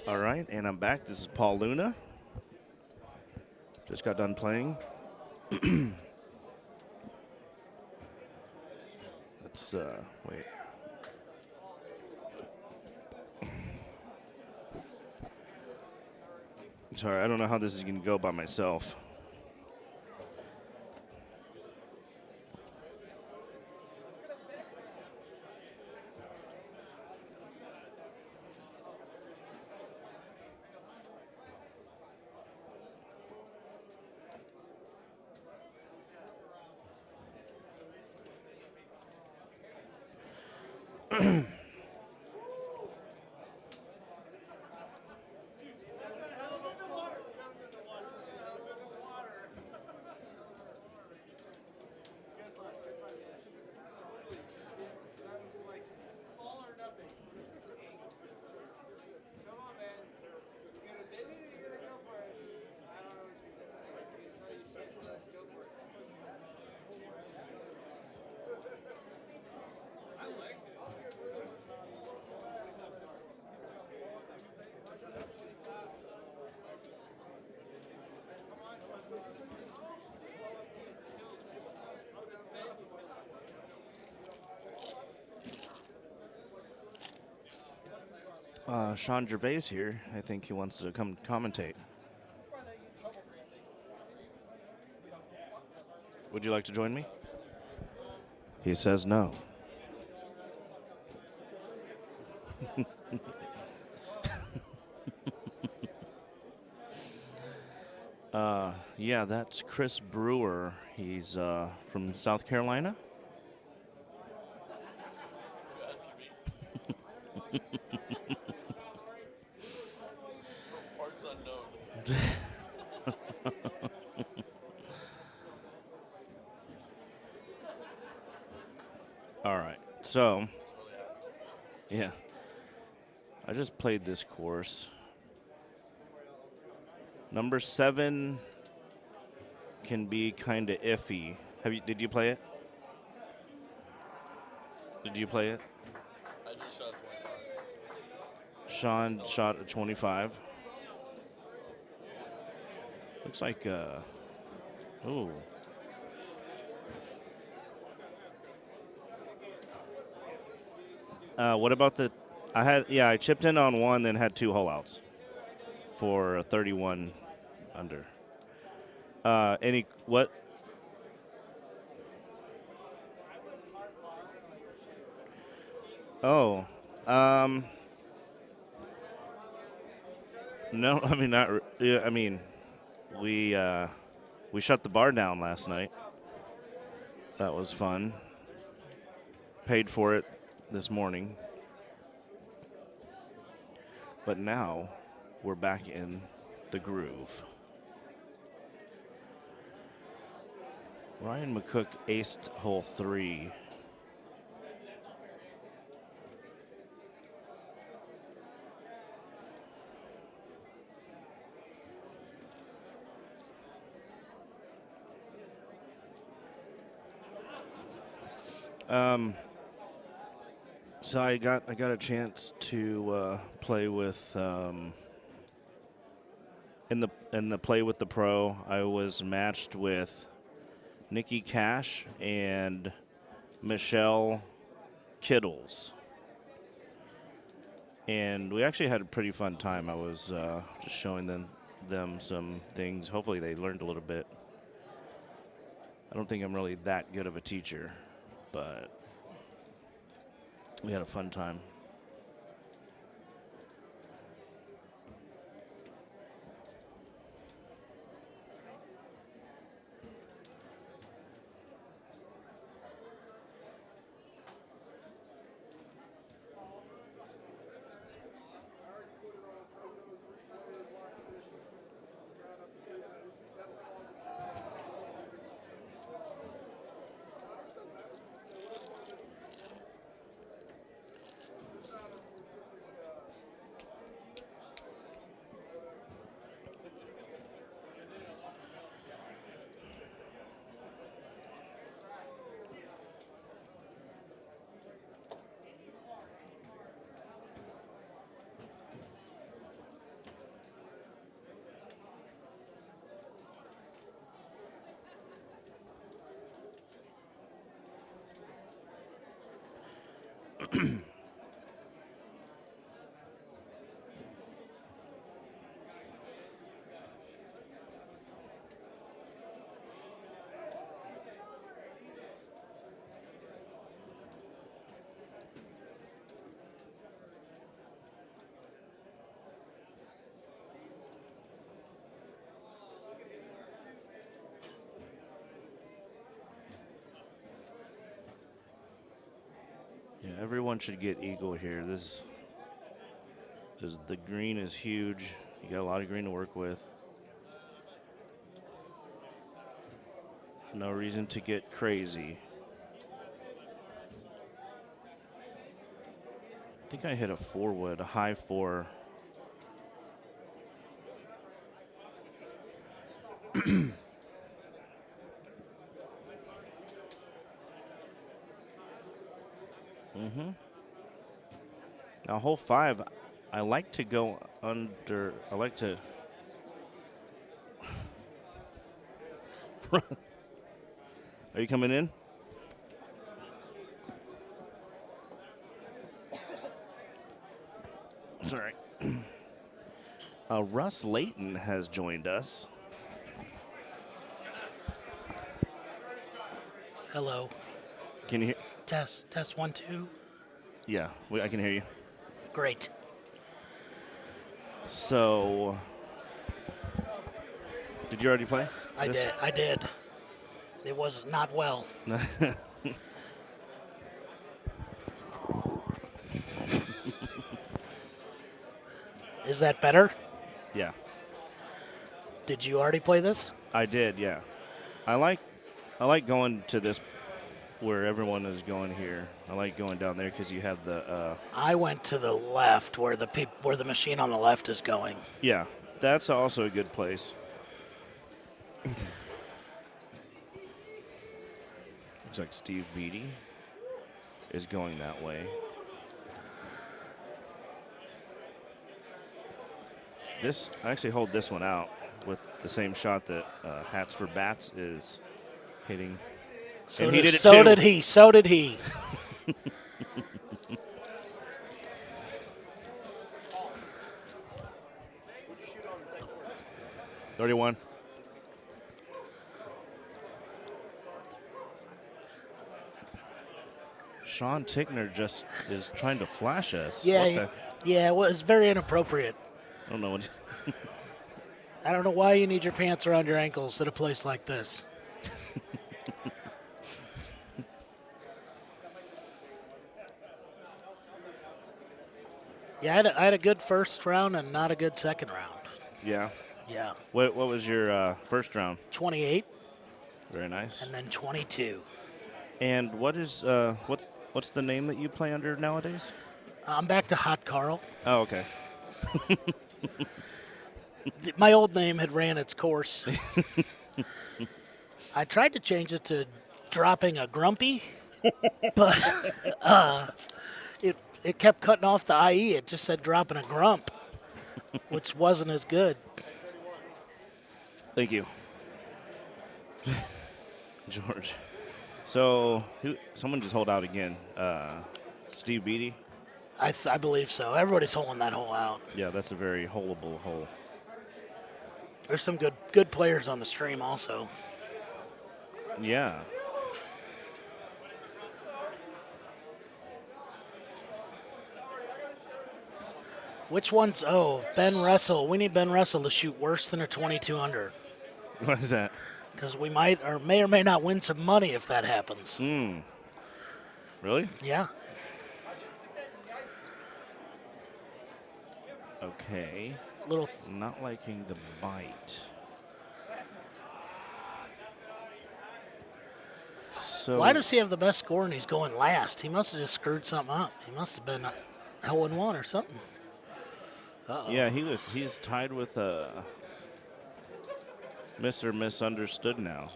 All right, and I'm back. This is Paul Luna. Just got done playing. Let's wait. Sorry, I don't know how this is going to go by myself. Sean Gervais here. I think he wants to come commentate. Would you like to join me? He says no. Yeah, that's Chris Brewer. He's from South Carolina. Parts unknown. All right, so yeah, I just played this course. Number 7 can be kind of iffy. Did you play it? Did you play it? I just shot 25. Sean shot a 25. Looks like ooh. What about the? I chipped in on one, then had 2 hole outs for a 31 under. Any what? Oh, no. I mean, not. Yeah, I mean, we shut the bar down last night. That was fun. Paid for it this morning. But now we're back in the groove. Ryan McCook aced hole 3. So I got a chance to play with in the play with the pro. I was matched with Nikki Cash and Michelle Kittles, and we actually had a pretty fun time. I was just showing them some things. Hopefully they learned a little bit. I don't think I'm really that good of a teacher, but we had a fun time. Yeah, everyone should get eagle here. The green is huge. You got a lot of green to work with. No reason to get crazy. I think I hit a 4-wood, a high 4. Now, hole 5, I like to go under. I like to. Are you coming in? Sorry. Russ Layton has joined us. Hello. Can you hear? Test 1 2. Yeah, I can hear you. Great. So, did you already play? I did. It was not well. Is that better? Yeah, Did you already play this? I did. Yeah, I like going to this where everyone is going here. I like going down there because you have the. I went to the left where the machine on the left is going. Yeah, that's also a good place. Looks like Steve Beatty is going that way. I actually hold this one out with the same shot that Hats for Bats is hitting. And he did it so too. did he. So did he. 31. Sean Tickner just is trying to flash us. Yeah, it was very inappropriate. I don't know what. I don't know why you need your pants around your ankles at a place like this. Yeah, I had a good first round and not a good second round. Yeah. Yeah. What was your first round? 28 Very nice. and then 22. And what is what's the name that you play under nowadays? I'm back to Hot Carl. Oh, okay. My old name had ran its course. I tried to change it to Dropping a Grumpy, but it kept cutting off the IE. It just said Dropping a Grump, which wasn't as good. Thank you, George. So someone just hold out again. Steve Beatty. I believe so. Everybody's holding that hole out. Yeah, that's a very holeable hole. There's some good players on the stream also. Yeah. Which one's? Oh, Ben Russell. We need Ben Russell to shoot worse than a 22 under. What is that? Because we may or may not win some money if that happens. Really? Yeah. Okay. Little. Not liking the bite. So Why does he have the best score and he's going last? He must have just screwed something up. He must have been hole in one or something. Uh-oh. Yeah, he's tied with Mr. Misunderstood now.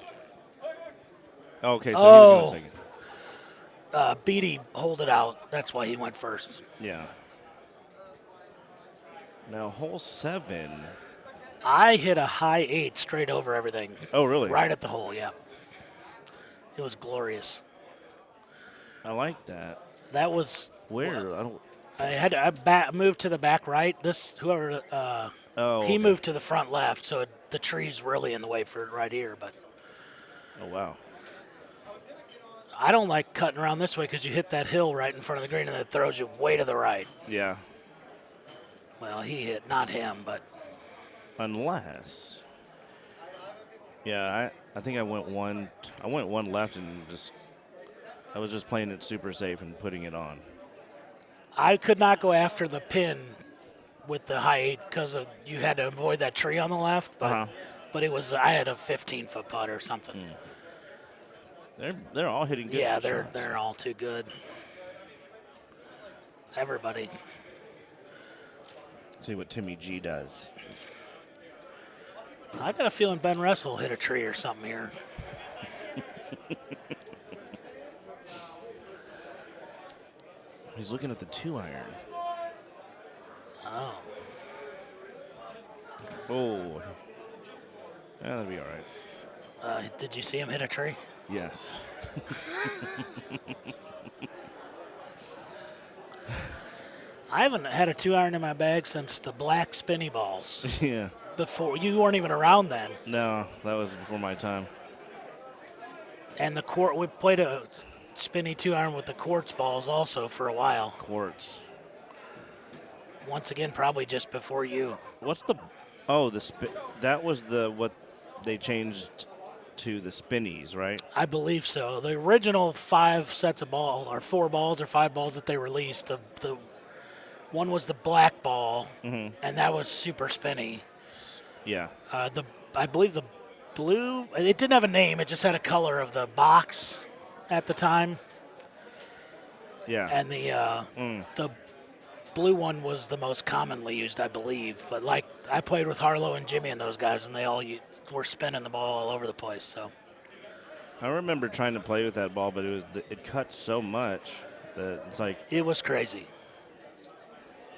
Okay, so he was going second. Beatty hold it out. That's why he went first. Yeah. Now hole 7. I hit a high 8 straight over everything. Oh, really? Right at the hole, yeah. It was glorious. I like that. That was Where? I don't. I had to move to the back right. Oh, He okay. moved to the front left, so the tree's really in the way for it right here. But Oh, wow. I don't like cutting around this way because you hit that hill right in front of the green and it throws you way to the right. Yeah. Well, he hit, not him, but Unless. Yeah, I think I went one left and I was just playing it super safe and putting it on. I could not go after the pin with the high 8 because you had to avoid that tree on the left. But, but I had a 15-foot putt or something. They're all hitting good. Yeah, shots. they're all too good. Everybody. See what Timmy G does. I got a feeling Ben Russell will hit a tree or something here. He's looking at the 2-iron. Oh. Oh. Yeah, that'll be all right. Did you see him hit a tree? Yes. I haven't had a 2-iron in my bag since the black spinny balls. Yeah. Before you weren't even around then. No, that was before my time. And we played a spinny 2-iron with the quartz balls also for a while. Quartz. Once again, probably just before you. What's the? Oh, that was what they changed to the spinnies, right? I believe so. The original 5 sets of ball, or 4 balls or 5 balls that they released, the one was the black ball, and that was super spinny. Yeah. I believe the blue, it didn't have a name, it just had a color of the box at the time. Yeah. And the blue one was the most commonly used, I believe. But like I played with Harlow and Jimmy and those guys, and they all were spinning the ball all over the place. So I remember trying to play with that ball, but it cut so much that it's like it was crazy.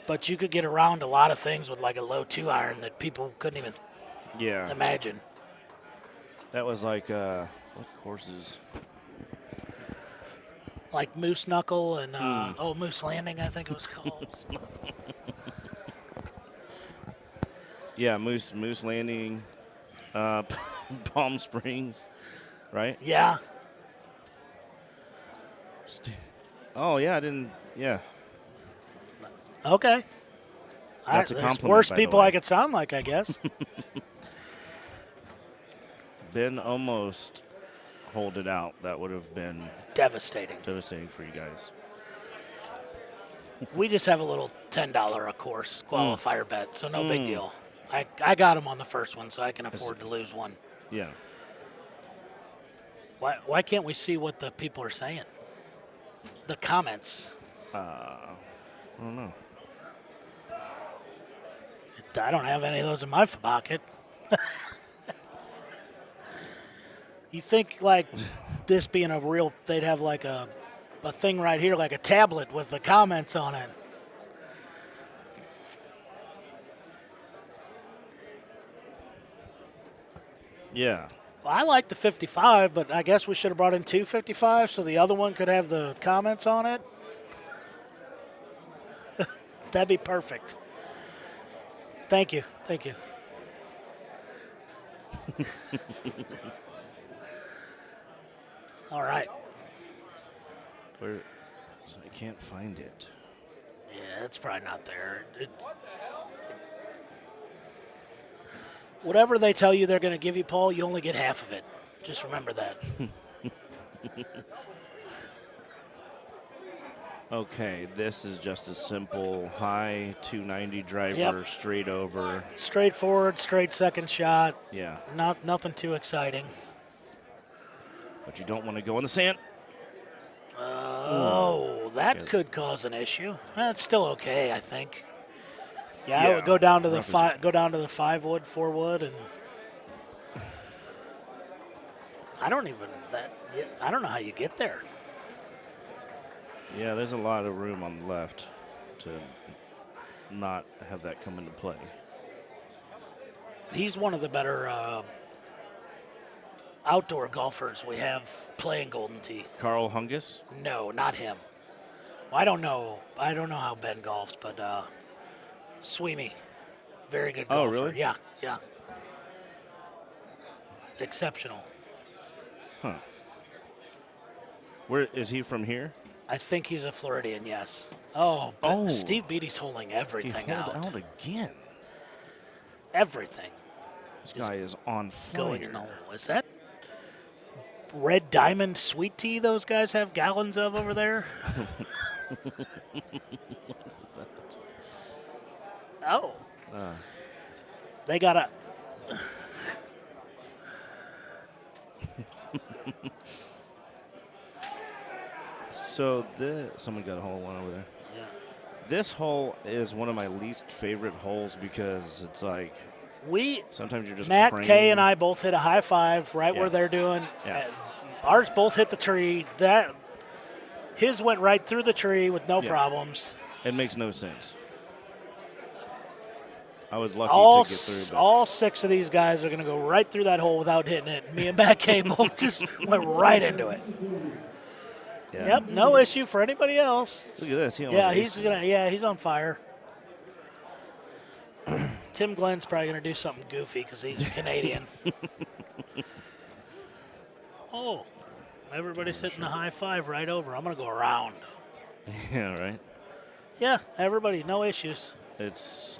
But you could get around a lot of things with like a low 2-iron that people couldn't even imagine. That was like what courses? Like Moose Knuckle and Moose Landing, I think it was called. Yeah, Moose Landing, Palm Springs, right? Yeah. Oh yeah, I didn't. Yeah. Okay. That's a there's compliment, worse by the people way. I could sound like, I guess. Ben almost hold it out. That would have been Devastating. devastating for you guys. We just have a little $10 a course qualifier bet, so no big deal. I got him on the first one, so I can afford to lose one. Yeah. Why can't we see what the people are saying? The comments. I don't know. I don't have any of those in my pocket. You think like this being a real, they'd have like a thing right here, like a tablet with the comments on it. Yeah. Well, I like the 55, but I guess we should have brought in 255 so the other one could have the comments on it. That'd be perfect. Thank you. Thank you. All right. Where? So I can't find it. Yeah, it's probably not there. Whatever they tell you they're going to give you, Paul, you only get half of it. Just remember that. Okay, this is just a simple high 290 driver, straight over. Straightforward, straight second shot. Yeah. Nothing too exciting. But you don't want to go in the sand. That could cause an issue. It's still okay, I think. Yeah, I Yeah, would go down to the rough go down to the 5-wood, 4-wood, and I don't know how you get there. Yeah, there's a lot of room on the left to not have that come into play. He's one of the better outdoor golfers we have playing Golden Tee. Carl Hungus? No, not him. Well, I don't know. I don't know how Ben golfs, but Sweeney, very good Oh, golfer. really? Yeah, yeah. Exceptional. Huh. Where is he from here? I think he's a Floridian, yes. Oh, but Oh. Steve Beatty's holding He everything holed out. out again. Everything This guy is on going in the fire. hole. Is that Red Diamond sweet tea those guys have gallons of over there? Oh. They got a... So someone got a hole in one over there. Yeah. This hole is one of my least favorite holes because it's like sometimes you're just Matt praying. Kay and I both hit a high five right Yeah. where they're doing. Yeah. Ours both hit the tree. His went right through the tree with no Yeah. problems. It makes no sense. I was lucky All, to get through. But all 6 of these guys are going to go right through that hole without hitting it. Me and Matt Kay both just went right into it. yeah. Yep, no issue for anybody else. Look at this. He Yeah, almost aced it. he's on fire. Tim Glenn's probably going to do something goofy because he's Canadian. Oh, everybody's hitting the high five right over. I'm going to go around. Yeah, right. Yeah, everybody, no issues. It's.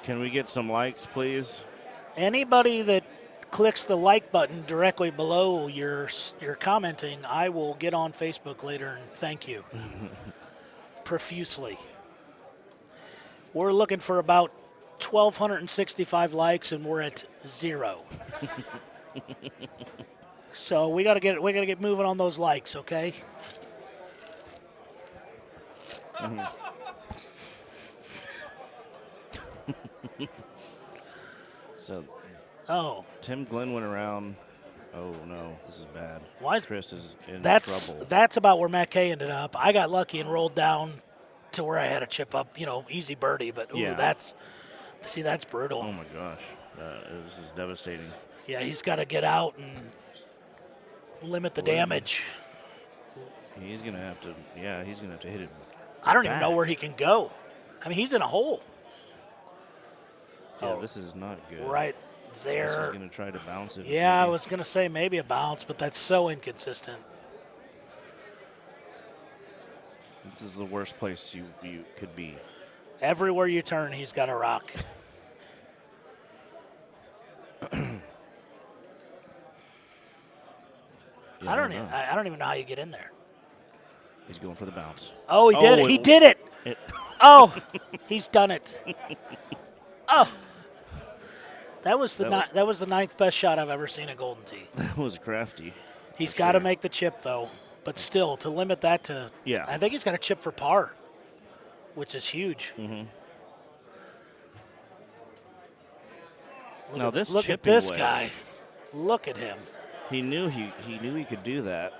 Can we get some likes, please? Anybody that clicks the like button directly below your commenting, I will get on Facebook later and thank you profusely. We're looking for about 1,265 likes, and we're at 0. So we gotta get moving on those likes, okay? So Oh, Tim Glenn went around. Oh no, this is bad. Why is- Chris is in that's trouble? about where Matt Kay ended up. I got lucky and rolled down to where I had a chip up, easy birdie. But Yeah. that's brutal. Oh my gosh, this is devastating. Yeah, he's got to get out and limit the damage. He's gonna have to. Yeah, he's gonna have to hit it. I don't even know back. where he can go. I mean, he's in a hole Yeah, Oh. this is not good. right This is there. gonna try to bounce it. Yeah, I maybe. was going to say maybe a bounce, but that's so inconsistent. This is the worst place you could be. Everywhere you turn, he's got a rock. Yeah, I don't even know how you get in there. He's going for the bounce. Oh, he did it. Oh, He did it. It, Oh, he's done it. Oh, that was the That that was the 9th best shot I've ever seen at Golden Tee. that was crafty. He's For got to sure. make the chip though, but still to limit that to Yeah. I think he's got a chip for par, which is huge. Now this Look at chipping this wedge, guy. Look at him. He knew he could do that.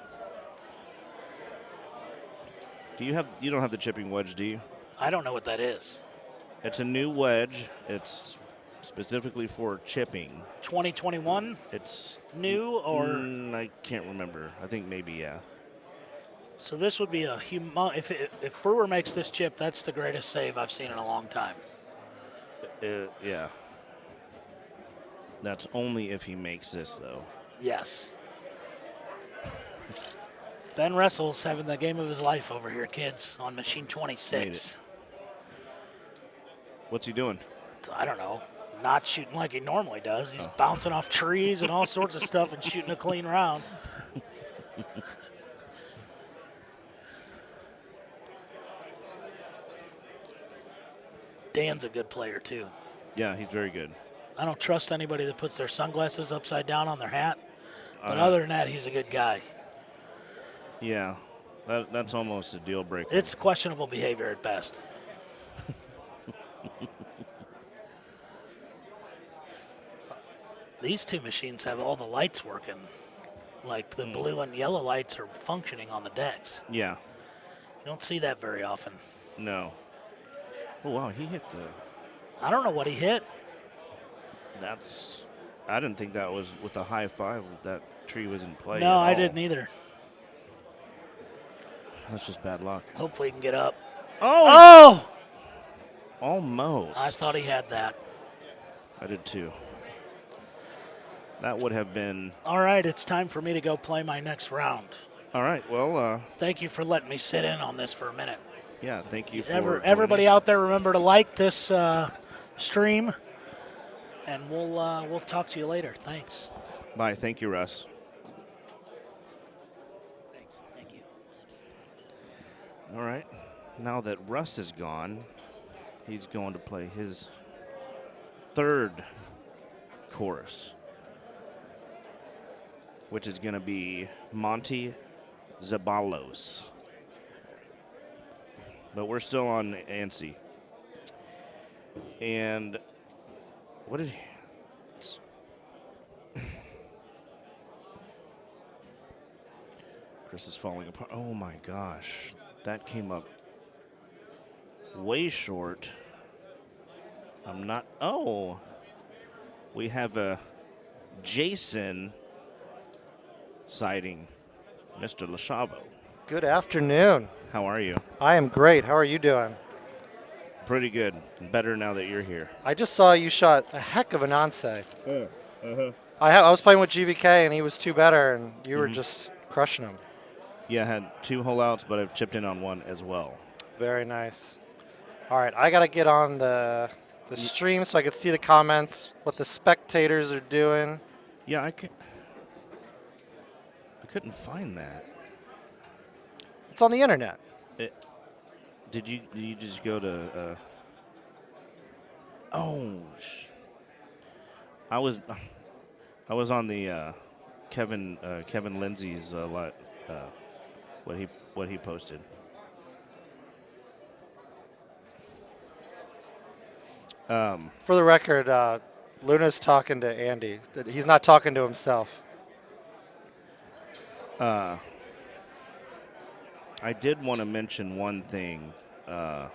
You don't have the chipping wedge, do you? I don't know what that is. It's a new wedge. It's specifically for chipping. 2021 It's new or I can't remember. I think maybe yeah. so this would be a if Brewer makes this chip, that's the greatest save I've seen in a long time. Yeah. That's only if he makes this though. Yes. Ben Russell's having the game of his life over here, kids, on machine 26. Made it. What's he doing? I don't know. Not shooting like he normally does. He's bouncing off trees and all sorts of stuff and shooting a clean round. Dan's a good player, too. Yeah, he's very good. I don't trust anybody that puts their sunglasses upside down on their hat. But other than that, he's a good guy. Yeah, that's almost a deal breaker. It's questionable behavior at best. These two machines have all the lights working. Like the blue and yellow lights are functioning on the decks. Yeah. You don't see that very often. No. Oh wow, he hit the. I don't know what he hit. That's I didn't think that was with the high five that tree was in play. No, at I all. didn't either. That's just bad luck. Hopefully he can get up. Oh! Oh! Almost. I thought he had that. I did too. That would have been. All right, it's time for me to go play my next round. All right. Well, Thank you for letting me sit in on this for a minute. yeah. Thank you for Everybody joining. out there, remember to like this stream, and we'll talk to you later. Thanks. Bye. Thank you, Russ. Thanks. Thank you. All right. Now that Russ is gone, he's going to play his third chorus, which is going to be Monty Zabalos. But we're still on ANSI. And what did he... Chris is falling apart. Oh my gosh. That came up way short. I'm not... Oh. We have a Jason sighting. Mr. Lashavo. Good afternoon. How are you? I am great. How are you doing? Pretty good. Better now that you're here. I just saw you shot a heck of an onset. I was playing with GVK and he was two better, and you were just crushing him. Yeah, I had 2 hole outs, but I've chipped in on 1 as well. Very nice. All right, I got to get on the stream so I can see the comments, what the spectators are doing. Yeah, I couldn't find that. It's on the internet. Did you just go to? I was on the Kevin Lindsay's what he posted. For the record, Luna's talking to Andy. He's not talking to himself. I did want to mention one thing. I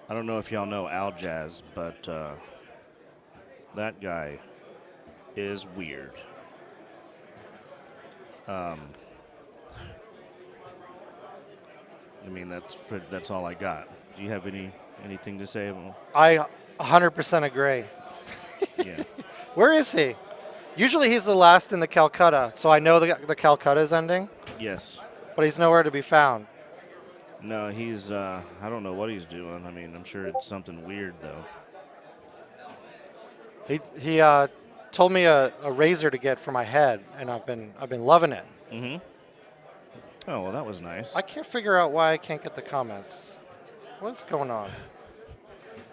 don't know if y'all know Al Jazz, but that guy is weird. I mean, that's all I got. Do you have anything to say? I 100% agree. Yeah. Where is he? Usually he's the last in the Calcutta, so I know the Calcutta is ending, Yes. but he's nowhere to be found. No, he's. I don't know what he's doing. I mean, I'm sure it's something weird though. He told me a razor to get for my head, and I've been loving it. Mm-hmm. Oh well, that was nice. I can't figure out why I can't get the comments. What's going on?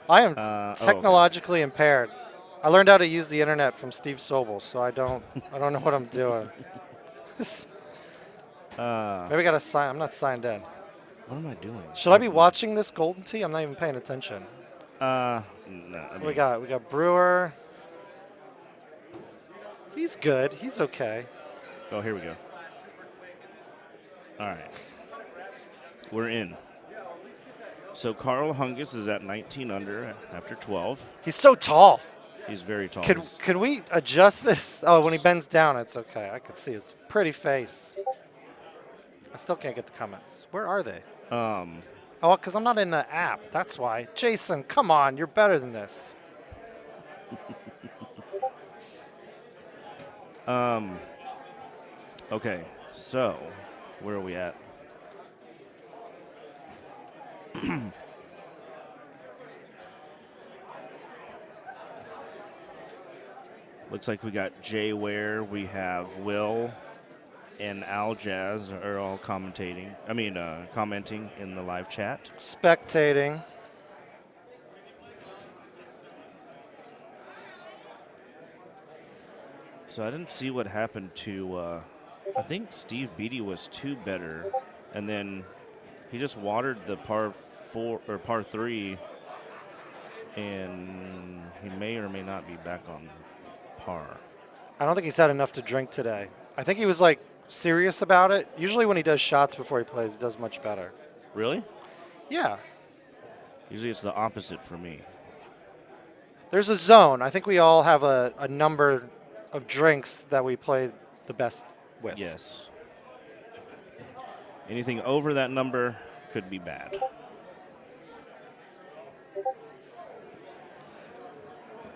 I am technologically impaired. I learned how to use the internet from Steve Sobel, so I don't know what I'm doing. Maybe I gotta sign. I'm not signed in. What am I doing? Should I be watching this Golden Tee? I'm not even paying attention. No. I We mean, got Brewer. He's good. He's okay. oh, here we go. All right. We're in. So Carl Hungus is at 19 under after 12. He's so tall. He's very tall. Can we adjust this? Oh, when he bends down, it's okay. I can see his pretty face. I still can't get the comments. Where are they? Oh, because I'm not in the app. That's why. Jason, come on. You're better than this. Okay, so where are we at? Looks like we got Jay Ware, we have Will, and Al Jazz are all commenting in the live chat. Spectating. So I didn't see what happened to, I think Steve Beatty was 2 better, and then he just watered the par 3, and he may or may not be back on par. I don't think he's had enough to drink today. I think he was like serious about it. Usually when he does shots before he plays, he does much better. Really? Yeah. Usually it's the opposite for me. There's a zone. I think we all have a number of drinks that we play the best with. Yes. Anything over that number could be bad.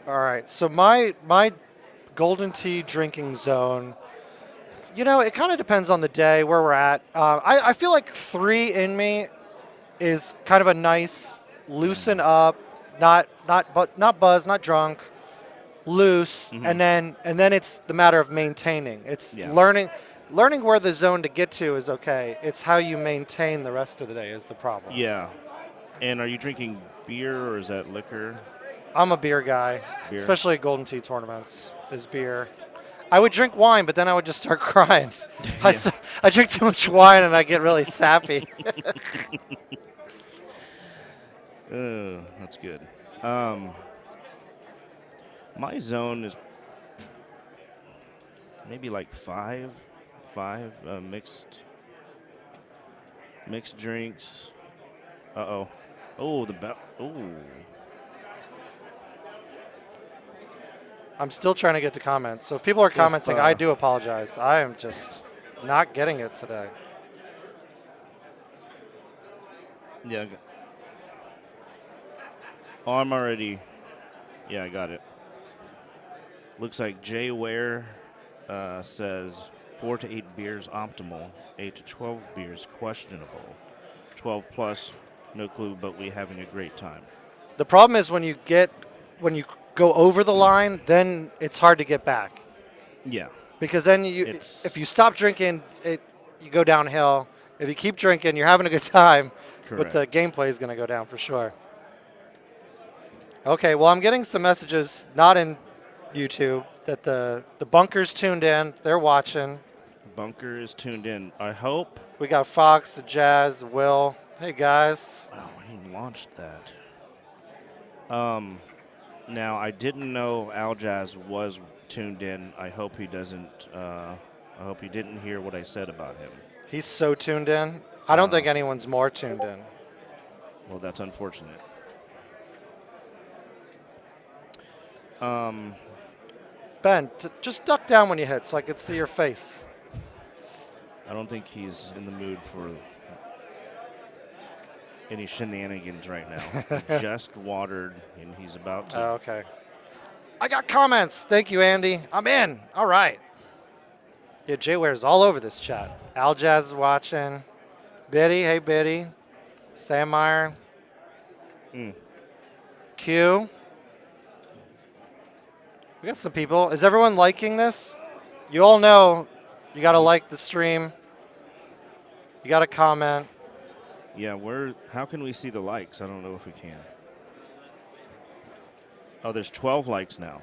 All right. So my golden tea drinking zone, it kind of depends on the day where we're at. I feel like 3 in me is kind of a nice loosen up, not buzz, not drunk, loose, and then it's the matter of maintaining. It's learning where the zone to get to is okay. It's how you maintain the rest of the day is the problem. Yeah. And are you drinking beer or is that liquor? I'm a beer guy, Beer? especially at Golden Tea tournaments, is beer. I would drink wine, but then I would just start crying. I drink too much wine and I get really sappy. That's good. My zone is maybe like five mixed drinks. Oh, I'm still trying to get to comments. So if people are commenting, I do apologize. I am just not getting it today. Yeah. Oh, I'm already. Yeah, I got it. Looks like Jay Ware says 4 to 8 beers optimal, 8 to 12 beers questionable, 12 plus no clue, but we having a great time. The problem is when you go over the line, then it's hard to get back. Yeah. Because then if you stop drinking, you go downhill. If you keep drinking, you're having a good time, Correct. but the gameplay is going to go down for sure. Okay, well, I'm getting some messages, not in YouTube, that the bunker's tuned in. They're watching. Bunker is tuned in. I hope. We got Fox, the Jazz, Will. Hey, guys. Oh, he launched that. Now, I didn't know Aljaz was tuned in. I hope he doesn't. I hope he didn't hear what I said about him. He's so tuned in. I don't think anyone's more tuned in. Well, that's unfortunate. Ben, just duck down when you hit so I could see your face. I don't think he's in the mood for any shenanigans right now. He just watered, and he's about to. Oh, okay. I got comments. Thank you, Andy. I'm in. All right. Yeah, Jay Ware's all over this chat. Aljaz is watching. Biddy, hey, Biddy. Sam Meyer. Q. We got some people. Is everyone liking this? You all know you got to like the stream. You got to comment. Yeah, how can we see the likes? I don't know if we can. Oh, there's 12 likes now.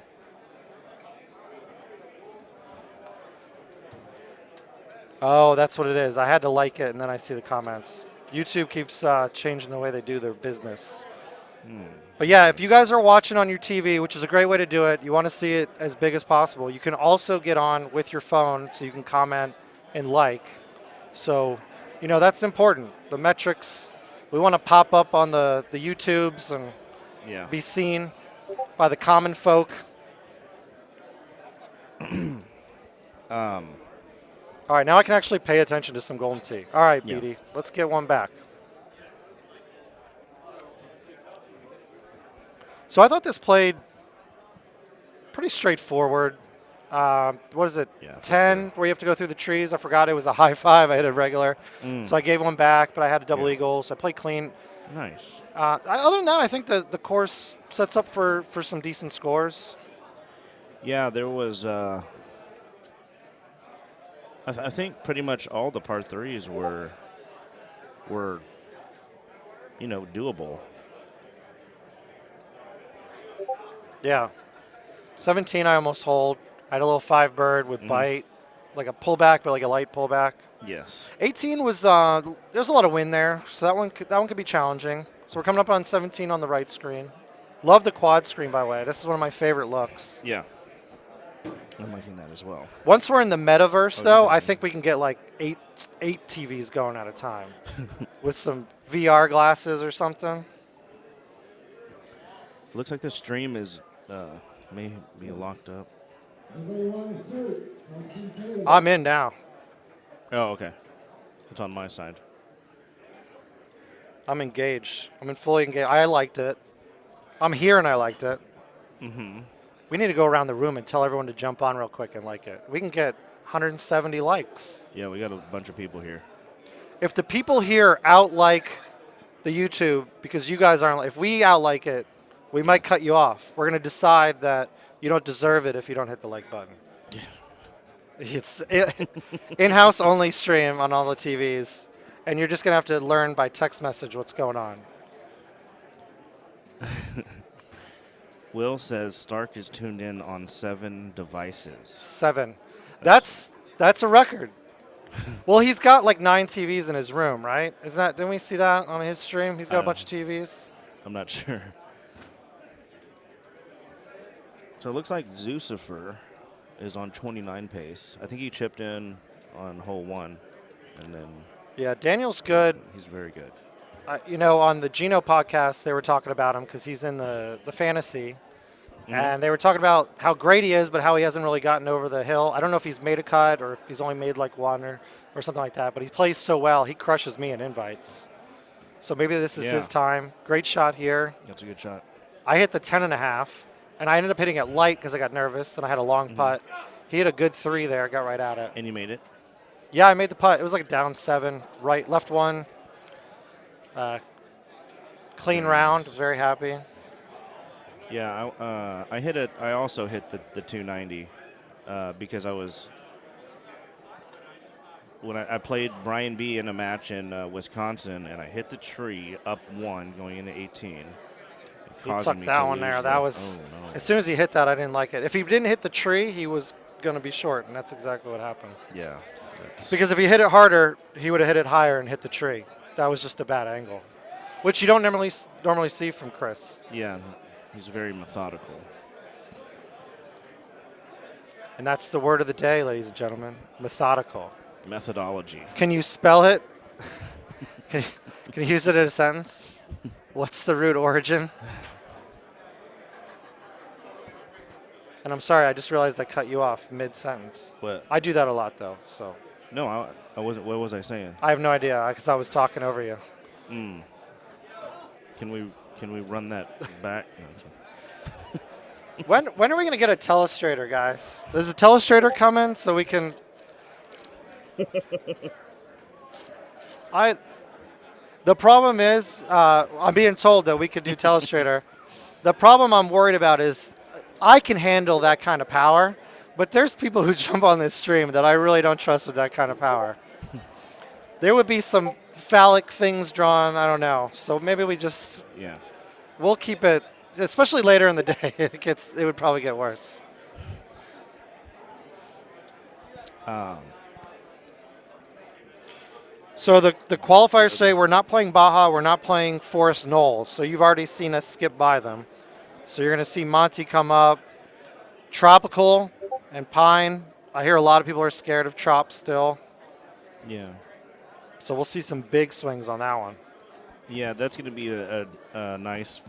Oh, that's what it is. I had to like it, and then I see the comments. YouTube keeps changing the way they do their business. But yeah, if you guys are watching on your TV, which is a great way to do it, you want to see it as big as possible, you can also get on with your phone so you can comment and like. So, that's important. The metrics, we want to pop up on the YouTubes and be seen by the common folk. All right, now I can actually pay attention to some Golden Tea. All right, BD, let's get one back. So I thought this played pretty straightforward. What is it? 10, where you have to go through the trees. I forgot it was a high five. I hit a regular. So I gave one back, but I had a double eagle, so I played clean. Nice. Other than that, I think the course sets up for some decent scores. Yeah, there was. I think pretty much all the par threes were doable. Yeah. 17, I almost hold. I had a little 5 bird with bite, like a pullback, but like a light pullback. Yes. 18 was there's a lot of wind there, so that one could be challenging. So we're coming up on 17 on the right screen. Love the quad screen, by the way. This is one of my favorite looks. Yeah. I'm liking that as well. Once we're in the metaverse, though, I think we can get like eight TVs going at a time with some VR glasses or something. Looks like the stream is May be locked up. I'm in now. Oh, okay. It's on my side. I'm engaged. I'm in fully engaged. I liked it. I'm here and I liked it. Mm-hmm. We need to go around the room and tell everyone to jump on real quick and like it. We can get 170 likes. Yeah, we got a bunch of people here. If the people here outlike the YouTube, because you guys aren't, if we outlike it, we might cut you off. We're going to decide that you don't deserve it if you don't hit the like button. It's in-house only stream on all the TVs, and you're just going to have to learn by text message what's going on. Will says Stark is tuned in on 7 devices. 7. That's a record. Well, he's got like 9 TVs in his room, right? Isn't that? Didn't we see that on his stream? He's got a bunch of TVs. I'm not sure. So it looks like Zucifer is on 29 pace. I think he chipped in on hole 1, and then Yeah, Daniel's good. he's very good. On the Geno podcast, they were talking about him because he's in the fantasy. And they were talking about how great he is, but how he hasn't really gotten over the hill. I don't know if he's made a cut or if he's only made like one or something like that, but he plays so well. He crushes me in invites. So maybe this is his time. Great shot here. That's a good shot. I hit the 10.5, and I ended up hitting it light because I got nervous, and I had a long putt. He hit a good 3 there, got right at it. And you made it? Yeah, I made the putt. It was like a down 7, right, left 1. Clean round. Was very happy. Yeah, I hit it. I also hit the 290 because I was when I played Brian B in a match in Wisconsin, and I hit the tree up 1 going into 18. He sucked that one there. That was no. As soon as he hit that, I didn't like it. If he didn't hit the tree, he was going to be short, and that's exactly what happened. Yeah. Because if he hit it harder, he would have hit it higher and hit the tree. That was just a bad angle, which you don't normally see from Chris. Yeah, he's very methodical. And that's the word of the day, ladies and gentlemen. Methodical. Methodology. Can you spell it? Can you use it in a sentence? What's the root origin? And I'm sorry, I just realized I cut you off mid-sentence. What? I do that a lot, though. So No, I wasn't. What was I saying? I have no idea because I was talking over you. Can we run that back? When are we going to get a telestrator, guys? There's a telestrator coming, so we can. The problem is, I'm being told that we could do telestrator. The problem I'm worried about is I can handle that kind of power, but there's people who jump on this stream that I really don't trust with that kind of power. There would be some phallic things drawn, I don't know. So maybe we'll keep it, especially later in the day. It would probably get worse. So the qualifiers today, we're not playing Baja, we're not playing Forest Knoll. So you've already seen us skip by them. So you're going to see Monty come up, Tropical and Pine. I hear a lot of people are scared of Trop still. Yeah. So we'll see some big swings on that one. Yeah, that's going to be a nice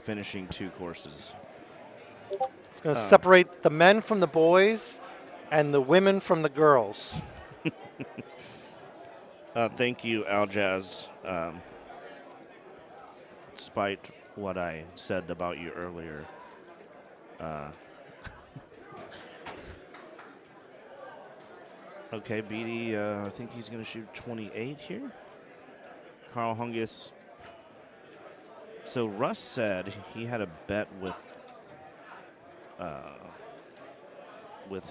finishing 2 courses. It's going to separate the men from the boys and the women from the girls. Thank you, Aljaz. Despite what I said about you earlier. Okay, Beatty, I think he's going to shoot 28 here. Carl Hungus. So Russ said he had a bet with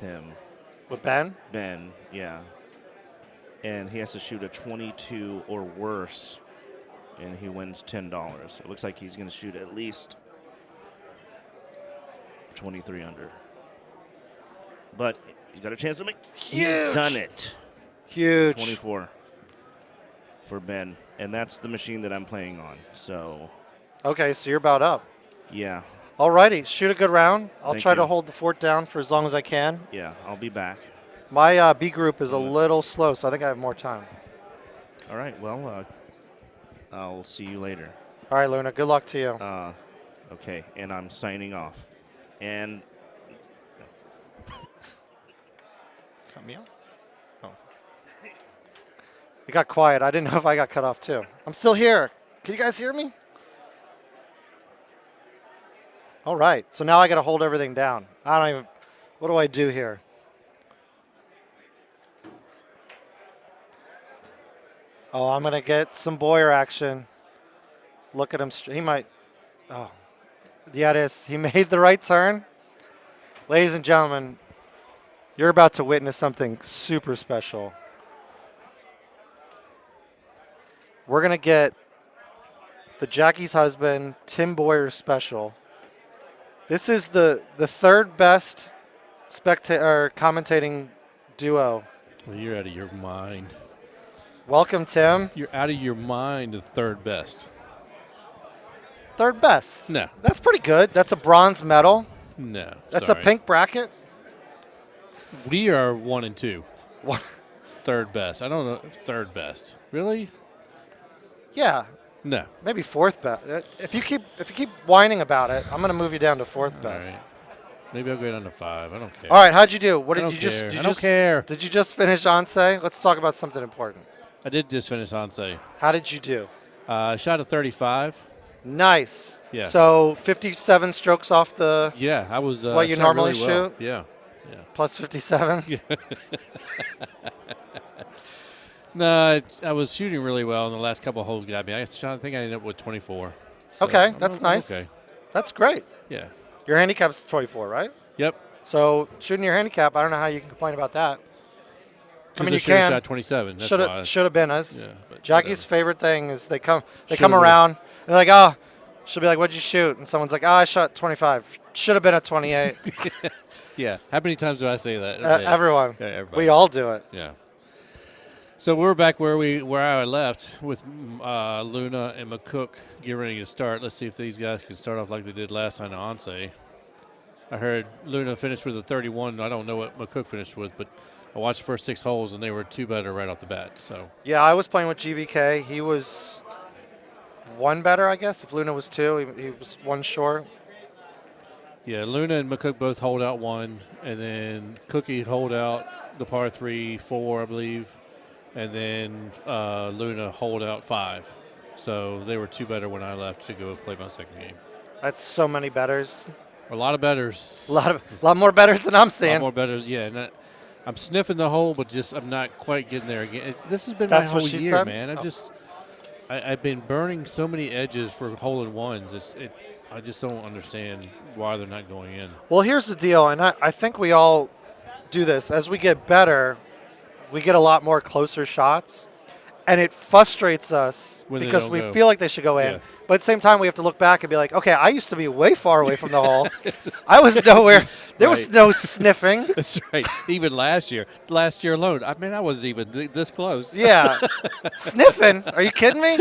him. With Ben? Ben, yeah. And he has to shoot a 22 or worse, and he wins $10. It looks like he's going to shoot at least 23 under. But he's got a chance to make. Huge. He's done it. Huge. 24 for Ben, and that's the machine that I'm playing on. So. Okay, so you're about up. Yeah. Alrighty, shoot a good round. I'll Thank try to you. hold the fort down for as long as I can. Yeah, I'll be back. My B group is a little slow, so I think I have more time. All right. Well, I'll see you later. All right, Luna. Good luck to you. Okay, and I'm signing off. And Cut me off? Oh. It got quiet. I didn't know if I got cut off too. I'm still here. Can you guys hear me? All right. So now I got to hold everything down. I don't even. What do I do here? Oh, I'm going to get some Boyer action. Look at him. He might. Oh. Yeah, it is. He made the right turn. Ladies and gentlemen, you're about to witness something super special. We're going to get the Jackie's husband, Tim Boyer special. This is the third best commentating duo. Well, you're out of your mind. Welcome, Tim. You're out of your mind of third best. Third best. No. That's pretty good. That's a bronze medal. No. That's sorry. a pink bracket. We are 1 and 2. What? Third best. I don't know. Third best. Really? Yeah. No. Maybe fourth best. If you keep whining about it, I'm gonna move you down to fourth All best. right. Maybe I'll go down to 5. I don't care. All right. How'd you do? What I did don't you just? care. Did I you don't just, care. Did you just finish Onse? Let's talk about something important. I did just finish Onse. How did you do? Shot a 35. Nice. Yeah. So 57 strokes off the Yeah, I was. What you shot normally really well. shoot? Yeah. plus 57. No, I was shooting really well, and the last couple of holes got me. I think I ended up with 24. So Okay, that's I'm nice. Okay. That's great. Yeah. Your handicap's 24, right? Yep. So shooting your handicap, I don't know how you can complain about that. I mean, you should have can. shot 27. That's why. Should have been us. Yeah, but Jackie's whatever. favorite thing is they come Shoulda, around and they're like, oh, she'll be like, what'd you shoot? And someone's like, oh, I shot 25. Should have been at 28. Yeah. How many times do I say that? Everyone. Yeah, everybody. We all do it. Yeah. So we're back where I left with Luna and McCook getting ready to start. Let's see if these guys can start off like they did last time on Onse. I heard Luna finished with a 31. I don't know what McCook finished with, but I watched the first 6 holes, and they were 2 better right off the bat. So Yeah, I was playing with GVK. He was 1 better, I guess. If Luna was 2, he was 1 short. yeah, Luna and McCook both hold out 1, and then Cookie hold out the par 3, 4, I believe, and then Luna hold out 5. So they were 2 better when I left to go play my second game. That's so many betters. A lot of betters. A lot more betters than I'm A lot seeing. more betters, yeah. And I'm sniffing the hole, but just I'm not quite getting there again. This has been That's my what whole she year, said? man. Oh. I've been burning so many edges for hole-in-ones. I just don't understand why they're not going in. Well, here's the deal, and I think we all do this. As we get better, we get a lot more closer shots, and it frustrates us When they because don't we go. feel like they should go in. Yeah. But at the same time, we have to look back and be like, okay, I used to be way far away from the hole. I was nowhere. There was Right. no sniffing. That's right. Even last year alone, I wasn't even this close. Yeah. Sniffing? Are you kidding me?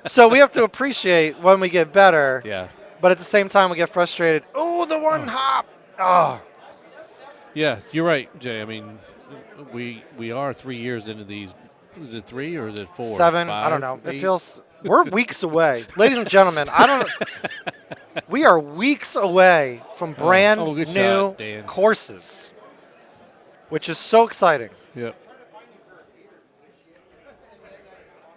So we have to appreciate when we get better, Yeah. but at the same time, we get frustrated. Oh, the one hop. Oh. Yeah, you're right, Jay. I mean, we are 3 years into these. Is it 3 or is it 4? 7, 5, I don't know. 8? It feels we're weeks away. Ladies and gentlemen, we are weeks away from brand good new shot, Dan. courses, which is so exciting. Yep.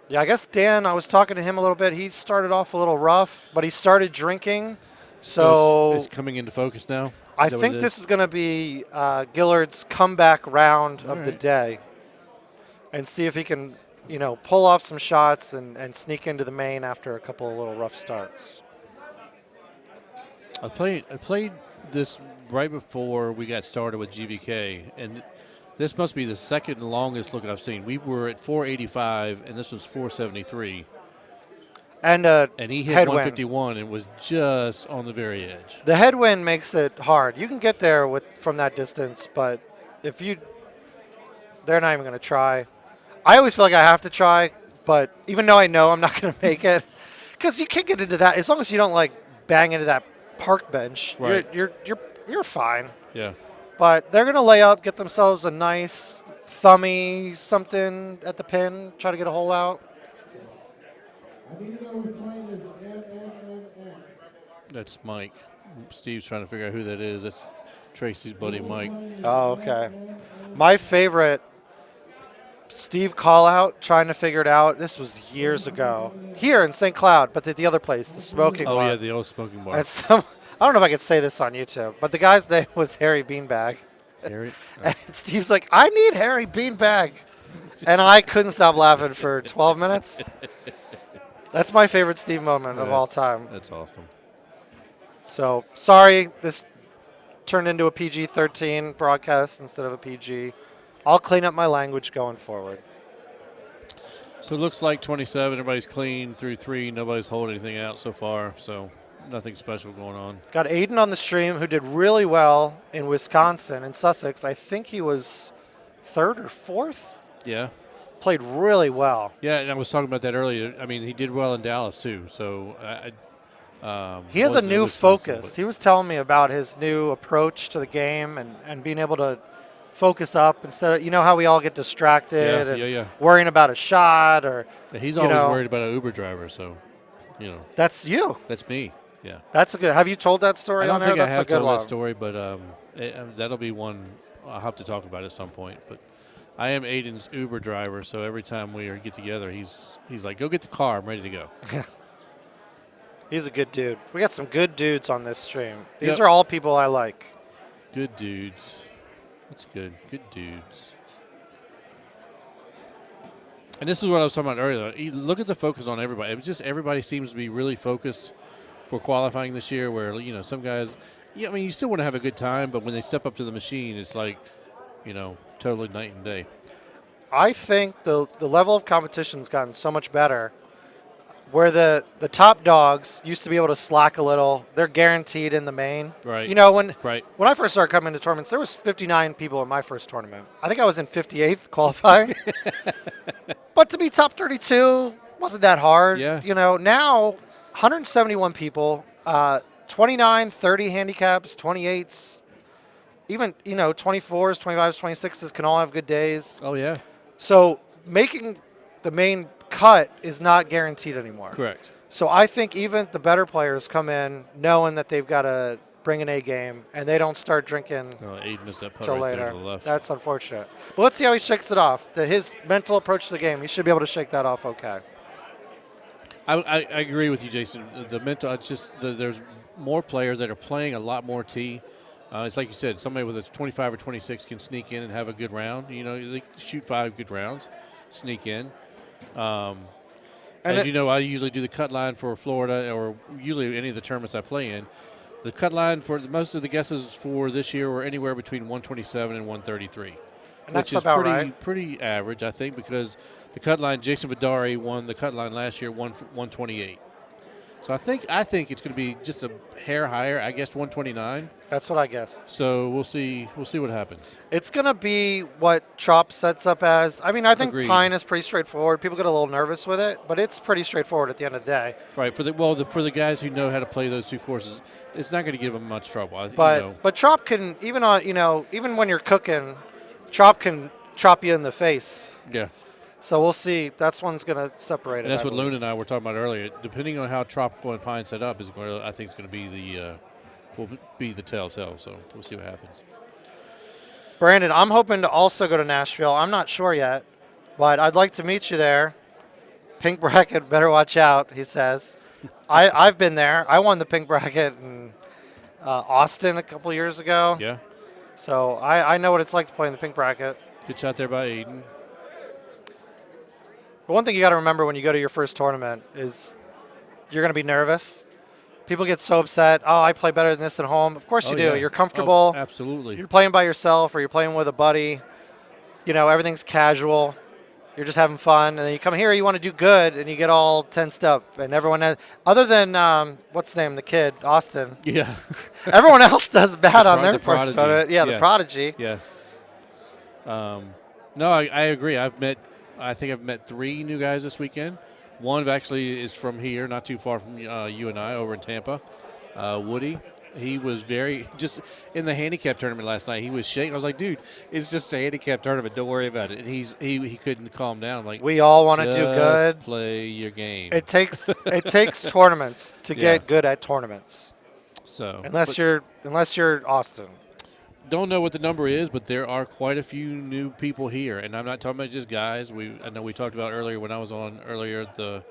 Yeah, I guess Dan, I was talking to him a little bit. He started off a little rough, but he started drinking. So it's coming into focus now. I Is that what think it this is going to be Gillard's comeback round All of the right. day, and see if he can, pull off some shots and sneak into the main after a couple of little rough starts. I played this right before we got started with GVK, and this must be the second longest look I've seen. We were at 485, and this was 473. And And he hit headwind. 151 and was just on the very edge. The headwind makes it hard. You can get there from that distance, but they're not even going to try. I always feel like I have to try, but even though I know I'm not going to make it, because you can't get into that as long as you don't bang into that park bench. Right. You're fine. Yeah. But they're going to lay up, get themselves a nice thummy something at the pin, try to get a hole out. That's Mike. Steve's trying to figure out who that is. That's Tracy's buddy Mike. Oh, okay. My favorite Steve call out, trying to figure it out. This was years ago here in St. Cloud, but at the other place, the smoking Oh bar. yeah, the old smoking bar. And some, I don't know if I could say this on YouTube, but the guy's name was Harry Beanbag. Harry? And Steve's like, I need Harry Beanbag. And I couldn't stop laughing for 12 minutes. That's my favorite Steve moment of all time. That's awesome. So, sorry, this turned into a PG-13 broadcast instead of a PG. I'll clean up my language going forward. So it looks like 27. Everybody's clean through 3. Nobody's holding anything out so far. So nothing special going on. Got Aiden on the stream, who did really well in Wisconsin and Sussex. I think he was 3rd or 4th. Yeah. Played really well. Yeah, and I was talking about that earlier. I mean, he did well in Dallas too. So he has a wasn't in new Wisconsin, focus. but- He was telling me about his new approach to the game and being able to focus up instead of, you know how we all get distracted and yeah. worrying about a shot or Yeah, he's you always know. worried about an Uber driver. So, you know, That's you. that's me. Yeah. That's a good. Have you told that story I don't on there? think I That's have a good told one. that story, but that'll be one I'll have to talk about at some point. But I am Aiden's Uber driver, so every time we get together, he's like, "Go get the car. I'm ready to go." He's a good dude. We got some good dudes on this stream. These Yep. are all people I like. Good dudes. That's good. Good dudes. And this is what I was talking about earlier. Look at the focus on everybody. It was just everybody seems to be really focused for qualifying this year. Where some guys, I mean, you still want to have a good time, but when they step up to the machine, it's like, totally night and day. I think the level of competition's gotten so much better. Where the top dogs used to be able to slack a little, they're guaranteed in the main. Right. When Right. I first started coming to tournaments, there was 59 people in my first tournament. I think I was in 58th qualifying. But to be top 32 wasn't that hard. Yeah. Now 171 people, 29, 30 handicaps, 28s, even 24s, 25s, 26s can all have good days. Oh yeah. So making the main cut is not guaranteed anymore. Correct. So I think even the better players come in knowing that they've got to bring an A game, and they don't start drinking Oh, Aiden missed that putt till right there later. to the left. That's unfortunate. But let's see how he shakes it off. His mental approach to the game, he should be able to shake that off okay. I agree with you, Jason. The mental, it's just there's more players that are playing a lot more tee. It's like you said, somebody with a 25 or 26 can sneak in and have a good round. They shoot 5 good rounds, sneak in. As you know, I usually do the cut line for Florida, or usually any of the tournaments I play in. The cut line for most of the guesses for this year were anywhere between 127 and 133, which is pretty average, I think, because the cut line, Jason Vidari won the cut line last year, 128. So I think it's going to be just a hair higher. I guess 129. That's what I guessed. So we'll see. We'll see what happens. It's going to be what Trop sets up as. I mean, I think Agreed. Pine is pretty straightforward. People get a little nervous with it, but it's pretty straightforward at the end of the day. Right. For the guys who know how to play those two courses, it's not going to give them much trouble. But Trop can even when you're cooking, Trop can chop you in the face. Yeah. So we'll see. That's one's going to separate it. And that's I what believe. Luna and I were talking about earlier. Depending on how Tropical and Pine set up, I think it's going to be the telltale. So we'll see what happens. Brandon, I'm hoping to also go to Nashville. I'm not sure yet, but I'd like to meet you there. Pink bracket, better watch out, he says. I've been there. I won the pink bracket in Austin a couple years ago. Yeah. So I know what it's like to play in the pink bracket. Good shot there by Aiden. But one thing you got to remember when you go to your first tournament is you're going to be nervous. People get so upset. Oh, I play better than this at home. Of course you do. Yeah. You're comfortable. Oh, absolutely. You're playing by yourself or you're playing with a buddy. Everything's casual. You're just having fun. And then you come here, you want to do good, and you get all tensed up. And everyone has, other than, what's his name, the kid, Austin. Yeah. Everyone else does bad on their The first prodigy. tournament. Yeah, the Yeah. prodigy. Yeah. No, I agree. I think I've met 3 new guys this weekend. One actually is from here, not too far from you and I, over in Tampa. Woody. He was just in the handicap tournament last night. He was shaking. I was like, dude, it's just a handicap tournament. Don't worry about it. And he couldn't calm down. I'm like, We all want to do just good. play your game. It takes tournaments to Yeah. get good at tournaments. So unless you're Austin. don't know what the number is, but there are quite a few new people here, and I'm not talking about just guys. I know we talked about earlier when I was on earlier the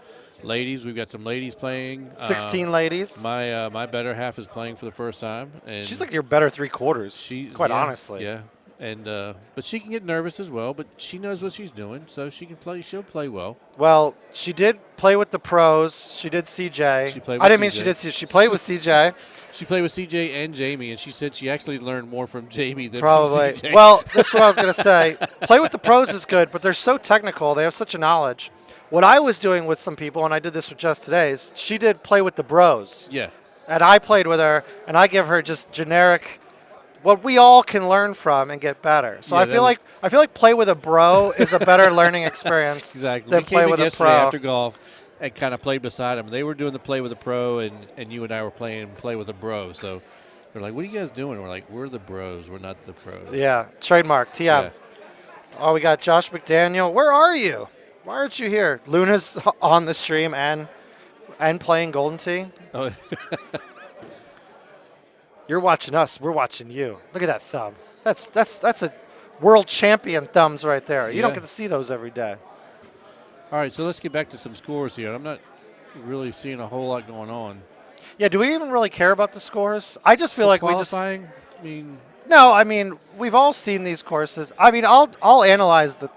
ladies. We've got some ladies playing. 16 ladies. My better half is playing for the first time, and She's like your better three-quarters. Quite yeah, honestly. Yeah, and but she can get nervous as well. But she knows what she's doing, so she can play. She'll play well. Well, she did play with the pros. She did CJ. She played I didn't with mean CJ. she did. She played with CJ. She played with CJ and Jamie, and she said she actually learned more from Jamie than Probably. from CJ. Well, that's what I was going to say. Play with the pros is good, but they're so technical. They have such a knowledge. What I was doing with some people, and I did this with Jess today, is she did play with the bros. yeah, And I played with her, and I give her just generic, what we all can learn from and get better. So Yeah, I feel like play with a bro is a better learning experience exactly. than We came play in with a yesterday pro. after golf and kind of played beside them. They were doing the play with a pro, and you and I were playing play with a bro. So they're like, "What are you guys doing?" We're like, "We're the bros. We're not the pros." Yeah, trademark, TM. Yeah. Oh, we got Josh McDaniel. Where are you? Why aren't you here? Luna's on the stream and playing Golden Tee. Oh, You're watching us. We're watching you. Look at that thumb. That's a world champion thumbs right there. You don't Yeah. get to see those every day. all right, so let's get back to some scores here. I'm not really seeing a whole lot going on. Yeah, do we even really care about the scores? I just feel like we just qualifying. I mean, no. I mean, we've all seen these courses. I mean, I'll analyze the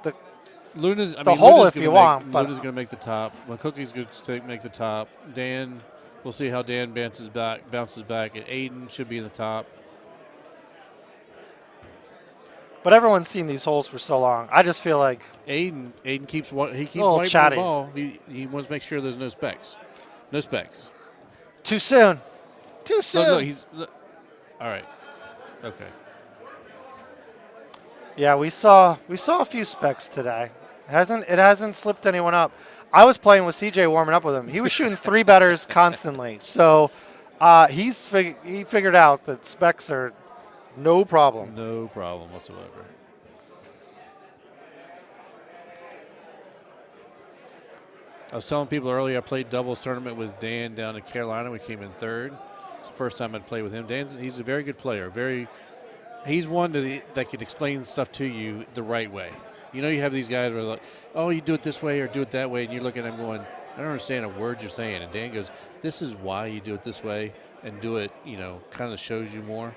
Luna's. The hole if you want, but- Luna's going to make the top. McCookie's going to make the top. Dan, we'll see how Dan bounces back. And Aiden should be in the top. but everyone's seen these holes for so long. I just feel like Aiden keeps little wiping chatty. the ball. He wants to make sure there's no specks. No specks. too soon. Too soon. Look, all right. Okay. Yeah, we saw a few specs today. It hasn't slipped anyone up. I was playing with CJ warming up with him. He was shooting three betters constantly. So he figured out that specs are no problem. No problem whatsoever. I was telling people earlier I played doubles tournament with Dan down in Carolina. We came in third. It's the first time I'd played with him. He's a very good player. He's one that can explain stuff to you the right way. You know, you have these guys who are like, oh, you do it this way or do it that way, and you're looking at them going, I don't understand a word you're saying. And Dan goes, this is why you do it this way, and do it, kind of shows you more.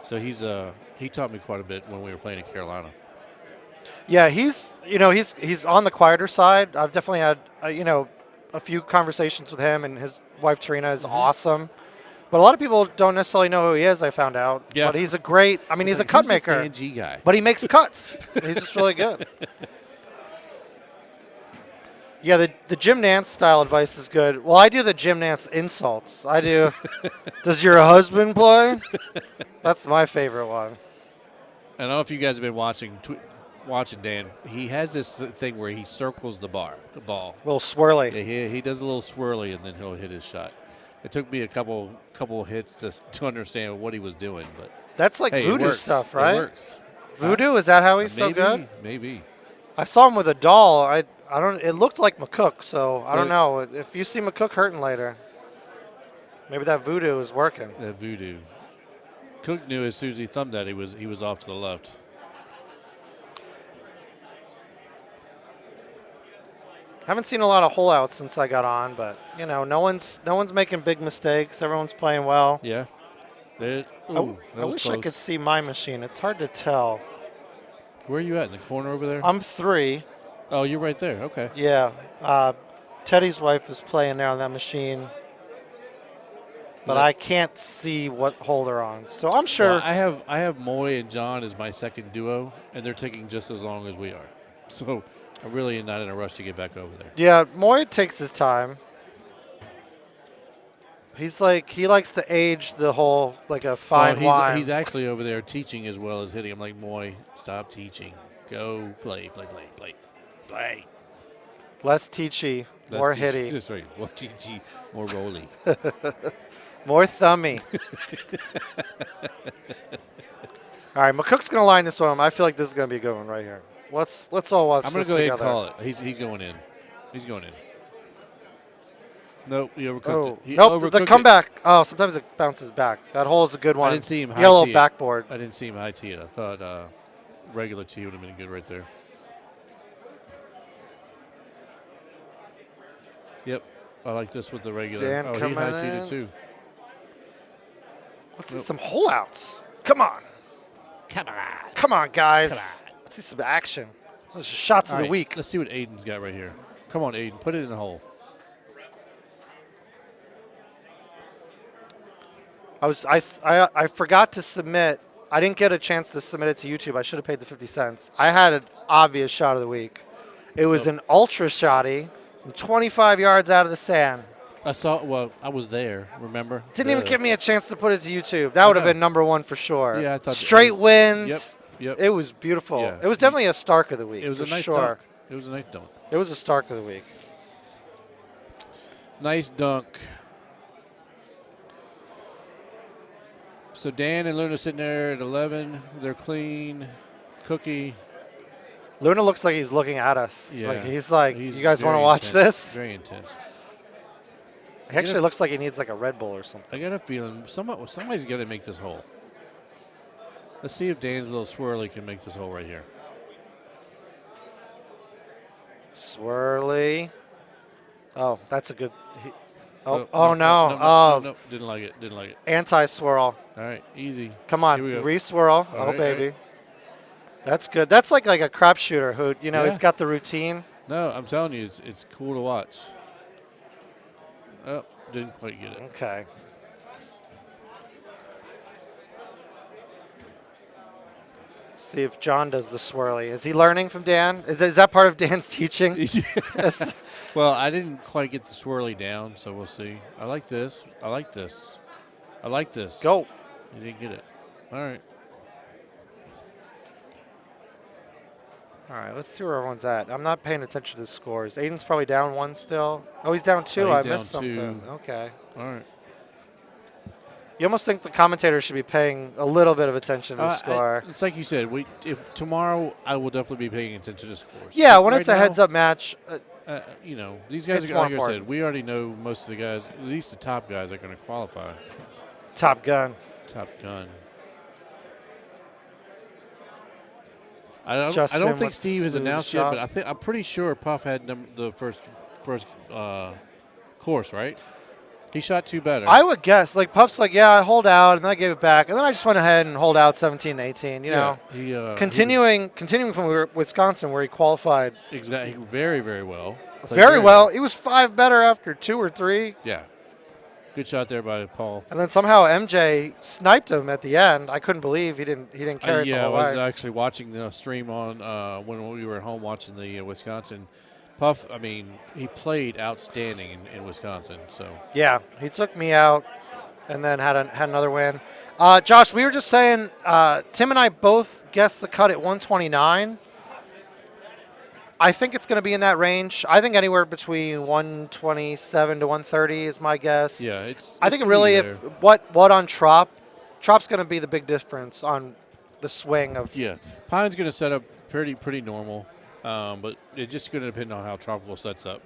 So he taught me quite a bit when we were playing in Carolina. Yeah, he's on the quieter side. I've definitely had a few conversations with him, and his wife Trina is awesome. But a lot of people don't necessarily know who he is. I found out. Yeah. But he's a great. I mean, he's a cut maker. Who's this Dan G guy? But he makes cuts. He's just really good. Yeah, the Jim Nance style advice is good. Well, I do the Jim Nance insults. I do. Does your husband play? That's my favorite one. I don't know if you guys have been watching Dan. He has this thing where he circles the ball. A little swirly. Yeah, he does a little swirly, and then he'll hit his shot. It took me a couple hits to understand what he was doing, but That's like hey, voodoo it works. stuff, right? It works. Voodoo, is that how he's so good? Maybe. I saw him with a doll. I don't. It looked like McCook, so I don't Well, know. If you see McCook hurting later, maybe that voodoo is working. That voodoo. Cook knew as soon as he thumbed that he was off to the left. Haven't seen a lot of hole outs since I got on, but no one's making big mistakes. Everyone's playing well. Yeah. I wish I could see my machine. It's hard to tell. Where are you at? In the corner over there? I'm 3. Oh, you're right there. Okay. Yeah. Teddy's wife is playing there on that machine, but Yeah. I can't see what hole they're on. So I'm sure. Well, I have Moy and John as my second duo, and they're taking just as long as we are. So I'm really not in a rush to get back over there. Yeah, Moy takes his time. He likes to age the hole like a fine wine. He's actually over there teaching as well as hitting. I'm like, Moy, stop teaching. Go play. Less teachy, more hitty. That's right. More teachy, more rolly. More thummy. All right, McCook's going to line this one. I feel like this is going to be a good one right here. Let's all watch I'm this going to go ahead and together. call it. He's going in. He's going in. Nope, he overcooked Oh, it. He nope. The overcooked it. comeback. Oh, sometimes it bounces back. That hole is a good one. I didn't see him He had a little high tee it. backboard. I didn't see him high tee it. I thought regular tee would have been good right there. Yep, I like this with the regular. Dan Oh, he coming high teed in. it too. Let's see some hole outs. Come on. Come on. Come on, guys. Come on. Let's see some action. Those are shots All of the right, week. let's see what Aiden's got right here. Come on, Aiden, put it in the hole. I forgot to submit. I didn't get a chance to submit it to YouTube. I should have paid the 50 cents. I had an obvious shot of the week. It was an ultra shotty from 25 yards out of the sand. I saw. Well, I was there. Remember? Didn't even give me a chance to put it to YouTube. That would have know. been number one for sure. Yeah, I thought Straight wins. Yep. Yep. It was beautiful. Yeah. It was definitely a Stark of the week. It was for a nice sure. dunk. It was a nice dunk. It was a Stark of the week. Nice dunk. So Dan and Luna sitting there at 11. They're clean. Cookie. Luna looks like he's looking at us. Yeah. Like he's like, He's you guys want to very watch intense. this? Very intense. He actually looks like he needs like a Red Bull or something. I got a feeling somebody's got to make this hole. Let's see if Dan's little swirly can make this hole right here. Swirly. Oh, that's a good. No, no. Didn't like it. Didn't like it. Anti-swirl. All right, easy. Come on, Here we go. re-swirl. All right, baby. right. That's good. That's like a crap shooter who, Yeah. he's got the routine. No, I'm telling you, it's cool to watch. Oh, didn't quite get it. Okay. See if John does the swirly. Is he learning from Dan? Is that part of Dan's teaching? Yes. Well, I didn't quite get the swirly down, so we'll see. I like this. I like this. I like this. Go. You didn't get it. All right. All right, let's see where everyone's at. I'm not paying attention to the scores. Aiden's probably down one still. Oh, he's down two. Oh, he's I missed down two. something. Okay. All right. You almost think the commentator should be paying a little bit of attention to the score. It's like you said. If tomorrow, I will definitely be paying attention to scores. Yeah, when Right it's a now, heads-up match, these guys It's are, more like I important. said, we already know most of the guys, at least the top guys, are going to qualify. Top Gun. Top Gun. I don't Justin think with Steve has smooth announced shot. yet, but I'm pretty sure Puff had the first course, right? He shot two better. I would guess. Like, Puff's like, yeah, I hold out, and then I gave it back. And then I just went ahead and hold out 17 18, you know. He, Continuing from Wisconsin, where he qualified exactly, very, very well. Played very well. He was 5 better after 2 or 3. Yeah. Good shot there by Paul. And then somehow MJ sniped him at the end. I couldn't believe he didn't carry it the I whole was way. actually watching the stream on when we were at home watching the Wisconsin. Puff, I mean, he played outstanding in Wisconsin. So Yeah, he took me out and then had another win. Josh, we were just saying, Tim and I both guessed the cut at 129. I think it's going to be in that range. I think anywhere between 127 to 130 is my guess. yeah, I think really if what on Trop's going to be the big difference on the swing of. Yeah, Pine's going to set up pretty normal, but it's just going to depend on how Tropical sets up,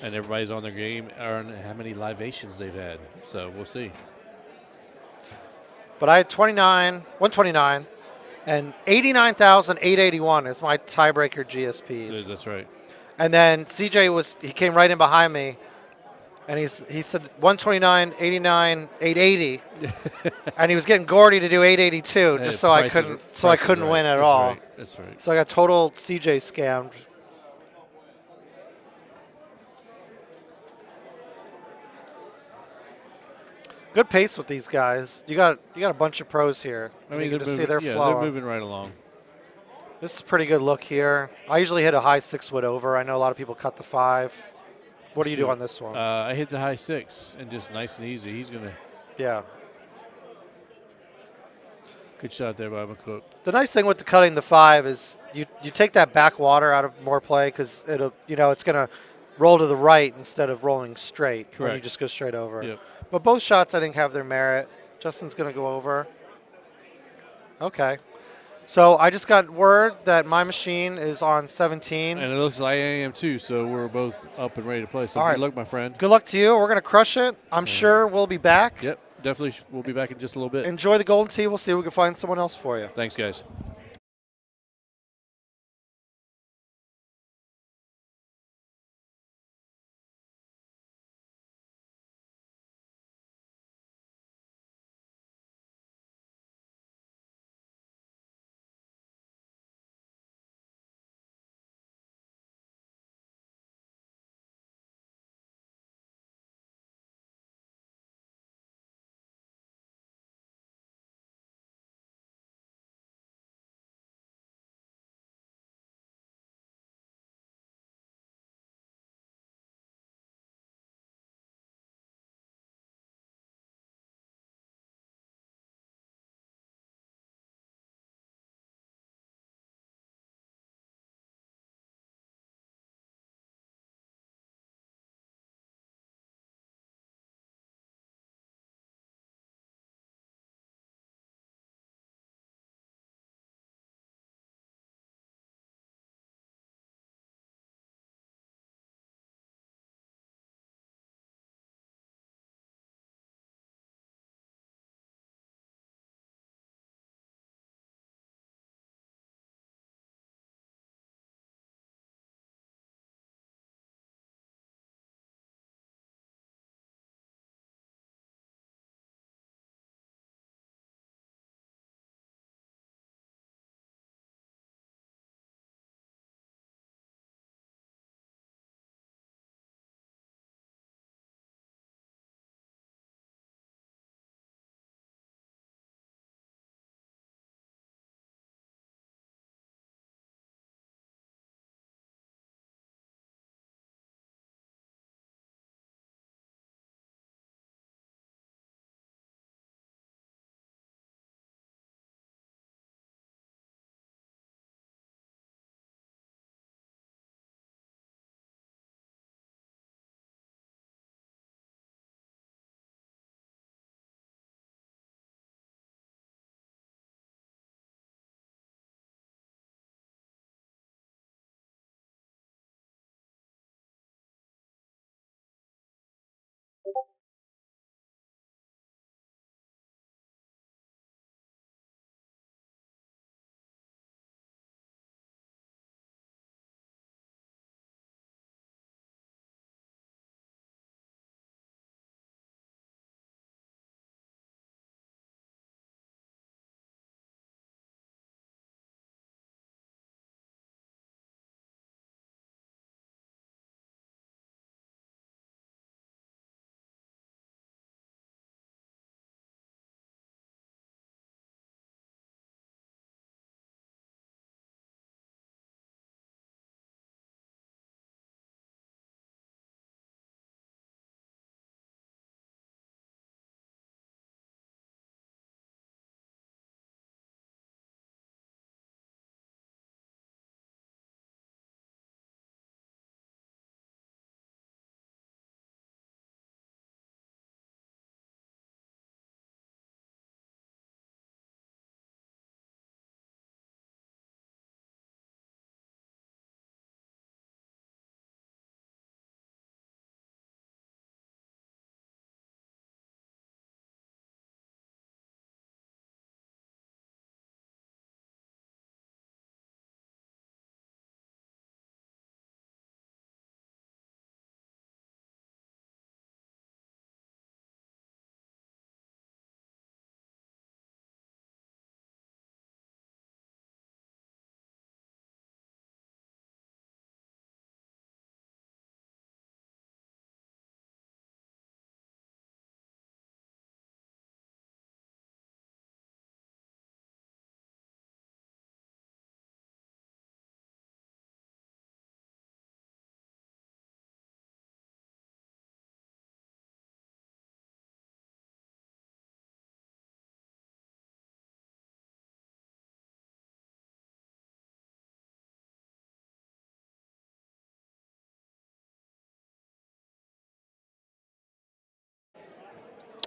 and everybody's on their game and how many libations they've had. So we'll see. But I had 129, and 89,881 is my tiebreaker GSPs. That's right. And then CJ he came right in behind me, and he said 129, 89, 880, and he was getting Gordy to do 882 just so I couldn't win at all. Right. That's right. So I got total CJ scammed. Good pace with these guys. You got a bunch of pros here. I mean, you can just see they're they're flowing. moving right along. This is a pretty good look here. I usually hit a high 6-wood over. I know a lot of people cut the 5. What do you do on this one? I hit the high 6 and just nice and easy. He's gonna. Yeah. Good shot there by McCook. The nice thing with the cutting the 5 is you take that back water out of more play because it's gonna roll to the right instead of rolling straight. When you Correct. just go straight over. Yep. But both shots I think have their merit. Justin's gonna go over. Okay. So I just got word that my machine is on 17. And it looks like I am too, so we're both up and ready to play. So All good right. luck, my friend. Good luck to you. We're going to crush it. I'm sure we'll be back. Yep, definitely. We'll be back in just a little bit. Enjoy the golden tee. We'll see if we can find someone else for you. Thanks, guys.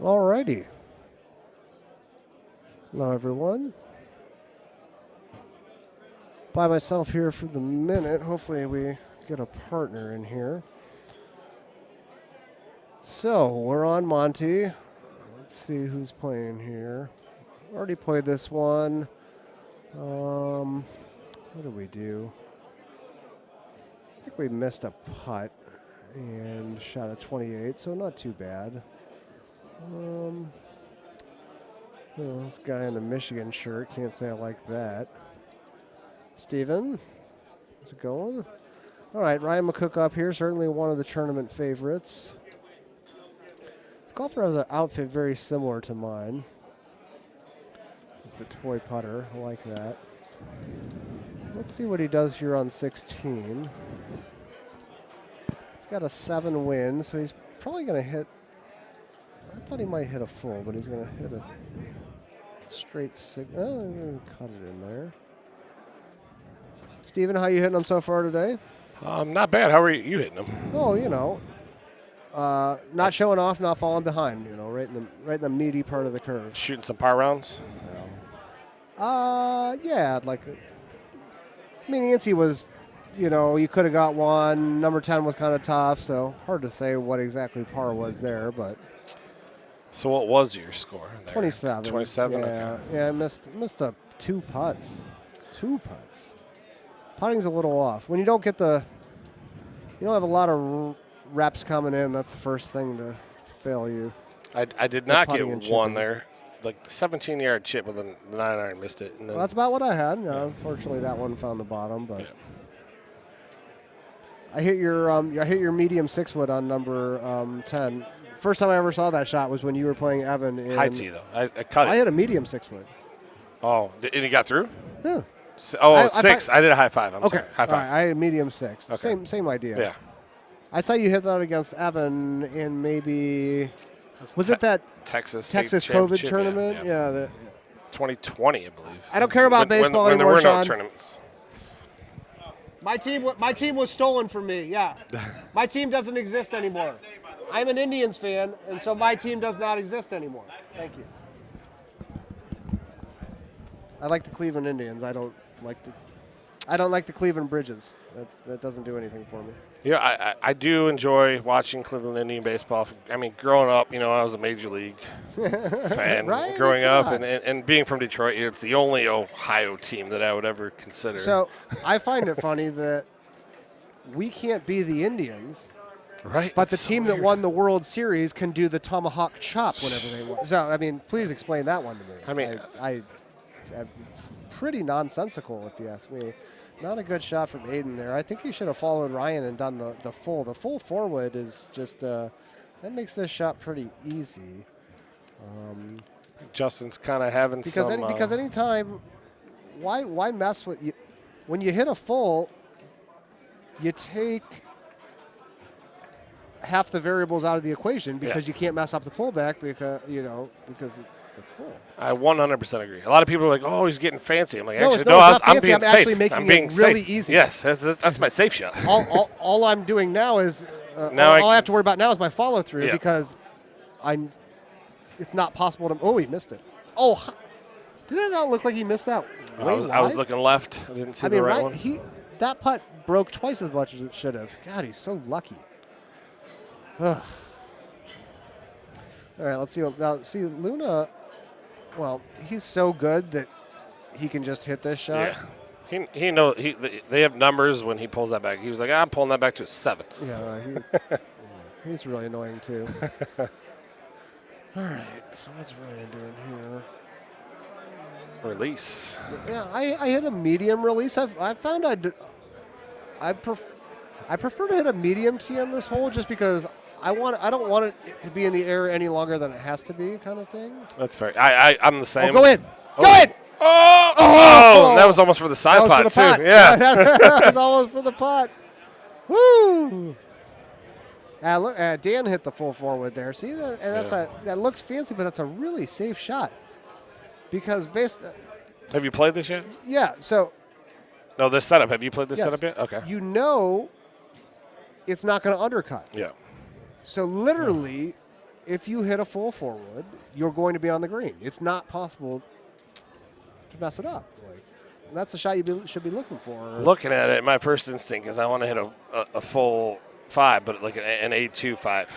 Alrighty. Hello, everyone. by myself here for the minute. Hopefully we get a partner in here. So we're on Monty. Let's see who's playing here. Already played this one. What did we do? I think we missed a putt and shot a 28, so not too bad. Well, this guy in the Michigan shirt, can't say I like that. Steven, how's it going? All right, Ryan McCook up here, certainly one of the tournament favorites. This golfer has an outfit very similar to mine. The toy putter, I like that. Let's see what he does here on 16. He's got a 7 win, so he's probably going to hit. I thought he might hit a full, but he's going to hit a straight 6. Oh, I'm going to cut it in there. Steven, how you hitting them so far today? Not bad. How are you hitting them? Oh, you know, not showing off, not falling behind. You know, right in the meaty part of the curve. Shooting some par rounds? Yeah, like. I mean, Yancey was, you know, you could have got one. Number 10 was kind of tough, so hard to say what exactly par was there, but. So what was your score there? 27. 27? Yeah, Okay. yeah, I missed up 2 putts. 2 putts. Putting's a little off. When you don't get you don't have a lot of reps coming in, that's the first thing to fail you. I did not get putting and one chipping. there. Like the 17-yard chip with a 9-iron, missed it. And then Well, that's about what I had. You know, unfortunately, that one found the bottom, but. Yeah. I hit your medium 6-wood on number 10. First time I ever saw that shot was when you were playing Evan. In, high tee, though. I cut it. I hit a medium 6-wood. Oh, and he got through? Yeah. Oh, 6. I did a high 5. I'm Okay. sorry. High 5. All right, I had medium 6. Okay. Same idea. Yeah. I saw you hit that against Evan in maybe. Was it that Texas State COVID Championship? tournament? Yeah. 2020, I believe. I don't care about baseball when anymore, there were no Sean. tournaments. My team was stolen from me. Yeah. My team doesn't exist anymore. I'm an Indians fan, and so my team does not exist anymore. Thank you. I like the Cleveland Indians. I don't like the Cleveland Bridges. That doesn't do anything for me. Yeah, I do enjoy watching Cleveland Indian baseball. I mean, growing up, you know, I was a major league fan Right? growing It's up, not. and being from Detroit, it's the only Ohio team that I would ever consider. So I find it funny that we can't be the Indians, right? but the It's so team that weird. won the World Series can do the tomahawk chop whenever they want. So, I mean, please explain that one to me. I mean- it's pretty nonsensical, if you ask me. Not a good shot from Aiden there. I think he should have followed Ryan and done the full. The full forward is just that makes this shot pretty easy. Justin's kind of having Because some. because anytime, why mess with you? When you hit a full, you take half the variables out of the equation because you can't mess up the pullback because it's full. I 100% agree. A lot of people are like, "Oh, he's getting fancy." I'm like, No, actually, it's not I'm fancy. being I'm safe. actually making I'm being it really safe. easy. Yes, that's my safe shot. All I'm doing now is Now all I have to worry about now is my follow through Yeah. because it's not possible to. Oh, he missed it. Oh, did it not look like he missed that? I Way was wide? looking left. I didn't see I the mean, right one. that putt broke twice as much as it should have. God, he's so lucky. Ugh. All right, let's see. See, Luna, well, he's so good that he can just hit this shot. Yeah. He knows. They have numbers when he pulls that back. He was like, I'm pulling that back to a 7. Yeah, he's really annoying, too. All right, so what's Ryan doing here? Release. Yeah, I hit a medium release. I found I prefer to hit a medium tee on this hole just because I don't want it to be in the air any longer than it has to be, kind of thing. That's fair. I'm the same. Oh, go in. Go in. Oh, that was almost for the side That was pot, for the pot. too. Yeah. That was almost for the pot. Woo! Look, Dan hit the full forward there. See, that looks fancy, but that's a really safe shot. Because Have you played this yet? yeah, so No, this setup. Have you played this yes, setup yet? Okay. you know it's not going to undercut. Yeah. So literally, if you hit a full forward, you're going to be on the green. It's not possible to mess it up. That's the shot you should be looking for. Looking at it, my first instinct is I want to hit a full 5, but like an 8.25.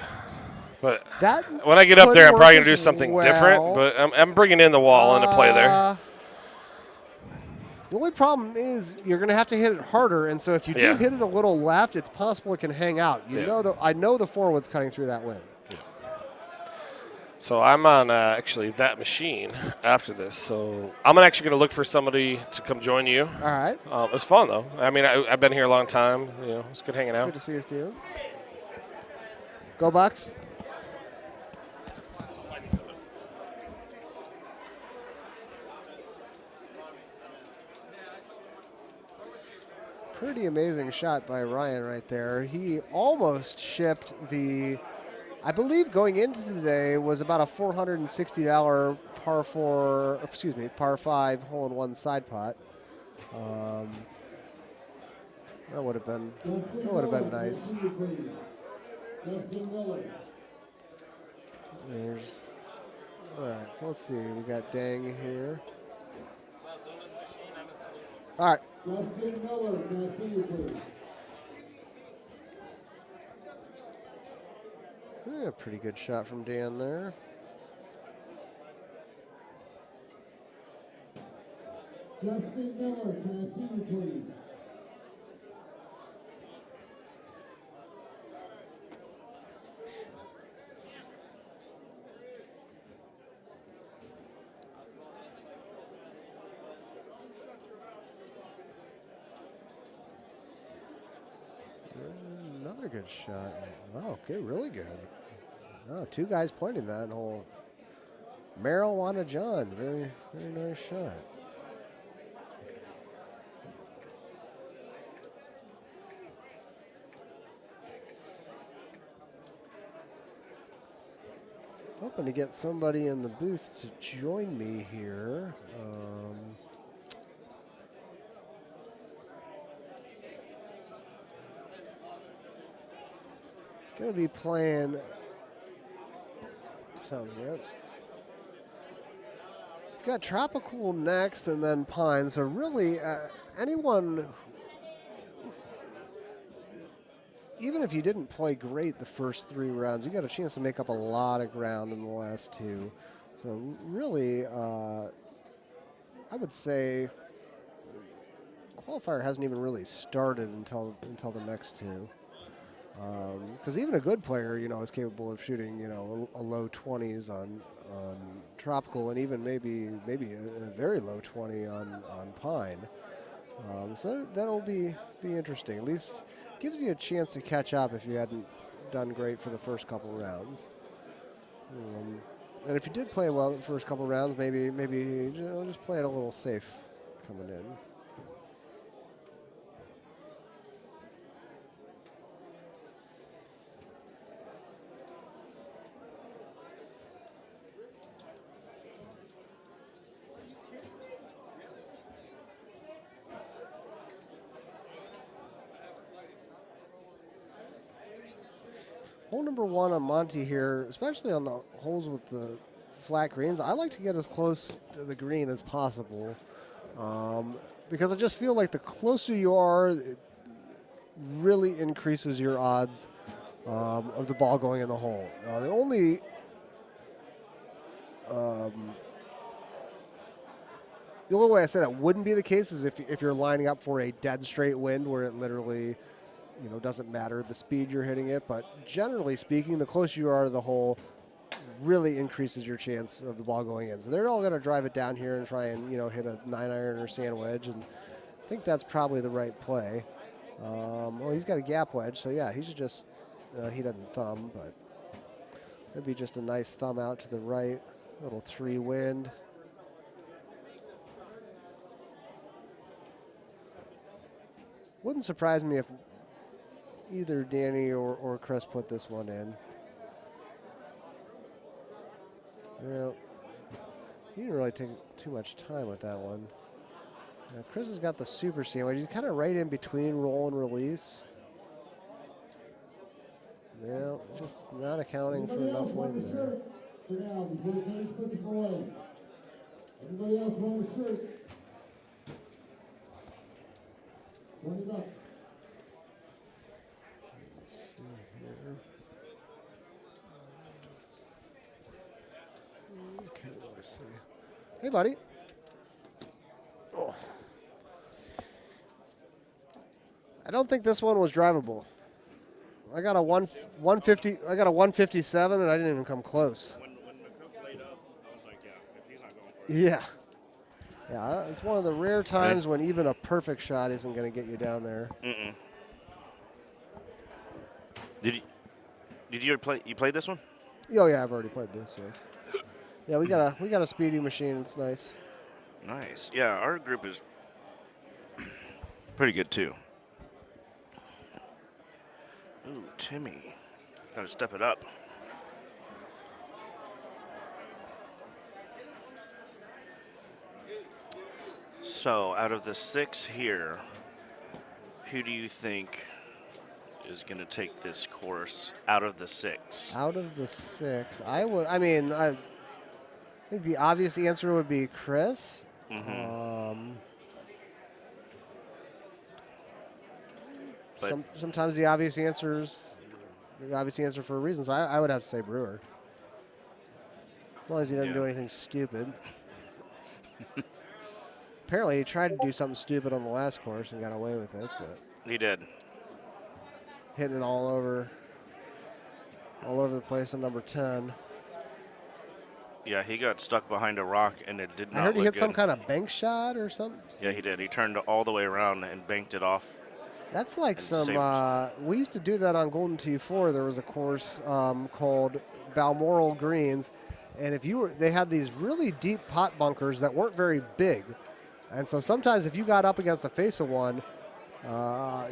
But That when I get up could there, I'm probably work going to do as something well. different. But I'm bringing in the wall into play there. The only problem is you're going to have to hit it harder, and so if you do hit it a little left, it's possible it can hang out. I know the forward's cutting through that wind. Yeah. So I'm on actually that machine after this. So I'm actually going to look for somebody to come join you. All right. It was fun though. I mean, I've been here a long time. It's good hanging out. Good to see you, Steven. Go Bucks. Pretty amazing shot by Ryan right there. He almost shipped I believe going into today was about a $460 par 5 hole-in-one side pot. That would have been nice. All right, so let's see. We got Dang here. All right. Justin Miller, can I see you, please? Yeah, pretty good shot from Dan there. Justin Miller, can I see you, please? Another good shot. Oh, okay, really good. Oh, two guys pointing that hole. Marijuana John, very, very nice shot. Hoping to get somebody in the booth to join me here. Gonna be playing. Sounds good. We've got Tropical next and then Pine. So really, anyone, even if you didn't play great the first 3 rounds, you got a chance to make up a lot of ground in the last 2. So really, I would say qualifier hasn't even really started until the next 2. Because even a good player, is capable of shooting, a low 20s on Tropical, and even maybe a very low 20 on Pine. So that'll be interesting. At least gives you a chance to catch up if you hadn't done great for the first couple rounds. And if you did play well the first couple rounds, maybe just play it a little safe coming in. Hole number 1 on Monty here, especially on the holes with the flat greens, I like to get as close to the green as possible because I just feel like the closer you are, it really increases your odds of the ball going in the hole. The only way I say that wouldn't be the case is if you're lining up for a dead straight wind where it literally doesn't matter the speed you're hitting it, but generally speaking, the closer you are to the hole really increases your chance of the ball going in. So they're all going to drive it down here and try and, hit a 9-iron or sand wedge, and I think that's probably the right play. Well, he's got a gap wedge, so yeah, he should just, he doesn't thumb, but it'd be just a nice thumb out to the right, little 3 wind. Wouldn't surprise me if either Danny or Chris put this one in. Yeah, he didn't really take too much time with that one. Now, Chris has got the super sandwich. He's kind of right in between roll and release. Yeah, just not accounting for enough wind there. For now, before Danny puts it away. Everybody else want a shirt? $20. Let's see here. Okay, let's see. Hey, buddy. Oh. I don't think this one was drivable. I got a 150. I got a 157, and I didn't even come close. When McCook laid up, I was like, yeah, if he's not going for it. Yeah. Yeah, it's one of the rare times when even a perfect shot isn't going to get you down there. Mm-mm. Did you play? You played this one? Oh yeah, I've already played this. Yes. Yeah, we got a speedy machine. It's nice. Nice. Yeah, our group is pretty good too. Ooh, Timmy, gotta step it up. So, out of the 6 here, who do you think is going to take this course out of the 6? Out of the 6, I think the obvious answer would be Chris. But Sometimes the obvious answer for a reason. So I would have to say Brewer. As long as he doesn't do anything stupid. Apparently, he tried to do something stupid on the last course and got away with it. But he did. hitting it all over the place on number 10. Yeah, he got stuck behind a rock, and it did not I heard he look hit good. some kind of bank shot or something. Yeah, he did. He turned all the way around and banked it off. That's like some. saved We used to do that on Golden T4. There was a course called Balmoral Greens, and they had these really deep pot bunkers that weren't very big, and so sometimes if you got up against the face of one,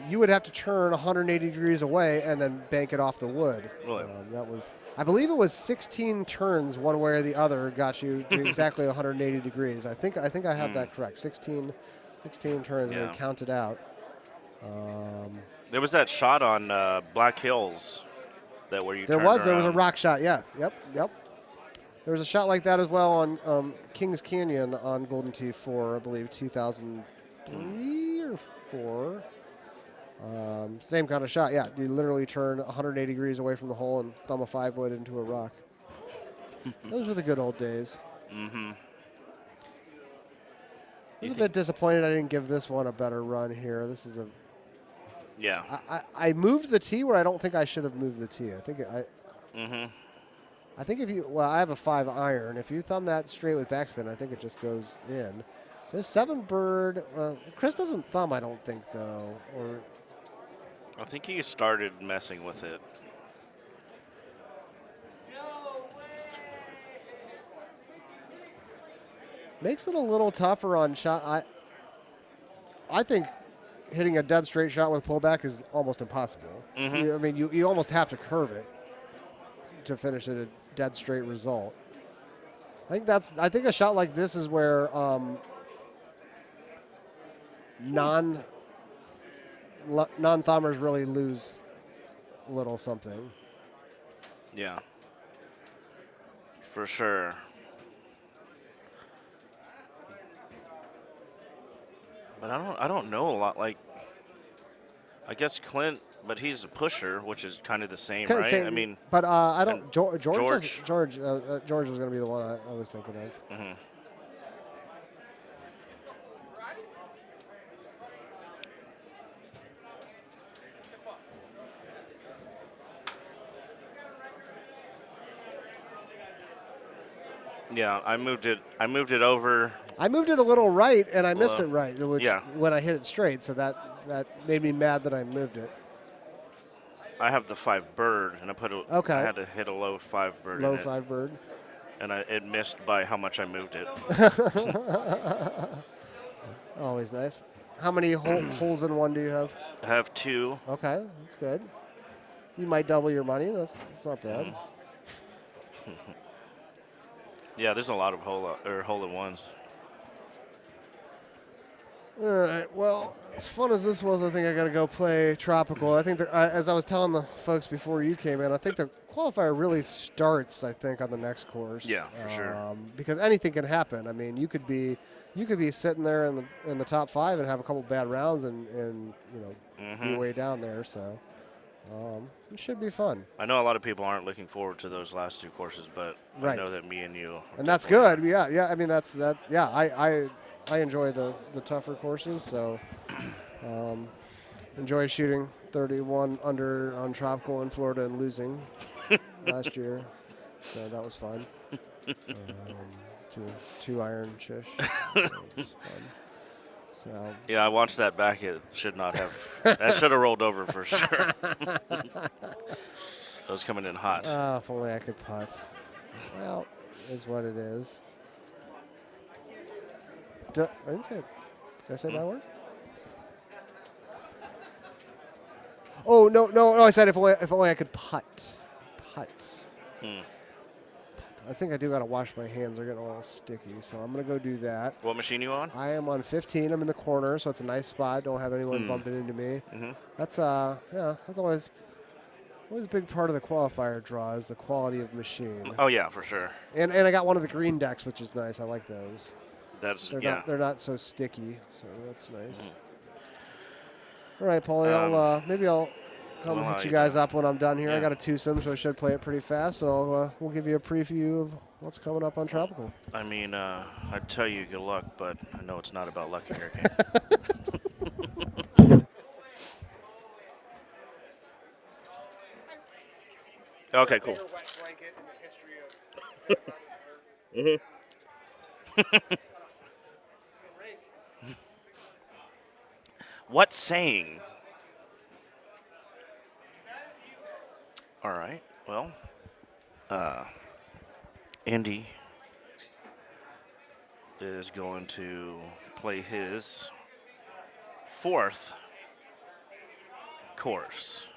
you would have to turn 180 degrees away and then bank it off the wood. Really? That was, I believe it was 16 turns one way or the other got you to exactly 180 degrees. I think I have that correct. 16 turns Yeah. and counted out. There was that shot on Black Hills that where you There turned was a around. rock shot. Yeah. Yep. There was a shot like that as well on Kings Canyon on Golden T4, I believe 2003 or 4. Same kind of shot. Yeah, you literally turn 180 degrees away from the hole and thumb a 5-wood into a rock. Those were the good old days. Mm-hmm. I was a bit disappointed I didn't give this one a better run here. This is Yeah. I moved the tee where I don't think I should have moved the tee. Mm-hmm. I think I have a 5 iron. If you thumb that straight with backspin, I think it just goes in. This 7 bird, Chris doesn't thumb, I don't think, though. Or I think he started messing with it. makes it a little tougher on shot. I think hitting a dead straight shot with pullback is almost impossible. Mm-hmm. You almost have to curve it to finish at a dead straight result. I think a shot like this is where non-thumbers really lose a little something. Yeah. For sure. But I don't know a lot. Like, I guess Clint, but he's a pusher, which is kind of the same, Kinda right? same, I mean, but I don't. and George was George. going to be the one I was thinking of. Mm-hmm. Yeah, I moved it over. I moved it a little right, and I missed it right, which yeah. when I hit it straight. So that made me mad that I moved it. I have the 5 bird, and Okay. I had to hit a low 5 bird. Low in it, 5 bird. and it missed by how much I moved it. Always nice. How many holes in one do you have? I have 2. Okay, that's good. You might double your money. That's not bad. Yeah, there's a lot of hole-in-ones. All right. Well, as fun as this was, I think I got to go play Tropical. I think that, as I was telling the folks before you came in, I think the qualifier really starts, I think, on the next course. Yeah, for sure. Because anything can happen. I mean, you could be you could be sitting there in the top 5 and have a couple bad rounds and be way down there. So it should be fun. I know a lot of people aren't looking forward to those last 2 courses, but I know that me and you are and that's good. Yeah. I mean, that's yeah. I enjoy the tougher courses. So enjoy shooting 31 under on tropical in Florida and losing last year. So that was fun. Two iron shish. It was fun. So Yeah, I watched that back. It should not have. That should have rolled over for sure. It was coming in hot. if only I could putt. Well, is what it is. I didn't say it. Did I say that word? Oh no! I said if only I could putt. I think I do got to wash my hands. They're getting a little sticky, so I'm going to go do that. What machine you on? I am on 15. I'm in the corner, so it's a nice spot. Don't have anyone bumping into me. That's that's always a big part of the qualifier draw is the quality of machine. Oh yeah, for sure. And I got one of the green decks, which is nice. I like those. They're not so sticky, so that's nice. All right, Paulie. Maybe I'll come hit you guys up when I'm done here. Yeah. I got a twosome, so I should play it pretty fast. So we'll give you a preview of what's coming up on Tropical. I mean, I'd tell you good luck, but I know it's not about luck in your game. Okay, cool. What saying? All right. Well, Andy is going to play his 4th course.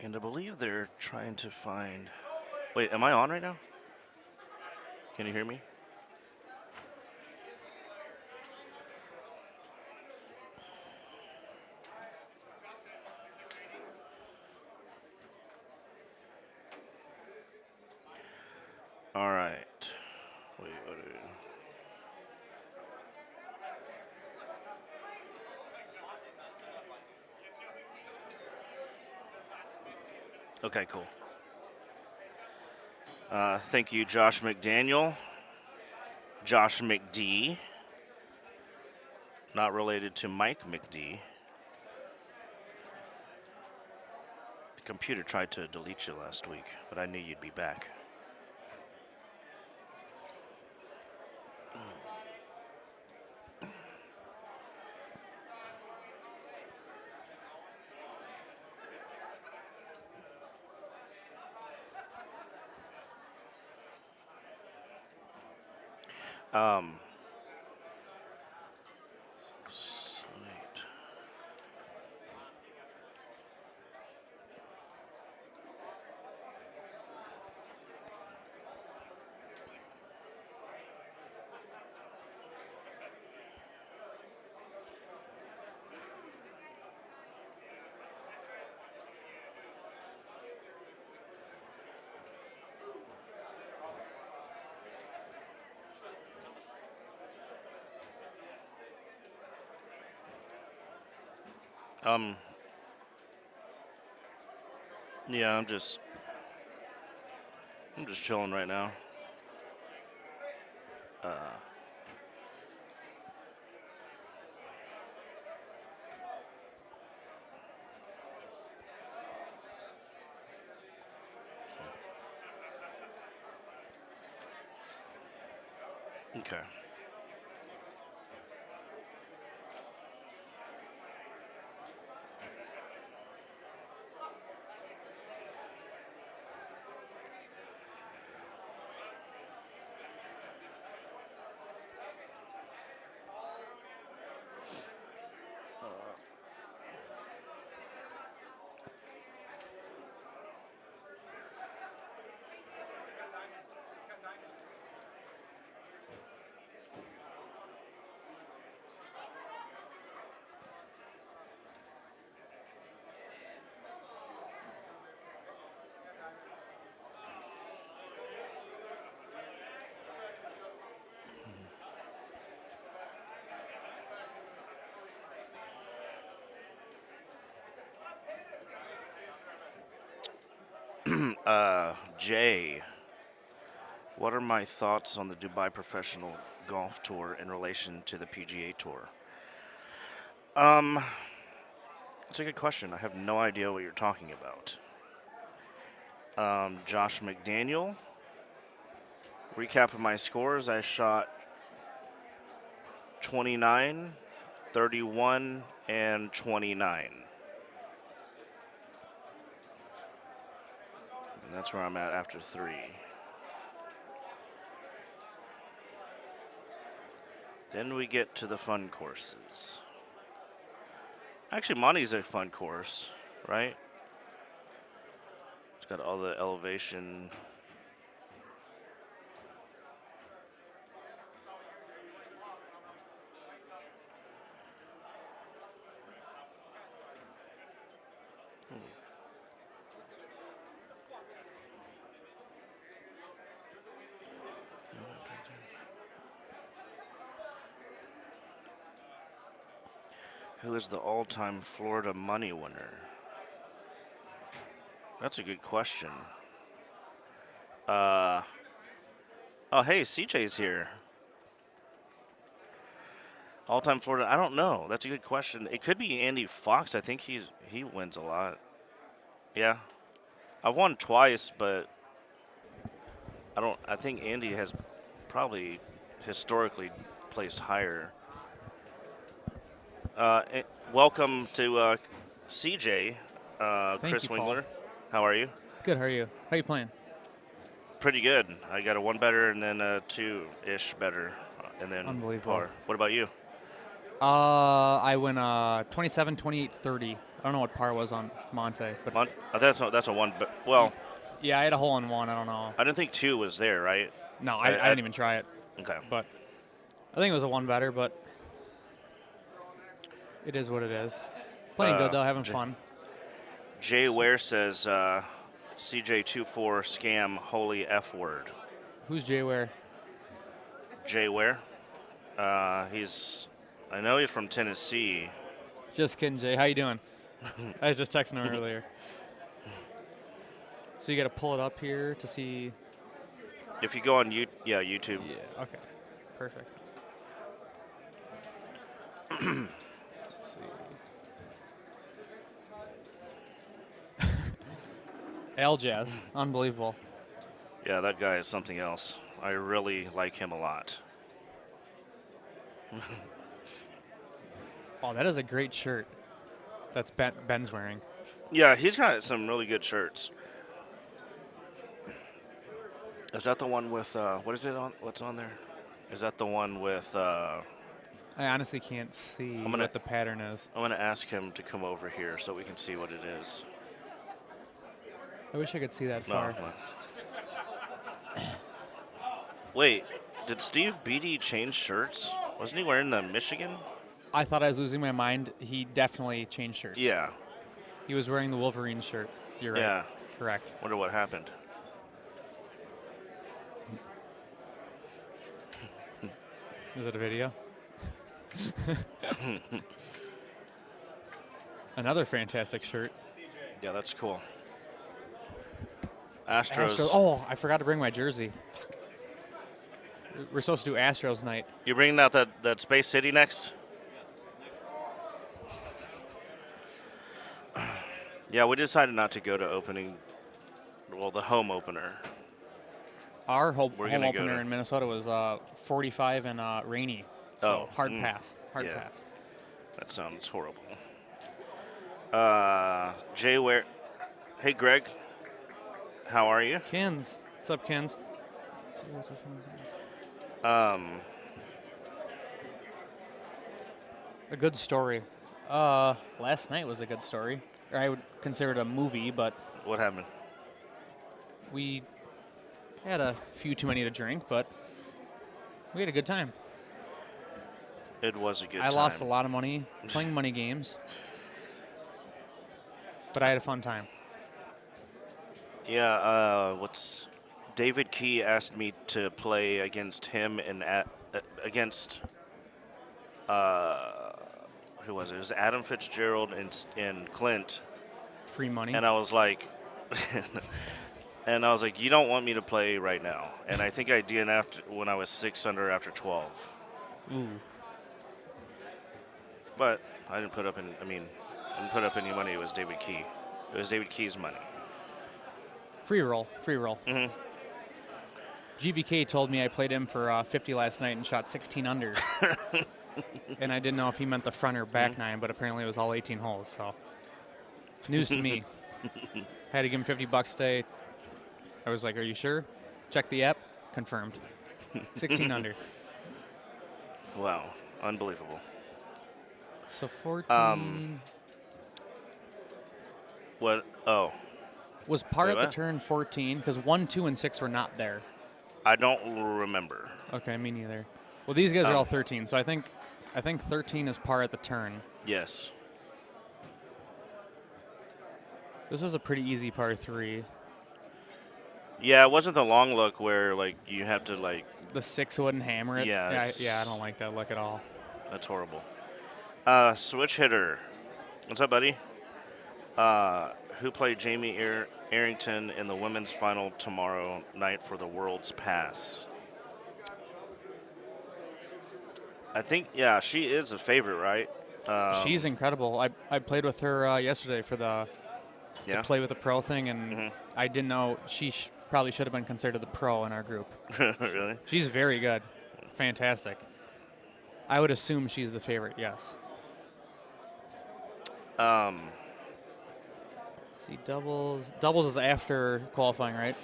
And I believe they're trying to find... Wait, am I on right now? Can you hear me? All right. Wait, what are you... Okay, cool. Thank you, Josh McDaniel. Josh McD. Not related to Mike McD. The computer tried to delete you last week, but I knew you'd be back. Sweet. Yeah, I'm just chilling right now. Okay. Jay, what are my thoughts on the Dubai Professional Golf Tour in relation to the PGA Tour? That's a good question. I have no idea what you're talking about. Josh McDaniel. Recap of my scores. I shot 29, 31, and 29. And that's where I'm at after 3. Then we get to the fun courses. Actually, Monty's a fun course, right? It's got all the elevation. Who is the all-time Florida money winner? That's a good question. Oh, hey, CJ's here. All-time Florida, I don't know. That's a good question. It could be Andy Fox. I think he wins a lot. Yeah. I've won twice, but I think Andy has probably historically placed higher. Welcome to CJ, Chris you, Paul. Wingler. How are you? Good. How are you? How you playing? Pretty good. I got a 1 better and then a 2-ish better, and then Unbelievable. par. What about you? I went 27, 28, 30. I don't know what par was on Monte, but That's a 1. But well, yeah, I had a hole in 1. I don't know. I didn't think 2 was there, right? No, I didn't even try it. Okay. But I think it was a 1 better, but it is what it is. Playing good though, having fun. Jay Ware says CJ24 scam holy F word. Who's Jay Ware? Jay Ware. I know he's from Tennessee. Just kidding, Jay. How you doing? I was just texting him earlier. So you got to pull it up here to see. If you go on YouTube. Yeah. Okay. Perfect. Let's see. Jazz, unbelievable. Yeah, that guy is something else. I really like him a lot. Oh, that is a great shirt. That's Ben's wearing. Yeah, he's got some really good shirts. Is that the one with what is it on? What's on there? Is that the one with? I honestly can't see what the pattern is. I'm gonna ask him to come over here so we can see what it is. I wish I could see that far. No. Wait, did Steve Beatty change shirts? Wasn't he wearing the Michigan? I thought I was losing my mind. He definitely changed shirts. Yeah. He was wearing the Wolverine shirt. You're right. Yeah. Correct. Wonder what happened. Is it a video? Another fantastic shirt. Yeah, that's cool. Astros. Oh, I forgot to bring my jersey. We're supposed to do Astros night. You bringing out that Space City next? Yeah, we decided not to go to the home opener. Our home opener in Minnesota was 45 and rainy. So hard pass. Hard pass. That sounds horrible. Jay Ware. Hey, Greg. How are you? Kins. What's up, Kins? A good story. Last night was a good story. Or I would consider it a movie, but... What happened? We had a few too many to drink, but we had a good time. It was a good time. I lost a lot of money playing money games, but I had a fun time. Yeah, David Key asked me to play against him and against who was it? It was Adam Fitzgerald and Clint. Free money. And I was like, And I was like, you don't want me to play right now. And I think I DNF'd when I was 6 under after 12. Ooh. But I didn't put up any money. It was David Key. It was David Key's money. Free roll. Mm-hmm. GVK told me I played him for 50 last night and shot 16 under. And I didn't know if he meant the front or back nine, but apparently it was all 18 holes. So news to me. Had to give him $50 today. I was like, are you sure? Check the app. Confirmed. 16 under. Wow. Unbelievable. So 14. What? Oh. Was par Wait, at the what? turn 14? Because 1, 2, and 6 were not there. I don't remember. Okay, me neither. Well, these guys are all 13, so I think 13 is par at the turn. Yes. This was a pretty easy par 3. Yeah, it wasn't the long look where, like, you have to, like... The 6 wouldn't hammer it. Yeah, I don't like that look at all. That's horrible. Switch hitter. What's up, buddy? Who played Jamie Arrington in the women's final tomorrow night for the World's Pass? I think, yeah, she is a favorite, right? She's incredible. I played with her yesterday for the play with the pro thing, and I didn't know she probably should have been considered the pro in our group. Really? She's very good. Fantastic. I would assume she's the favorite, yes. Let's see, doubles. Doubles is after qualifying, right?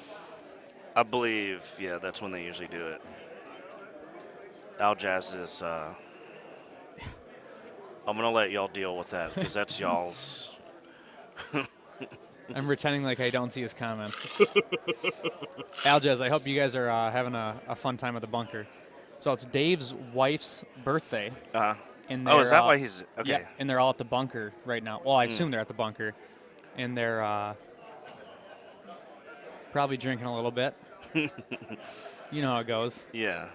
I believe, yeah, that's when they usually do it. Al Jazz is, I'm going to let y'all deal with that because that's y'all's. I'm pretending like I don't see his comments. Aljaz, I hope you guys are having a fun time at the bunker. So it's Dave's wife's birthday. Oh, is that why he's... Okay. Yeah, and they're all at the bunker right now. Well, I assume they're at the bunker. And they're probably drinking a little bit. You know how it goes. Yeah.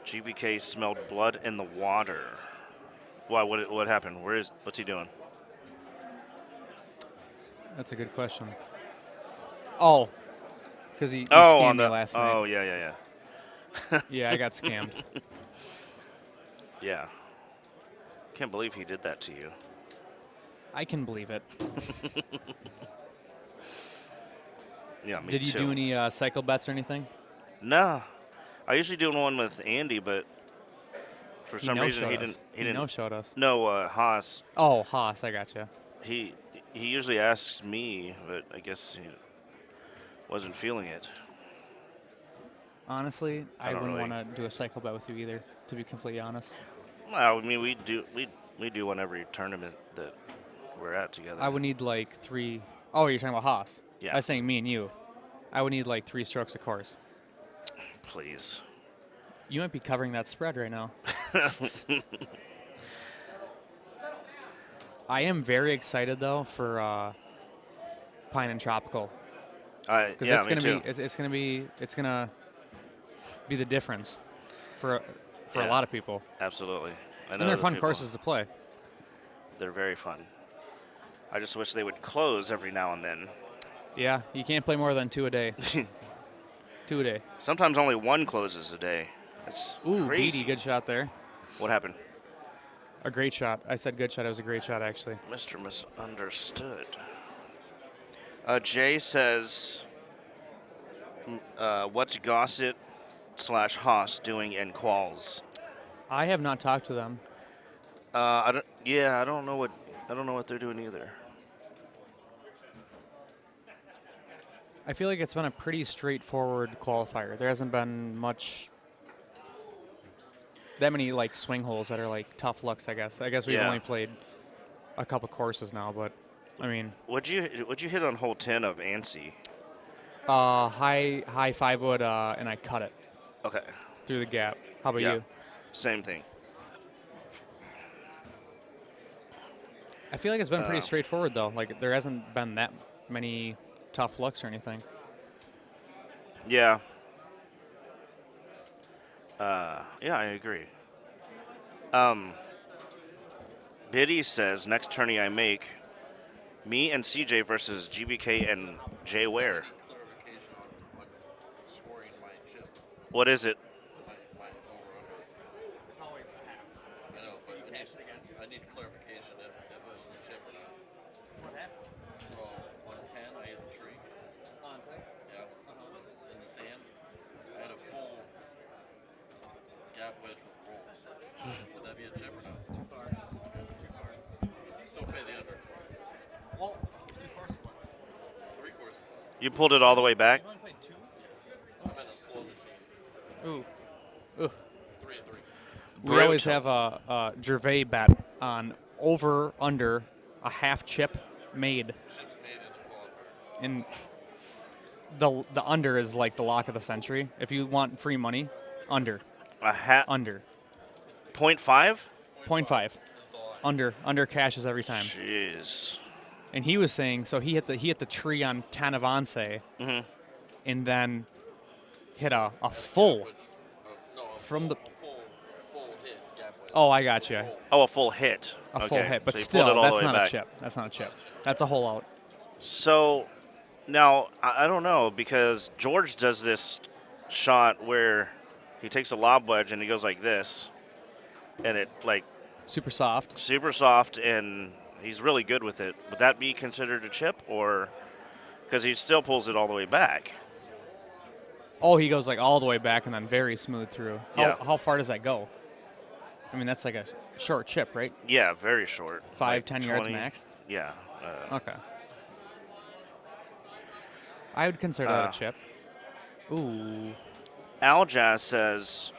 GBK smelled blood in the water. Why? What happened? What's he doing? That's a good question. Oh, because he scammed me last night. Oh, yeah. Yeah, I got scammed. Yeah. Can't believe he did that to you. I can believe it. Yeah, me Did you too. do any cycle bets or anything? No. I usually do one with Andy, but for some reason he didn't. He no-showed us. No, Haas. Oh, Haas, I gotcha. He usually asks me, but I guess he wasn't feeling it. Honestly, I wouldn't really- want to do a cycle bet with you either, to be completely honest. Well, I mean, we do one every tournament that we're at together. I would need like 3. Oh, you're talking about Haas? Yeah. I was saying me and you. I would need like 3 strokes a course. Please. You might be covering that spread right now. I am very excited though for Pine and Tropical. Yeah, it's me gonna too. it's gonna be the difference for a lot of people. Absolutely. And they're fun courses to play. They're very fun. I just wish they would close every now and then. Yeah, you can't play more than 2 a day. 2 a day. Sometimes only one closes a day. That's crazy. Beatty, good shot there. What happened? A great shot. I said good shot. It was a great shot, actually. Mr. Misunderstood. Jay says, what's Gossett / Haas doing in quals? I have not talked to them. I don't know what they're doing either. I feel like it's been a pretty straightforward qualifier. There hasn't been that many like swing holes that are like tough looks. I guess we've only played a couple courses now, but I mean, What'd you hit on hole 10 of Annecy? high 5-wood, and I cut it. Okay. Through the gap. How about you? Same thing. I feel like it's been pretty straightforward though. Like there hasn't been that many tough looks or anything. Yeah. Yeah, I agree. Biddy says, next tourney I make, me and CJ versus GBK and Jay Ware. Clarification on what scoring my chip, What is it? my over-under. It's always a half. I know, but I need clarification if it was a chip or not. What happened? So on 10, I hit the tree. On site? Yeah. In the sand. I had a full gap wedge with rolls. Would that be a chip or not? Too far. Too far. Still pay the under. Well, there's 2 courses left. 3 courses. You pulled it all the way back? You only played 2? I'm in a slow machine. Ooh. 3 and 3. We always have a Gervais bet on over under a half chip made. Chips made in the qualifier. And the under is like the lock of the century. If you want free money, under. A hat. Under. 0.5? 0.5. Under cashes every time. Jeez. And he was saying, so he hit the tree on Tanavance, and then hit a full from the. Full hit gap wedge. Oh, I got you. Oh, a full hit. A full Okay. hit, but So you still, pulled it all the that's way not back. a chip. That's not a chip. That's a hole out. So now I don't know because George does this shot where he takes a lob wedge and he goes like this, and it like Super soft. super soft, and he's really good with it. Would that be considered a chip, or because he still pulls it all the way back? Oh, he goes like all the way back and then very smooth through. Yeah. How far does that go? I mean, that's like a short chip, right? Yeah, very short. 5-10 yards 20 max. Yeah. Okay. I would consider that a chip. Ooh. Al Jazz says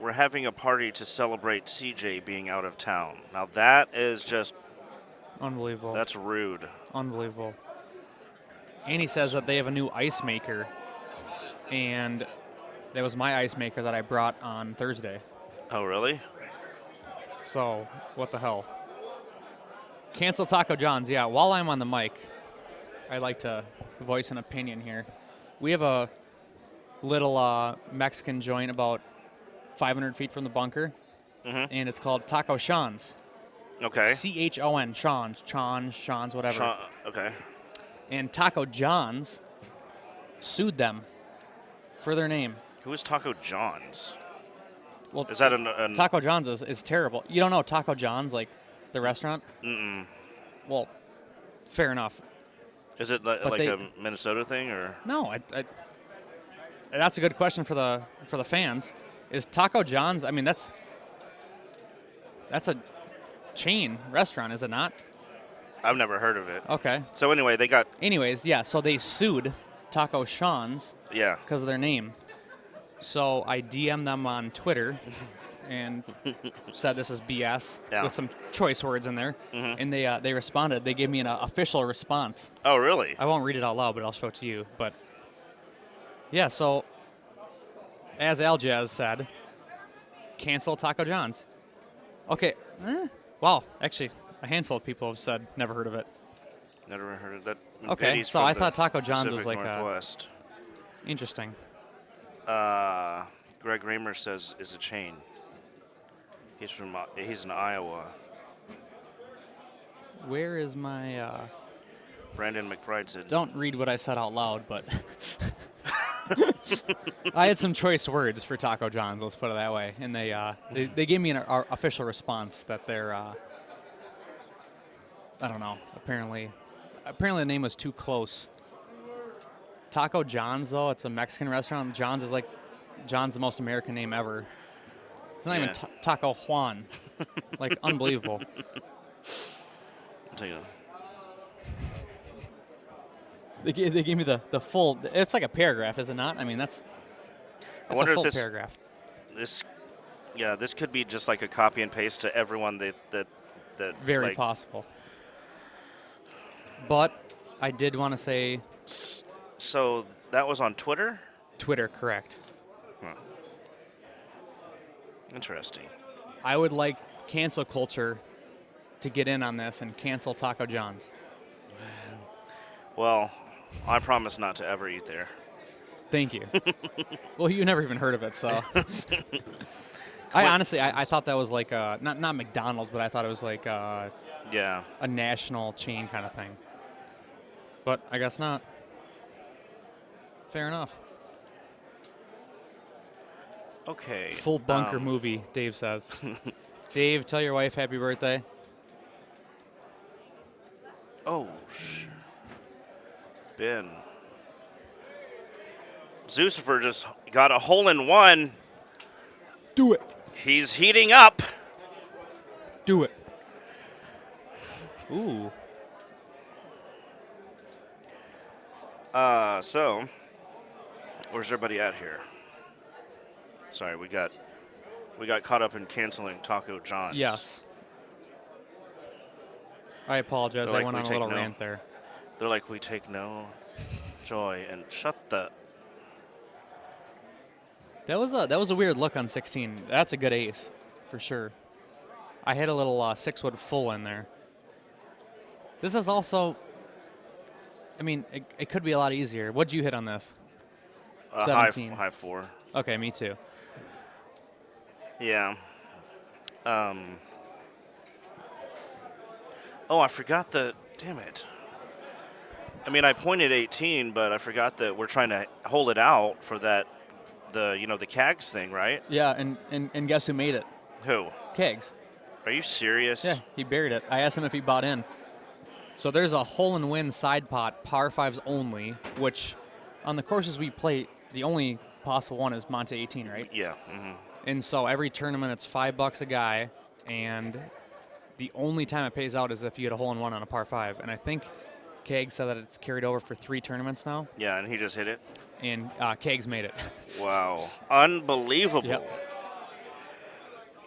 we're having a party to celebrate CJ being out of town. Now that is just Unbelievable. that's rude. Unbelievable. And he says that they have a new ice maker, and that was my ice maker that I brought on Thursday. Oh, really? So, what the hell? Cancel Taco John's. Yeah, while I'm on the mic, I'd like to voice an opinion here. We have a little Mexican joint about 500 feet from the bunker, and it's called Taco Sean's. Okay. C-H-O-N, Sean's, whatever. Okay. And Taco John's sued them for their name. Who is Taco John's? Well, Is that an Taco John's is terrible. You don't know Taco John's, like the restaurant? Mm-mm. Well, fair enough. Is it like they- a Minnesota thing or? No, that's a good question for the fans. Is Taco John's? I mean, that's a chain restaurant, is it not? I've never heard of it. Okay. So anyway, they got Anyways, yeah. So they sued Taco Sean's yeah. because of their name. So I DM'd them on Twitter and said this is BS Yeah. with some choice words in there, and they responded. They gave me an official response. Oh, really? I won't read it out loud, but I'll show it to you. But yeah, so as Aljaz said, cancel Taco John's. Okay. Wow, actually, a handful of people have said never heard of it. Never heard of that. Okay, Eddie's so from I the thought Taco John's was Pacific like a- Northwest. Interesting. Greg Raymer says is a chain. He's in Iowa. Where is my? Brandon McBride said. Don't read what I said out loud, but I had some choice words for Taco John's. Let's put it that way, and they gave me an official response that they're I don't know. Apparently the name was too close. Taco John's though, it's a Mexican restaurant. John's the most American name ever. It's not even Yeah. Taco Juan. Like unbelievable. I'll tell you. They gave me the full. It's like a paragraph, is it not? I mean, that's I a wonder full if paragraph. this could be just like a copy and paste to everyone that Very like, possible. But I did want to say So that was on Twitter? Twitter, correct. Interesting. I would like cancel culture to get in on this and cancel Taco John's. Well, I promise not to ever eat there. Thank you. Well, you never even heard of it, so. I honestly, I thought that was like not McDonald's, but I thought it was like Yeah. a national chain kind of thing. But I guess not. Fair enough. Okay. Full bunker movie, Dave says. Dave, tell your wife happy birthday. Oh, Ben. Zucifer just got a hole-in-one. Do it. He's heating up. Do it. Ooh. So, where's everybody at here? Sorry, we got caught up in canceling Taco John's. Yes. I apologize. They're I like, went we on a take little no- rant there. They're like, we take no joy and shut the. That was a weird look on 16. That's a good ace, for sure. I had a little 6-wood full in there. This is also, I mean, it could be a lot easier. What'd you hit on this? 17. High 4. Okay, me too. Yeah. Oh, I forgot the. Damn it. I mean, I pointed 18, but I forgot that we're trying to hold it out for that, the CAGs thing, right? Yeah, and guess who made it? Who? Kegs. Are you serious? Yeah, he buried it. I asked him if he bought in. So there's a hole-in-win side pot, par 5s only, which on the courses we play, the only possible one is Monte 18, right? Yeah. Mm-hmm. And so every tournament, it's $5 a guy, and the only time it pays out is if you get a hole-in-one on a par 5. And I think Keg said that it's carried over for 3 tournaments now, Yeah, and he just hit it. and Kegs made it. Wow. Unbelievable. Yep.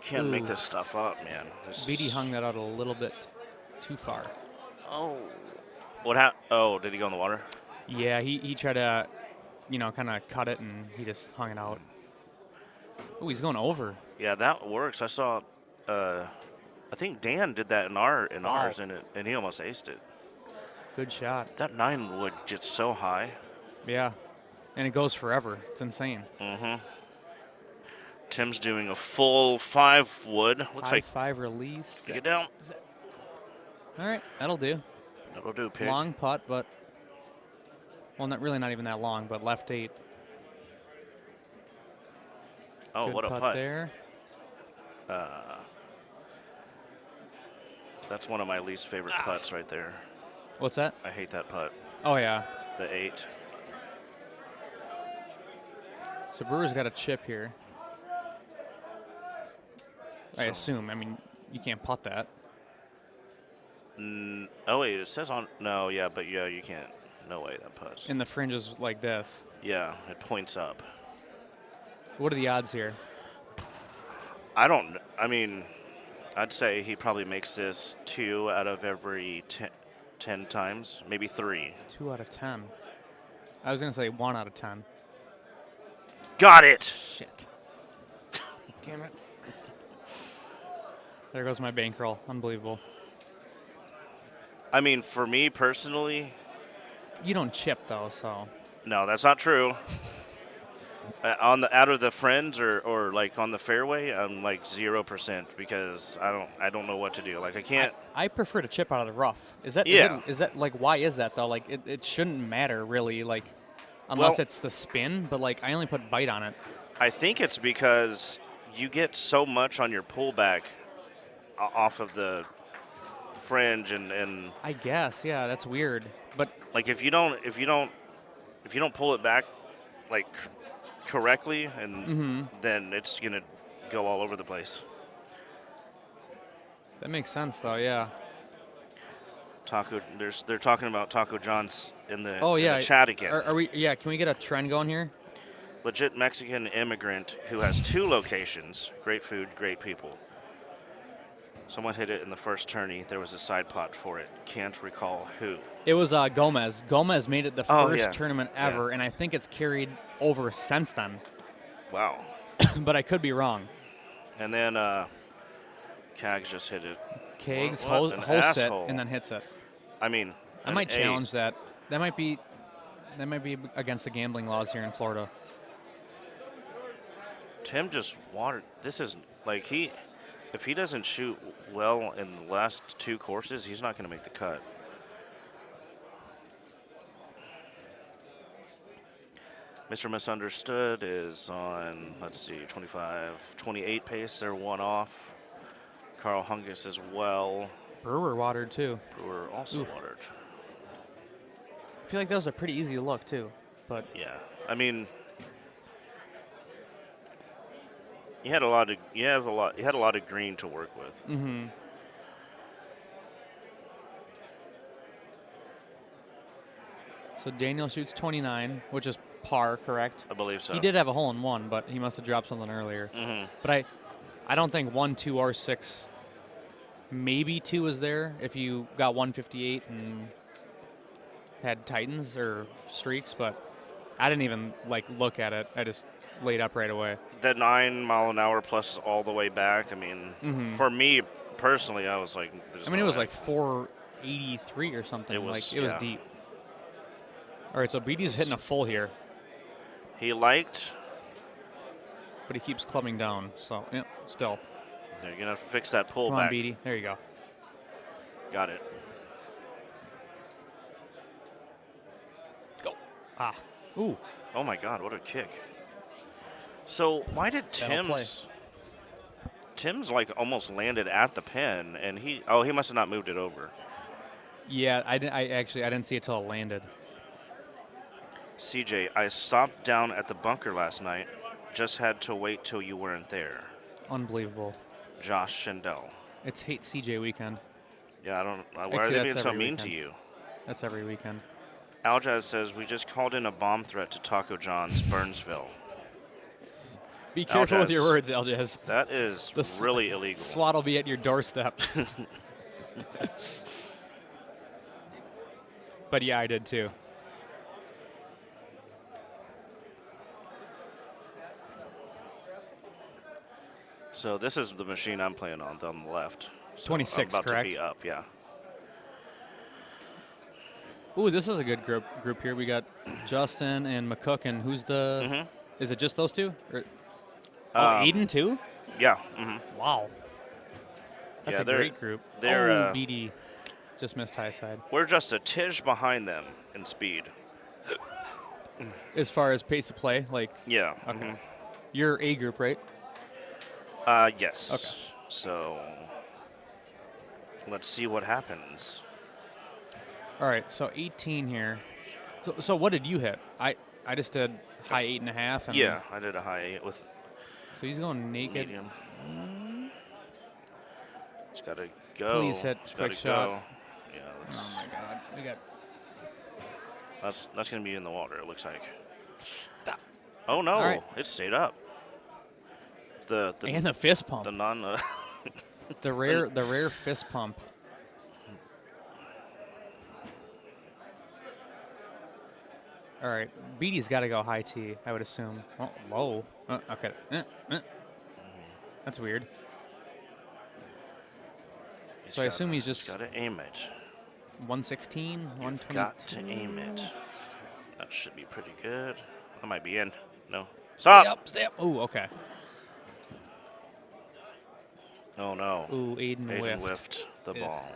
Can't make Ooh. this stuff up, man. This BD is- hung that out a little bit too far. Oh. What happened? Oh, did he go in the water? Yeah, he tried to, kind of cut it, and he just hung it out. Oh, he's going over. Yeah, that works. I saw. I think Dan did that in ours, and he almost aced it. Good shot. That 9 wood gets so high. Yeah, and it goes forever. It's insane. Mm-hmm. Tim's doing a full 5 wood. Looks High like 5 release. get down. All right, that'll do. That'll do, pig. Long putt, but not even that long, but left 8. Oh, Good what a putt putt! there. That's one of my least favorite putts right there. What's that? I hate that putt. Oh yeah. The 8. So Brewer's got a chip here. I So- assume. I mean, you can't putt that. Oh wait, it says on. No, yeah, but yeah, you can't. No way that putts. And the fringe is like this. Yeah, it points up. What are the odds here? I mean, I'd say he probably makes this 2 out of every 10 times, maybe 3. 2 out of 10. I was gonna say 1 out of 10. Got it. Shit. Damn it. There goes my bankroll. Unbelievable. I mean, for me personally, You don't chip though, so. no, that's not true. Out of the friends or like on the fairway, I'm like 0% because I don't know what to do. Like I can't. I prefer to chip out of the rough. Is that Yeah. is that like why is that though? Like it shouldn't matter really, like unless Well- it's the spin, but like I only put bite on it. I think it's because you get so much on your pullback off of the fringe and I guess, yeah, that's weird. But like if you don't pull it back like correctly and then it's gonna go all over the place. that makes sense though, yeah. They're talking about Taco John's in the, Oh in yeah. the chat again. Are we yeah, can we get a trend going here? Legit Mexican immigrant who has 2 locations. Great food, great people. Someone hit it in the first tourney. There was a side pot for it. Can't recall who. It was Gomez. Gomez made it the Oh, first yeah. tournament ever, and I think it's carried over since then. Wow. But I could be wrong. And then Cags just hit it. Kegs What an hosts it asshole. and then hits it. I mean, I an might 8. challenge that. That might be against the gambling laws here in Florida. Tim just watered. This is like if he doesn't shoot well in the last 2 courses, he's not going to make the cut. Mr. Misunderstood is on, let's see, 28 pace. They're one off. Carl Hungus as well. Brewer watered too. Brewer also Oof. watered. I feel like that was a pretty easy look too, but Yeah, I mean, you had a lot of green to work with. mm-hmm. So Daniel shoots 29, which is par, correct? I believe so. He did have a hole in one, but he must have dropped something earlier. Mm-hmm. But I don't think 1, 2, or 6. Maybe 2 was there if you got 158 and had Titans or streaks, but I didn't even look at it. I just laid up right away. That 9 mile an hour plus all the way back. I mean, for me personally, I was like, I mean, it was like 483 or something. It was deep. All right, so BD's hitting a full here. He liked, but he keeps clubbing down. So yeah, still. You're gonna have to fix that pull Come back. on, BD. There you go. Got it. Go. Ah. Ooh. Oh my God! What a kick. So why did Tim's like almost landed at the pin, and he must have not moved it over. Yeah, I didn't see it till it landed. CJ, I stopped down at the bunker last night. Just had to wait till you weren't there. Unbelievable. Josh Schindel. It's hate CJ weekend. Yeah, I don't. Why are they being so mean to you? That's every weekend. Aljaz says we just called in a bomb threat to Taco John's Burnsville. Be careful with your words, Aljaz. That is really illegal. SWAT will be at your doorstep. But yeah, I did too. So this is the machine I'm playing on the left. So 26, I'm about correct? to be up, yeah. Ooh, this is a good group here. We got Justin and McCook, and who's the? Is it just those two? Or, Aiden too? Yeah. Wow. That's a great group. They're BD just missed high side. We're just a tidge behind them in speed. As far as pace of play, Yeah. Okay. You're A group, right? Yes. Okay. So let's see what happens. All right, so 18 here. So what did you hit? I just did high 8.5. And yeah, I did a high 8 with. So he's going naked. Medium. Just gotta go. Please hit quick shot. Go. Yeah. Oh my God, we got. That's gonna be in the water. It looks like. Stop. Oh no! Right. It stayed up. And the fist pump. The non. the rare fist pump. All right, BD's got to go high T, I would assume. Oh, low. Okay. That's weird. So I assume he's just got to aim it. 116, 122. Got to aim it. That should be pretty good. I might be in. No. Stop. Stay up. Ooh, okay. Oh no. Ooh, Aiden whiffed the ball.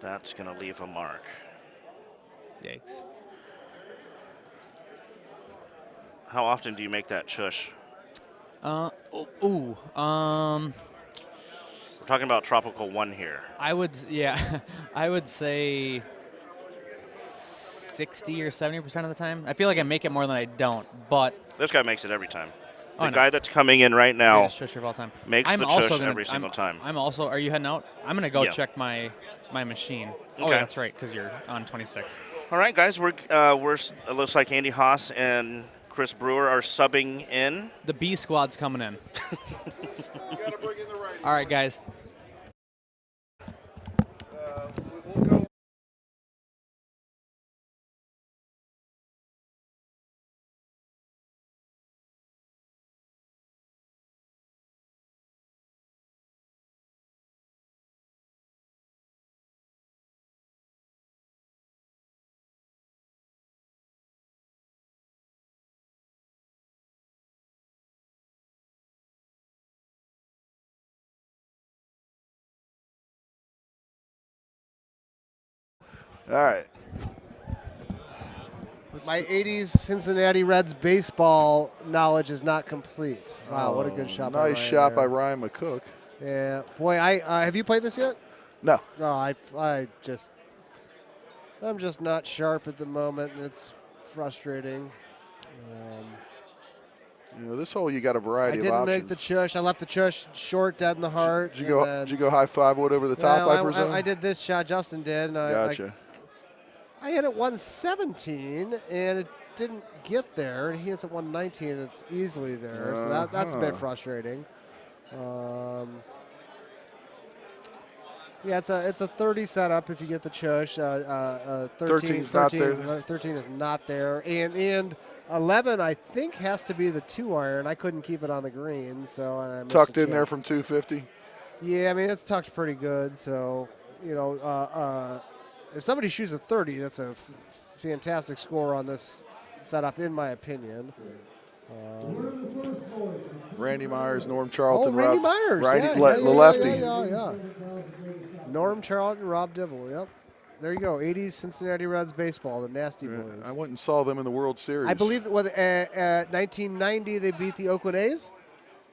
That's gonna leave a mark. Yikes. How often do you make that chush? We're talking about Tropical 1 here. I would say 60 or 70% of the time. I feel like I make it more than I don't, but this guy makes it every time. The guy that's coming in right now makes the chush every single time. I'm also. Are you heading out? I'm gonna go check my machine. Okay. Oh, yeah, that's right, because you're on 26. All right, guys. We're it looks like Andy Haas and Chris Brewer are subbing in. The B squad's coming in. All right, guys. We'll go. All right. My 80s Cincinnati Reds baseball knowledge is not complete. Wow, what a good shot by Ryan. Nice shot by there. Ryan McCook. Yeah. Boy, have you played this yet? No. No, I'm just not sharp at the moment, and it's frustrating. This hole you got a variety I of didn't options. make the chush. I left the chush short, dead in the heart. Did you go high five wood over the top, I presume? I did this shot. Justin did. And Gotcha. I hit it 117, and it didn't get there. And he hits it 119, and it's easily there. So that's a bit frustrating. Yeah, it's a 30 setup if you get the chush. 13 is not there. And 11, I think, has to be the 2-iron. I couldn't keep it on the green, so I missed Tucked a in there chance. from 250? Yeah, I mean, it's tucked pretty good. So, if somebody shoots a 30, that's a fantastic score on this setup, in my opinion. Randy Myers, Norm Charlton. Randy Myers. The lefty. Yeah. Norm Charlton, Rob Dibble. Yep. There you go. 80s Cincinnati Reds baseball, the Nasty Boys. I went and saw them in the World Series. I believe that 1990 they beat the Oakland A's.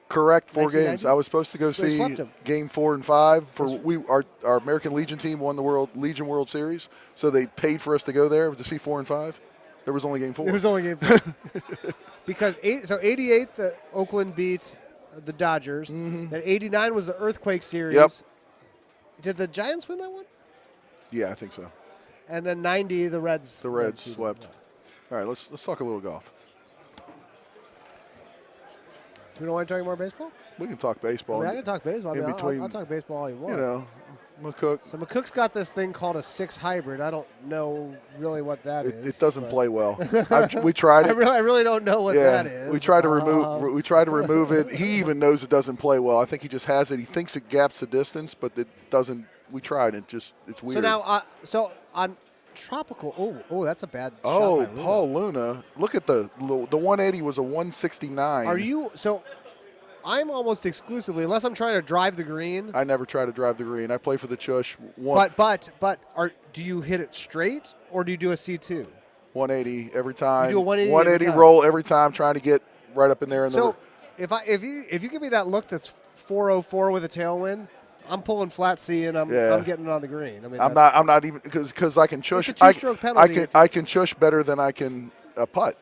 Correct, 4 1990? games. I was supposed to go They see swept them. Game 4 and 5. Our American Legion team won the Legion World Series, so they paid for us to go there to see 4 and 5. There was only Game 4. It was only Game 4. Because 88, the Oakland beat the Dodgers. Mm-hmm. Then 89 was the Earthquake Series. Yep. Did the Giants win that one? Yeah, I think so. And then 90, the Reds. The Reds beat them. swept. All right, let's talk a little golf. Do you want to talk more baseball? We can talk baseball. I can talk baseball. In between, I'll talk baseball all you want. McCook. So McCook's got this thing called a 6 hybrid. I don't know really what that is. It doesn't play well. We tried it. I really don't know what that is. We tried to remove. We tried to remove it. He even knows it doesn't play well. I think he just has it. He thinks it gaps the distance, but it doesn't. We tried it. It's weird. So now, on tropical. Oh, that's a bad shot Oh, by Luna. Paul Luna. Look at the 180 was a 169. Are you so? I'm almost exclusively, unless I'm trying to drive the green. I never try to drive the green. I play for the Chush. Do you hit it straight or do you do a C2? 180 every time. You do a 180 180 every time. roll every time, trying to get right up in there. So if you give me that look that's 404 with a tailwind, I'm pulling flat C and I'm getting it on the green. I mean, I'm not even because I can chush. It's a two-stroke penalty. I can chush better than I can putt.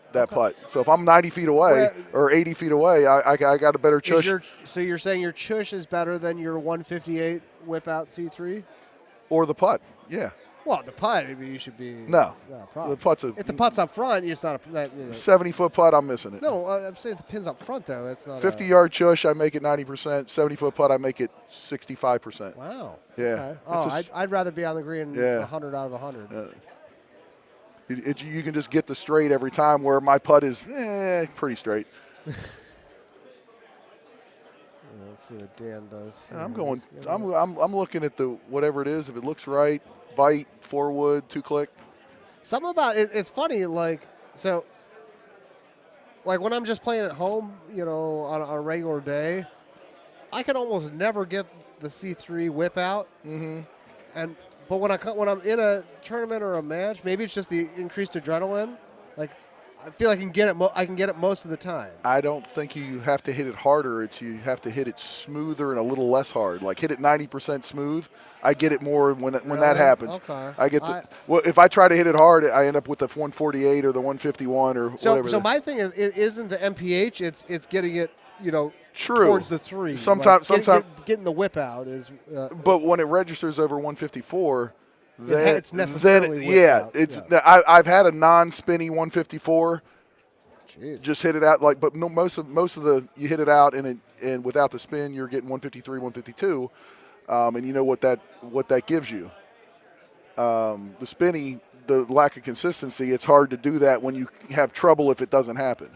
So if I'm 90 feet away or 80 feet away, I got a better chush. So you're saying your chush is better than your 158 whip out C3? Or the putt, yeah. Well, the putt, maybe you should be. No, problem. the putt's if the putt's up front, it's not a. 70-foot putt, I'm missing it. No, I'm saying the pin's up front though. That's not. 50-yard chush, I make it 90%. 70-foot putt, I make it 65%. Wow. Yeah. Okay. I'd rather be on the green 100 out of 100. You can just get the straight every time, where my putt is pretty straight. Let's see what Dan does. I'm looking at the whatever it is. If it looks right, bite, 4-wood, 2-click. Something about it. It's funny, like when I'm just playing at home, on a regular day, I can almost never get the C3 whip out. Mm-hmm. But when I'm in a tournament or a match, maybe it's just the increased adrenaline. Like, I feel I can get it. I can get it most of the time. I don't think you have to hit it harder. You have to hit it smoother and a little less hard. Like, hit it 90% smooth. I get it more when that happens. Okay. I get if I try to hit it hard, I end up with the 148 or the 151 or whatever. So my thing isn't the MPH. It's getting it. True. Towards the 3. Sometimes getting the whip out is. But when it registers over 154, then it's necessarily I've had a non-spinny 154. Jeez. Just hit it out but no, most of the you hit it out and without the spin you're getting 153, 152, and you know what that gives you. The spinny, the lack of consistency, it's hard to do that when you have trouble if it doesn't happen.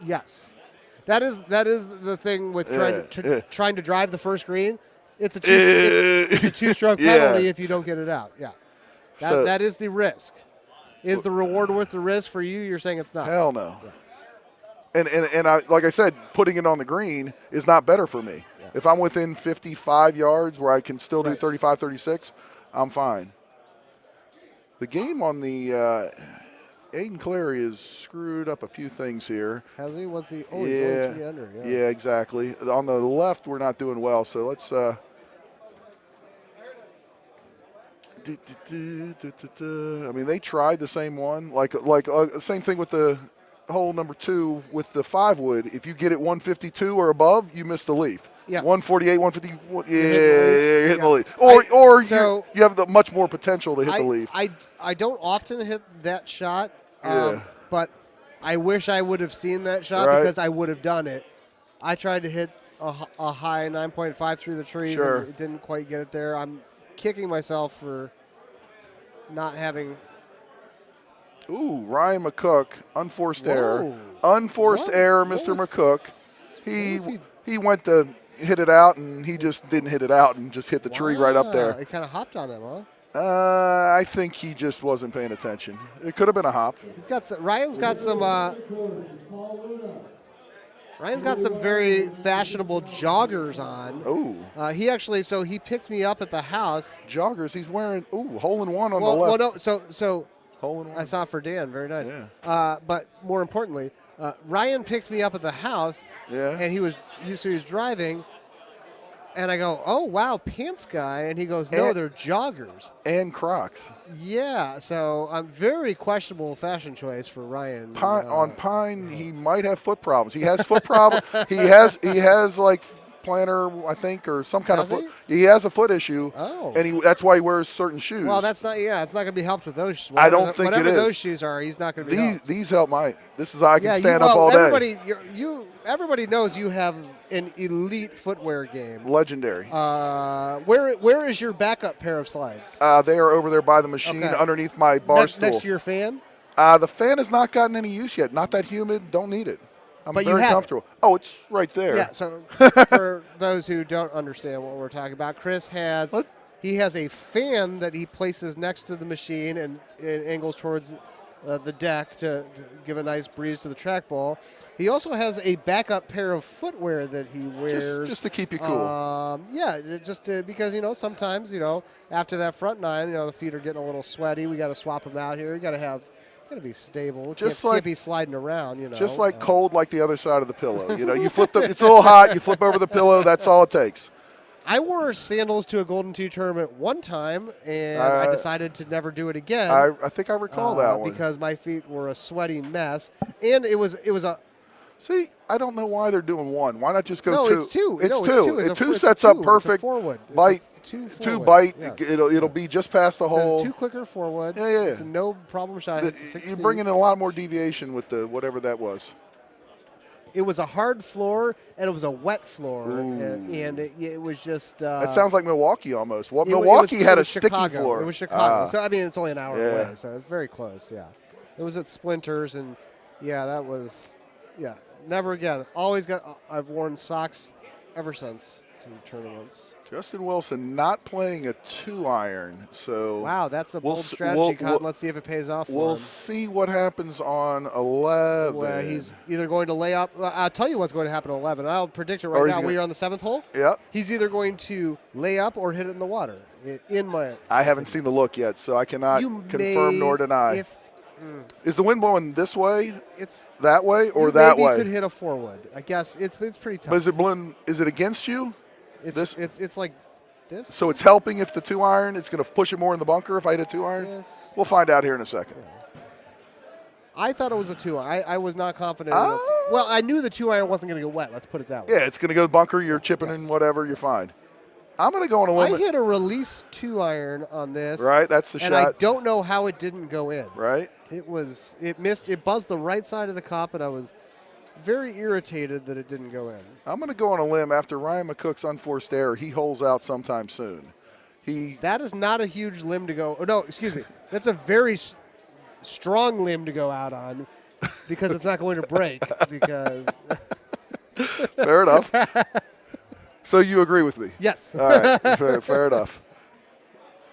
Yes. That is the thing with trying to drive the first green. It's a two-stroke penalty if you don't get it out. Yeah, that is the risk. Is the reward worth the risk for you? You're saying it's not. Hell no. Yeah. And I, like I said, putting it on the green is not better for me. Yeah. If I'm within 55 yards where I can still do 35, 36, I'm fine. The game on the Aiden Clary has screwed up a few things here. Has he? What's he? Oh, Yeah. he's only 3 under. Yeah, exactly. On the left, we're not doing well, so let's. I mean, they tried the same one, same thing with the hole number 2 with the 5 wood. If you get it 152 or above, you miss the leaf. Yes. 148, 150. Yeah, you're hitting the leaf. Or you have the much more potential to hit the leaf. I don't often hit that shot, Yeah. but I wish I would have seen that shot Right. because I would have done it. I tried to hit a high 9.5 through the trees, Sure. and it didn't quite get it there. I'm kicking myself for not having. Ooh, Ryan McCook, unforced Whoa. error. Unforced error, Mr. What was McCook. He went to hit it out, and he just didn't hit it out and just hit the tree right up there. It kind of hopped on him, huh? I think he just wasn't paying attention. It could have been a hop. Ryan's got some. Ryan's got some very fashionable joggers on. Oh. He picked me up at the house. Joggers. He's wearing hole in one on the Well, left. no. So hole in one. I saw it for Dan. Very nice. Yeah. But more importantly, Ryan picked me up at the house. Yeah. And he was driving. And I go, oh, wow, pants guy. And he goes, no, they're joggers. And Crocs. Yeah, so very questionable fashion choice for Ryan. On Pine, he might have foot problems. He has foot problems. He has like plantar, I think, or some kind of foot. He has a foot issue. Oh. And that's why he wears certain shoes. Well, it's not going to be helped with those shoes. I don't think it is. Whatever those shoes are, he's not going to be helped. These help I can stand up all day. Everybody knows you have an elite footwear game. Legendary. Where is your backup pair of slides? They are over there by the machine underneath my bar stool. Next to your fan? The fan has not gotten any use yet. Not that humid. Don't need it. I'm very comfortable. Oh, it's right there. Yeah, so for those who don't understand what we're talking about, Chris has a fan that he places next to the machine and angles towards the deck to give a nice breeze to the trackball. He also has a backup pair of footwear that he wears. Just to keep you cool. Because, sometimes, after that front 9, the feet are getting a little sweaty. We got to swap them out here. You got to be stable. Can't be sliding around, Just like cold, like the other side of the pillow. You flip it's a little hot. You flip over the pillow. That's all it takes. I wore sandals to a Golden Tee tournament one time, and I decided to never do it again. I think I recall that one because my feet were a sweaty mess, and it was a. See, I don't know why they're doing one. Why not just go no, two? It's two. It's two. It's two sets up perfect. Forward. Bite. Two bite. Yes. It'll be just past the hole. Two clicker forward. Yeah. It's a no problem shot. You're bringing in a lot more deviation with the whatever that was. It was a hard floor, and it was a wet floor, and it was just. That sounds like Milwaukee almost. Milwaukee had a sticky floor. It was Chicago. So, it's only an hour away, so it's very close, yeah. It was at Splinters, and, that was, never again. I've worn socks ever since to tournaments. Justin Wilson not playing a 2-iron, so. Wow, that's a bold strategy, Cotton. Let's see if it pays off for him. We'll see what happens on 11. Well, he's either going to lay up. I'll tell you what's going to happen on 11. I'll predict it right now. We're on the 7th hole. Yep. He's either going to lay up or hit it in the water. I haven't seen the look yet, so I cannot confirm nor deny. Is the wind blowing this way? It's that way or that way? Maybe you could hit a 4-wood. I guess it's pretty tough. But is it blowing? Is it against you? It's like this. So it's helping if the 2-iron. It's going to push it more in the bunker if I hit a 2-iron. Yes. We'll find out here in a second. I thought it was a 2-iron. I was not confident. Well, I knew the 2-iron wasn't going to get wet. Let's put it that way. Yeah, it's going to go to the bunker. You're chipping in whatever. You're fine. I'm going to go on a limit. I hit a release 2-iron on this. Right, that's the shot. And I don't know how it didn't go in. Right. It missed. It buzzed the right side of the cup, and I was very irritated that it didn't go in. I'm going to go on a limb. After Ryan McCook's unforced error, he holes out sometime soon. That is not a huge limb to go. Oh, no, excuse me. That's a very strong limb to go out on because it's not going to break. Because Fair enough. So you agree with me? Yes. All right. Fair enough.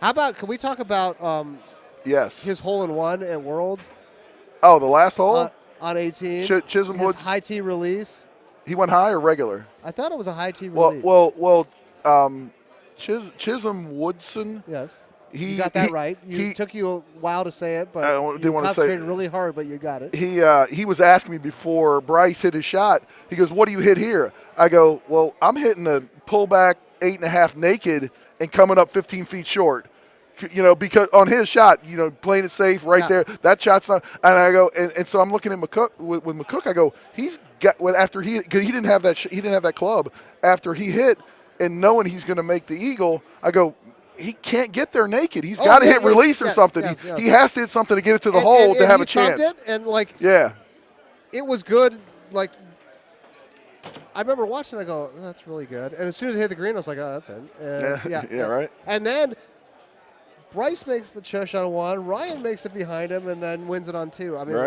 How about, can we talk about yes, his hole-in-one at Worlds? Oh, the last hole? On 18. Chisholm his Woods. high tee release. He went high or regular? I thought it was a high tee release. Well, Chisholm Woodson. Yes. You got that right. It took you a while to say it, but I didn't want to say concentrated really hard, but you got it. He was asking me before Bryce hit his shot. He goes, "What do you hit here?" I go, "Well, I'm hitting a pullback 8.5 naked and coming up 15 feet short." Because on his shot, playing it safe right there. That shot's not. And I go, and so I'm looking at McCook with McCook. I go, he's got after cause he didn't have that club after he hit, and knowing he's going to make the eagle. I go, he can't get there naked. He's got to hit release or something. Yes. He has to hit something to get it to the hole to have a chance. It was good. Like, I remember watching. I go, that's really good. And as soon as it hit the green, I was like, oh, that's it. Right. And then Bryce makes the chush on one. Ryan makes it behind him, and then wins it on two. I mean, all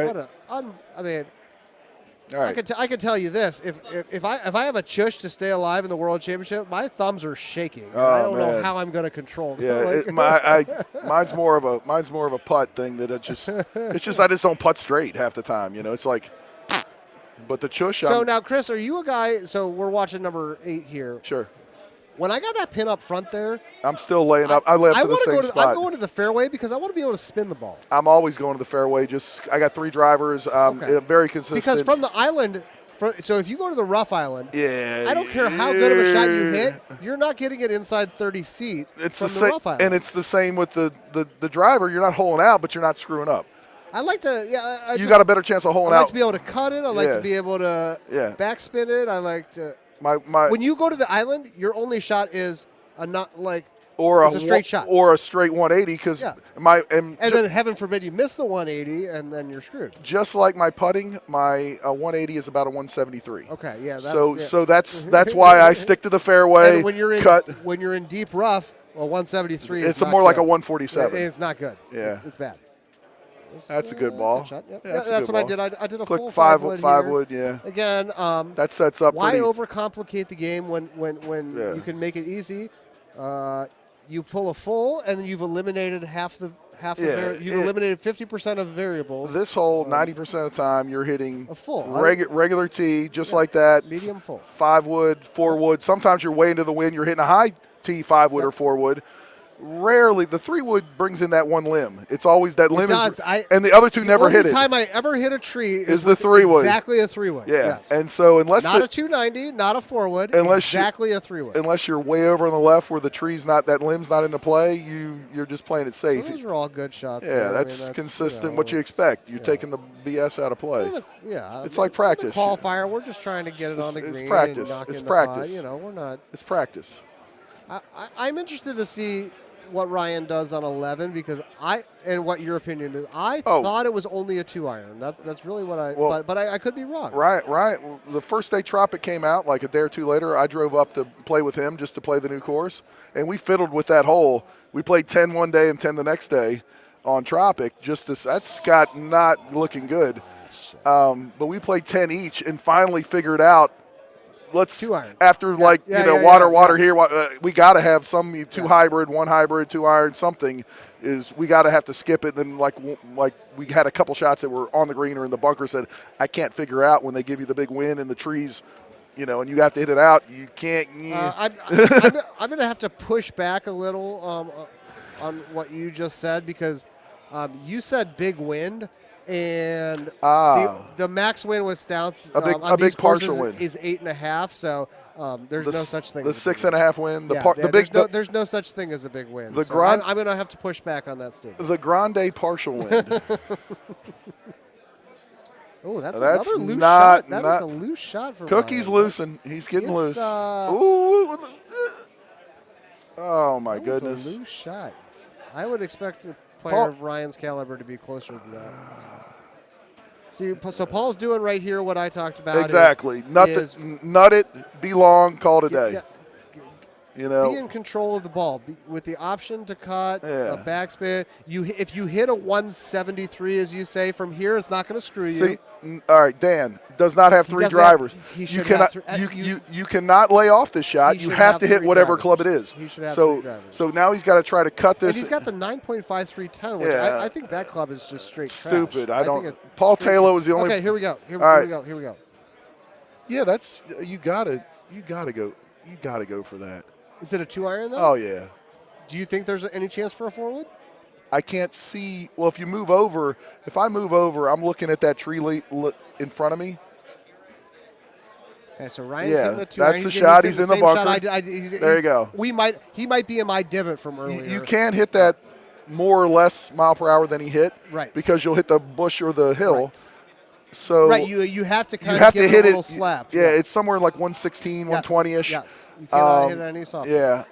right. I can tell you this: if I have a chush to stay alive in the World Championship, my thumbs are shaking. I don't know how I'm going to control them. Yeah, mine's more of a putt thing that it's just I just don't putt straight half the time. It's like, but the chush. So now, Chris, are you a guy? So we're watching number 8 here. Sure. When I got that pin up front there, I'm still laying up. I lay up to the same spot. I'm going to the fairway because I want to be able to spin the ball. I'm always going to the fairway. I got 3 drivers. Very consistent. Because from the island, so if you go to the rough island, I don't care how good of a shot you hit, you're not getting it inside 30 feet from the rough island. And it's the same with the driver. You're not holing out, but you're not screwing up. I like to, you got a better chance of holing out. I like to be able to cut it. I like to be able to backspin it. I like to. When you go to the island, your only shot is a straight shot or a straight 180 because and then heaven forbid you miss the 180 and then you're screwed. Just like my putting, my 180 is about a 173. Okay, yeah. So that's why I stick to the fairway. And when you're in deep rough, 173. It's more like a 147. It's not good. Yeah, it's bad. That's a good ball. Good shot. Yep. That's what I did. I did a Click full 5 wood. Yeah. Again, that sets up. Why overcomplicate the game when you can make it easy? You pull a full, and then you've eliminated you've eliminated 50% of variables. This hole, 90% of the time, you're hitting a full regular tee, just like that. Medium full. 5 wood, 4 wood. Sometimes you're way into the wind. You're hitting a high tee, 5 wood or 4 wood. Rarely, the 3 wood brings in that one limb. It's always that limb, and the other two never hit it. The only time I ever hit a tree is the 3 wood. Exactly a 3 wood. Yeah, yes. And so unless not a 290, not a 4 wood, exactly a 3 wood. Unless you're way over on the left where the tree's not, that limb's not into play, you're just playing it safe. So those are all good shots. Yeah, that's consistent. What you expect. You're taking the BS out of play. It's like practice. The qualifier, we're just trying to get it on the green. It's practice. It's practice. We're not. It's practice. I'm interested to see what Ryan does on 11 because and what your opinion is. I thought it was only a 2-iron. That's really what but I could be wrong. Right. The first day Tropic came out, like a day or two later, I drove up to play with him just to play the new course, and we fiddled with that hole. We played 10 one day and 10 the next day on Tropic. That's got not looking good. But we played 10 each and finally figured out. After water here, we got to have some 2 hybrid, 1 hybrid, 2-iron, something. We got to have to skip it. And then like we had a couple shots that were on the green or in the bunker. Said I can't figure out when they give you the big wind in the trees, and you have to hit it out. You can't. I'm going to have to push back a little on what you just said because you said big wind. And the max wind with Stouts a big partial wind is 8.5. So there's no such thing. The 6.5 wind. There's no such thing as a big wind. I'm going to have to push back on that statement. The grande partial wind. Oh, that's another loose shot. That is a loose shot for Cookie's Ryan. loose and he's getting loose. Ooh. Oh my goodness. A loose shot. I would expect a player of Ryan's caliber to be closer than that. See, so Paul's doing right here what I talked about. Exactly. Nut it, be long, call it a day. Be in control of the ball with the option to cut, a backspin. If you hit a 173, as you say, from here, it's not going to screw you. See, all right, Dan does not have 3 drivers. You cannot lay off this shot. You have to hit whatever club it is. He should have 3 drivers. So now he's got to try to cut this. And he's got the 9.5310, which I think that club is just straight stupid. Trash. Paul Taylor was the only. Okay, here we go. Here we go. Yeah, that's you got to go. You got to go for that. Is it a 2-iron though? Oh yeah. Do you think there's any chance for a 4-wood? I can't see. Well, if I move over, I'm looking at that tree in front of me. Okay, so Ryan's hitting the 2 that's the shot. He's in the bunker. There you go. He might be in my divot from earlier. You can't hit that more or less mile per hour than he hit, right? Because you'll hit the bush or the hill. Right. So you have to kind of give it a little slap. Yeah, it's somewhere like 116, 120-ish. Yes, you cannot hit any soft. Yeah,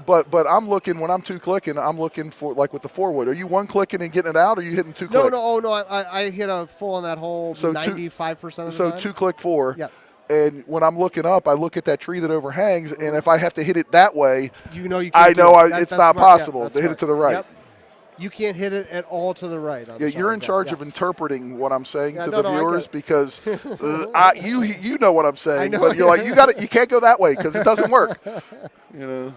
but I'm looking when I'm 2-clicking. I'm looking for like with the 4-wood. Are you 1-clicking and getting it out, or are you hitting 2-click? No. I hit a full on that hole 95% of the time. So 2-click 4. Yes. And when I'm looking up, I look at that tree that overhangs, and if I have to hit it that way, you can't it's not possible to hit it to the right. Yep. You can't hit it at all to the right. You're in charge of interpreting what I'm saying to the viewers because you know what I'm saying, but you're like you can't go that way because it doesn't work. You know.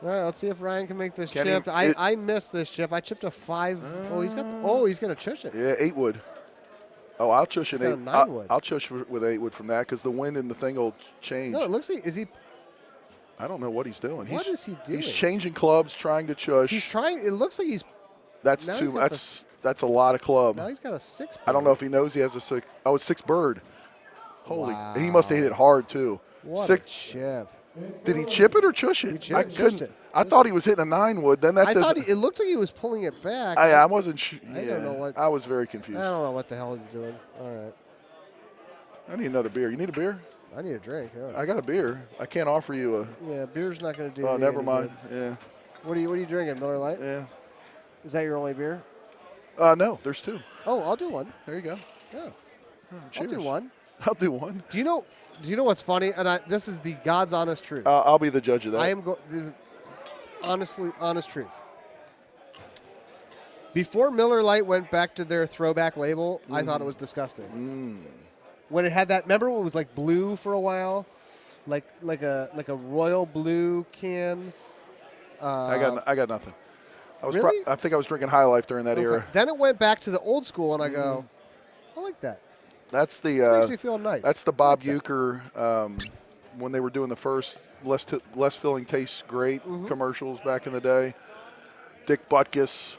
All right, let's see if Ryan can make this chip. I missed this chip. I chipped a 5. He's going to chush it. Yeah, 8-wood. Oh, I'll chush an 8. 9-wood. I'll chush with 8-wood from that because the wind and the thing will change. No, it looks like I don't know what he's doing. What is he doing? He's changing clubs, trying to chush. He's trying. It looks like he's. That's too. That's a lot of club. Now he's got a 6. I don't know if he knows he has a 6. Oh, it's 6 bird. Holy! Wow. He must have hit it hard too. What a chip! Did he chip it or chush it? I thought he was hitting a 9-wood. Then I thought it looked like he was pulling it back. I wasn't. I don't know what. I was very confused. I don't know what the hell he's doing. All right. I need another beer. You need a beer? I need a drink. Yeah. I got a beer. I can't offer you a. Yeah, beer's not going to do. Oh, never mind. Good. Yeah. What are you drinking? Miller Lite? Yeah. Is that your only beer? No, there's 2. Oh, I'll do one. There you go. Yeah. Cheers. I'll do one. I'll do one. Do you know what's funny? And this is the God's honest truth. I'll be the judge of that. I am honest truth. Before Miller Lite went back to their throwback label, I thought it was disgusting. When it had that, remember it was like blue for a while, like a royal blue can. I got nothing. Really? I think I was drinking High Life during that era. Then it went back to the old school, and I go, I like that. That's the. This makes me feel nice. That's the Bob Uecker when they were doing the first less filling tastes great commercials back in the day. Dick Butkus.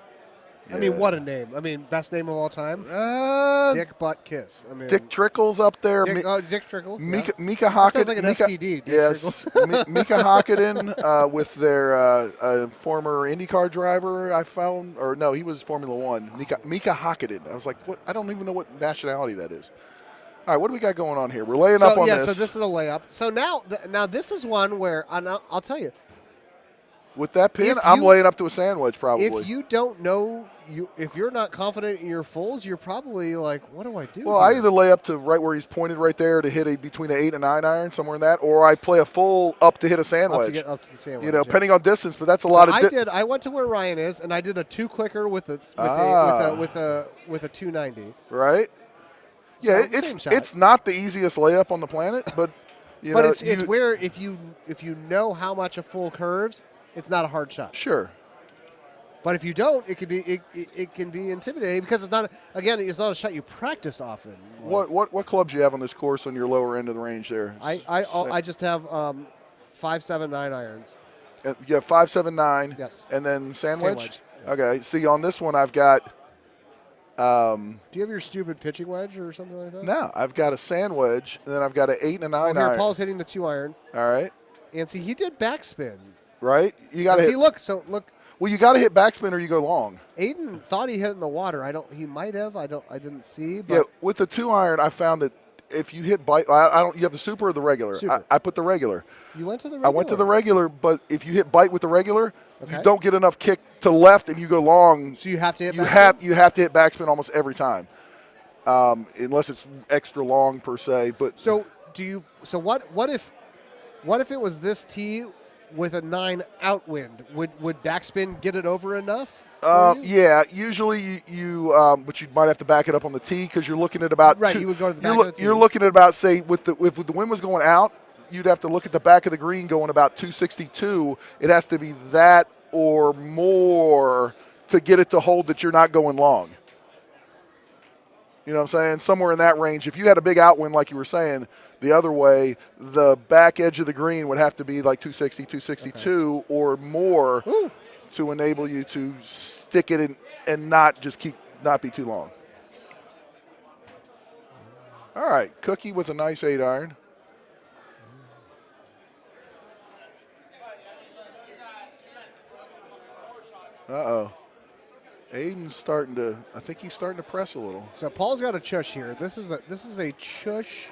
Yeah. I mean, what a name! I mean, best name of all time. Dick Butt Kiss. I mean, Dick Trickles up there. Dick Trickle. Mika Hakkinen. Sounds like an STD. Dick yes, Mika Hakkinen with their former IndyCar driver. I found, or no, he was Formula One. Mika Hakkinen. I was like, what? I don't even know what nationality that is. All right, what do we got going on here? We're laying up on this. Yeah, so this is a layup. So now this is one where I'll tell you. With that pin, I'm laying up to a sandwich probably. If you don't know, if you're not confident in your fulls, you're probably like, what do I do? Well, I either lay up to right where he's pointed right there to hit between an 8 and 9 iron, somewhere in that, or I play a full up to hit a sandwich. Up to get up to the sandwich. You know, depending on distance, but that's a lot of. I went to where Ryan is, and I did a 2-clicker with a 290. Right. Yeah, it's not the easiest layup on the planet, but it's where if you know how much a full curves, it's not a hard shot. Sure. But if you don't, it can be intimidating because it's not a shot you practice often. What clubs do you have on this course on your lower end of the range there? I just have 5.79 irons. You have 5.79. Yes. And then sandwich? Yeah. Okay. See, on this one I've got. Do you have your stupid pitching wedge or something like that? No, I've got a sand wedge, and then I've got an 8 and a 9 iron. Paul's hitting the 2 iron. All right. And see, he did backspin. Right? You got to see. Look. Well, you got to hit backspin or you go long. Aiden thought he hit it in the water. He might have. I didn't see. But yeah, with the 2 iron, I found that if you hit bite, you have the super or the regular. Super. I put the regular. You went to the regular. I went to the regular, but if you hit bite with the regular, you don't get enough kick to left and you go long. So you have to hit. You have to hit backspin almost every time, unless it's extra long per se. But so what if it was this tee with a 9 outwind? Would backspin get it over enough? Yeah, usually you but you might have to back it up on the tee because you're looking at about you would go to the back of the tee. You're looking at about if the wind was going out, you'd have to look at the back of the green going about 262. It has to be that or more to get it to hold that you're not going long. You know what I'm saying? Somewhere in that range. If you had a big outwind, like you were saying, the other way, the back edge of the green would have to be like 260, 262 or more to enable you to stick it in and not be too long. All right, Cookie with a nice 8-iron. Uh-oh. Aiden's I think he's starting to press a little. So Paul's got a chush here. This is a chush.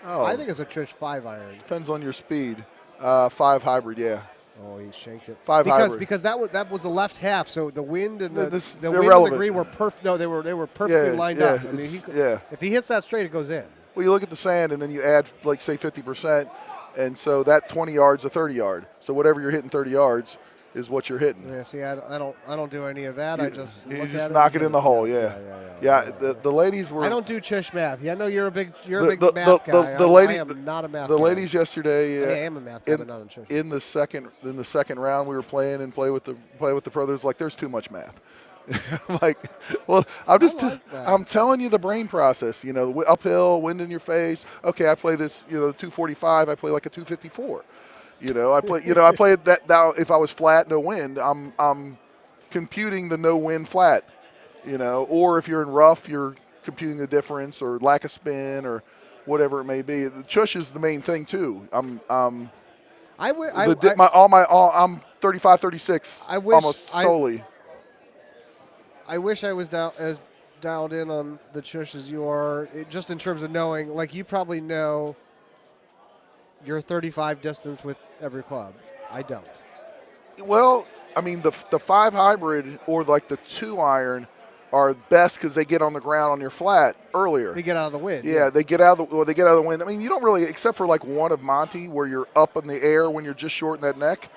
Oh. I think it's a chush 5-iron. Depends on your speed. 5 hybrid, yeah. Oh, he shanked it. 5 hybrid. Because that was the left half. So the wind and the wind relevant. and the green were perfect. No, they were perfectly lined up. I mean, if he hits that straight, it goes in. Well, you look at the sand and then you add like say 50%, and so that 20 yards a 30 yard. So whatever you're hitting 30 yards is what you're hitting. Yeah, see, I don't do any of that. I just you look just at knock it it in the hole. Yeah. The ladies were. I don't do chush math. Yeah, I know you're a big math guy. I am not a math guy. The ladies yesterday. I am a math guy, but not in chush. In the second round, we were playing and play with the brothers. Like, there's too much math. Like, well, I'm telling you the brain process. You know, uphill, wind in your face. Okay, I play this. 245. I play like a 254. I play that now. If I was flat, no wind, I'm computing the no wind flat. Or if you're in rough, you're computing the difference or lack of spin or whatever it may be. The chush is the main thing too. I'm 35, 36 almost solely. I wish I was as dialed in on the chush as you are, just in terms of knowing. Like, you probably know your 35 distance with every club. I don't. Well, I mean, the 5 hybrid or like the 2-iron are best because they get on the ground on your flat earlier. They get out of the wind. Yeah, they get out of the wind. I mean, you don't really, except for like one of Monty where you're up in the air when you're just short in that neck.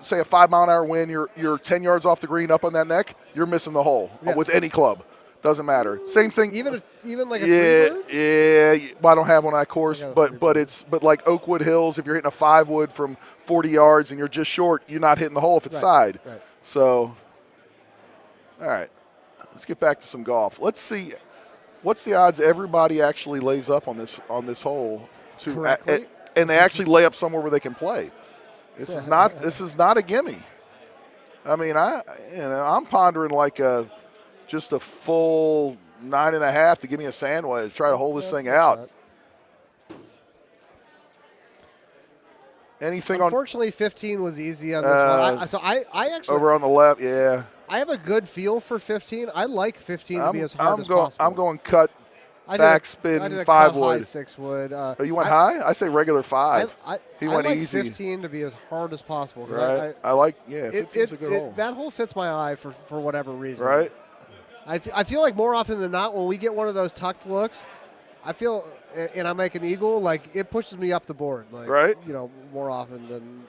Say a 5-mile-an-hour wind, you're 10 yards off the green up on that neck, you're missing the hole with any club. Doesn't matter. Same thing. Even like a 3-wood? Yeah. Well, I don't have one on that course, but like Oakwood Hills, if you're hitting a 5-wood from 40 yards and you're just short, you're not hitting the hole if it's side. Right. So, all right, let's get back to some golf. Let's see, what's the odds everybody actually lays up on this hole and they actually lay up somewhere where they can play. This is not a gimme. I mean, I'm pondering like just a full 9.5 to give me a sand wedge. Try to hold this thing out. Anything Unfortunately, 15 was easy on this one. I actually over on the left. Yeah, I have a good feel for 15. I like 15 to be as hard as possible. I'm going cut. Backspin 5-wood. 6-wood. Oh, you went high? I say regular 5. He went easy. 15 to be as hard as possible. Right. I like 15's a good hole. That hole fits my eye for whatever reason. Right. I feel like more often than not when we get one of those tucked looks, I feel, and I make an eagle, like it pushes me up the board. Like, right. More often than.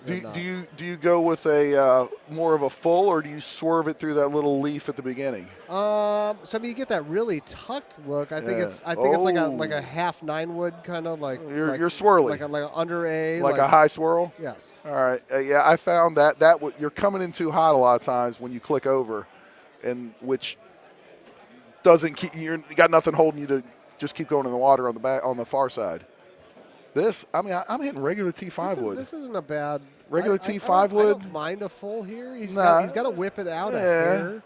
Do you go with a more of a full, or do you swerve it through that little leaf at the beginning? So I mean, you get that really tucked look. I think it's like a half 9-wood kind of like. You're swirly. Like an under A. Like a high swirl. Yes. All right. I found that you're coming in too hot a lot of times when you click over, and which doesn't keep you got nothing holding you to just keep going in the water on the far side. I'm hitting regular T5 wood. This isn't a bad regular T5 wood. I don't mind a full here. He's got to whip it out here.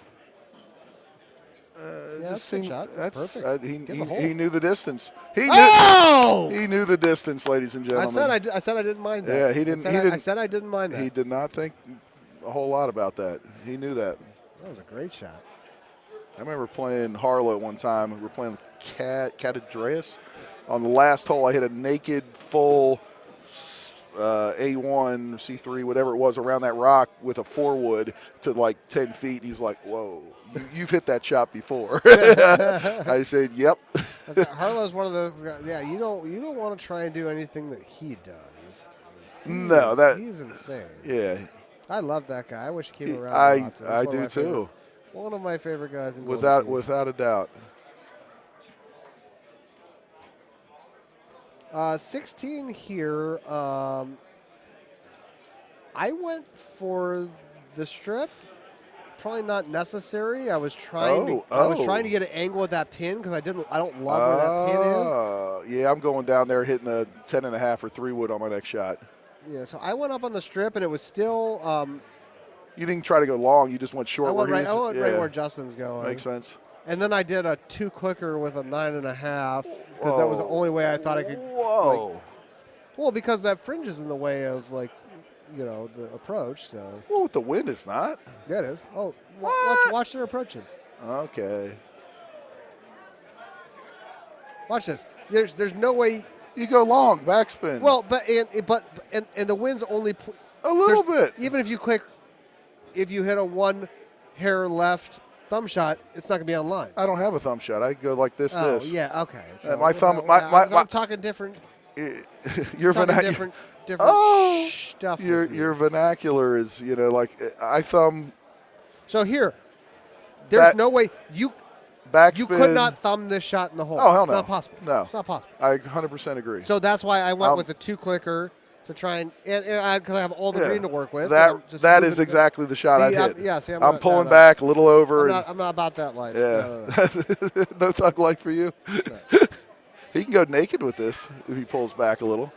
That's a good shot. That's perfect. He knew the distance. He knew the distance, ladies and gentlemen. I said I didn't mind that. Yeah, he didn't. I said I didn't mind that. He did not think a whole lot about that. He knew that. That was a great shot. I remember playing Harlow one time. We were playing Catadreas. On the last hole, I hit a naked full A1, C3, whatever it was, around that rock with a 4-wood to like 10 feet. And he's like, "Whoa, you've hit that shot before." I said, "Yep." Harlow's one of those guys. Yeah, you don't want to try and do anything that he does. He's insane. Yeah, I love that guy. I wish he came around. I do too. One of my favorite guys in without a doubt. 16 here. I went for the strip probably not necessary. I was trying to get an angle at that pin because I don't love where that pin is. Yeah, I'm going down there hitting the 10.5 or 3 wood on my next shot. Yeah, so I went up on the strip and it was still. You didn't try to go long. You just went short. I went right yeah. where Justin's going. Makes sense. And then I did a 2 clicker with a 9.5 because that was the only way I thought I could. Whoa. Well, because that fringe is in the way of the approach. So. Well, with the wind, it's not. Yeah, it is. Oh, watch their approaches. Okay. Watch this. There's no way you go long backspin. Well, but the wind's only a little bit. Even if you hit a 1 hair left thumb shot, it's not gonna be on line. I don't have a thumb shot. I go like this. Oh, this. yeah. Okay. So, my thumb. I'm talking different. Your vernacular. Different stuff. Your vernacular is I thumb. So here, there's no way you backspin. could not thumb this shot in the hole. Oh hell it's no! Not possible. No, it's not possible. I 100% agree. So that's why I went with the 2 clicker to try and because I have all the green to work with. That is exactly the shot I hit. I'm pulling back a little over. I'm not about that life. Yeah, no thug life for you. No. He can go naked with this if he pulls back a little.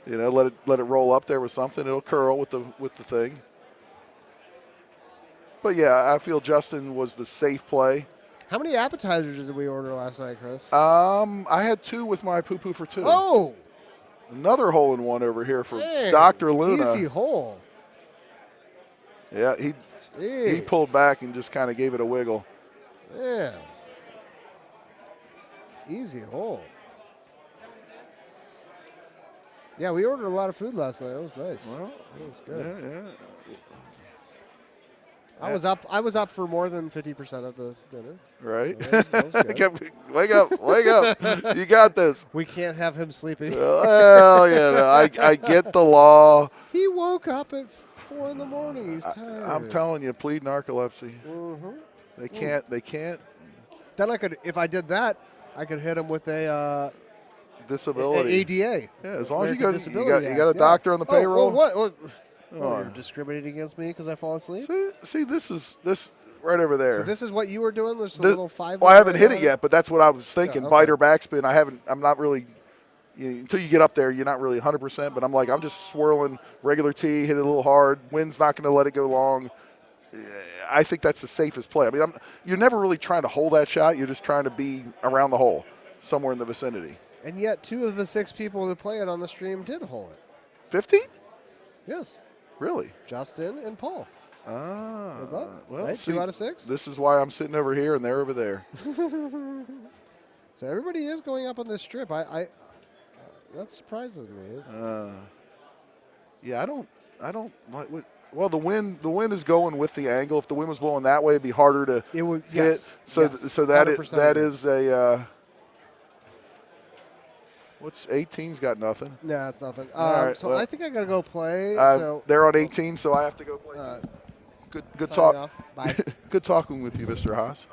Let it roll up there with something. It'll curl with the thing. But yeah, I feel Justin was the safe play. How many appetizers did we order last night, Chris? I had 2 with my poo-poo for 2. Oh! Another hole-in-one over here for Dr. Luna. Easy hole. Yeah, he pulled back and just kind of gave it a wiggle. Yeah. Easy hole. Yeah, we ordered a lot of food last night. It was nice. Well, it was good. Yeah. I was up for more than 50% of the dinner. Right. That was Wake up. You got this. We can't have him sleeping. Well, I get the law. He woke up at 4 in the morning. He's tired. I'm telling you, plead narcolepsy. Mm-hmm. They can't. Then if I did that, I could hit him with a disability. ADA. Yeah, as long as you got a doctor on the payroll. What? You're discriminating against me because I fall asleep? See, this right over there. So this is what you were doing? There's a little 5. Well, I haven't hit it yet, but that's what I was thinking. Yeah, okay. Bite or backspin. I'm not really, until you get up there, you're not really 100%, but I'm just swirling regular tee, hit it a little hard. Wind's not going to let it go long. I think that's the safest play. I mean, you're never really trying to hold that shot. You're just trying to be around the hole, somewhere in the vicinity. And yet 2 of the 6 people that play it on the stream did hole it. 15? Yes. Really? Justin and Paul. Well, right? see, 2 out of 6? This is why I'm sitting over here and they're over there. So everybody is going up on this strip. That surprises me. Yeah, I don't like what. Well, the wind is going with the angle. If the wind was blowing that way, it'd be harder to hit. Yes. So that is a. What's 18's got nothing? No, it's nothing. Right, so I think I got to go play. They're on 18, so I have to go play. Good talk. Bye. Good talking with you, Mr. Haas.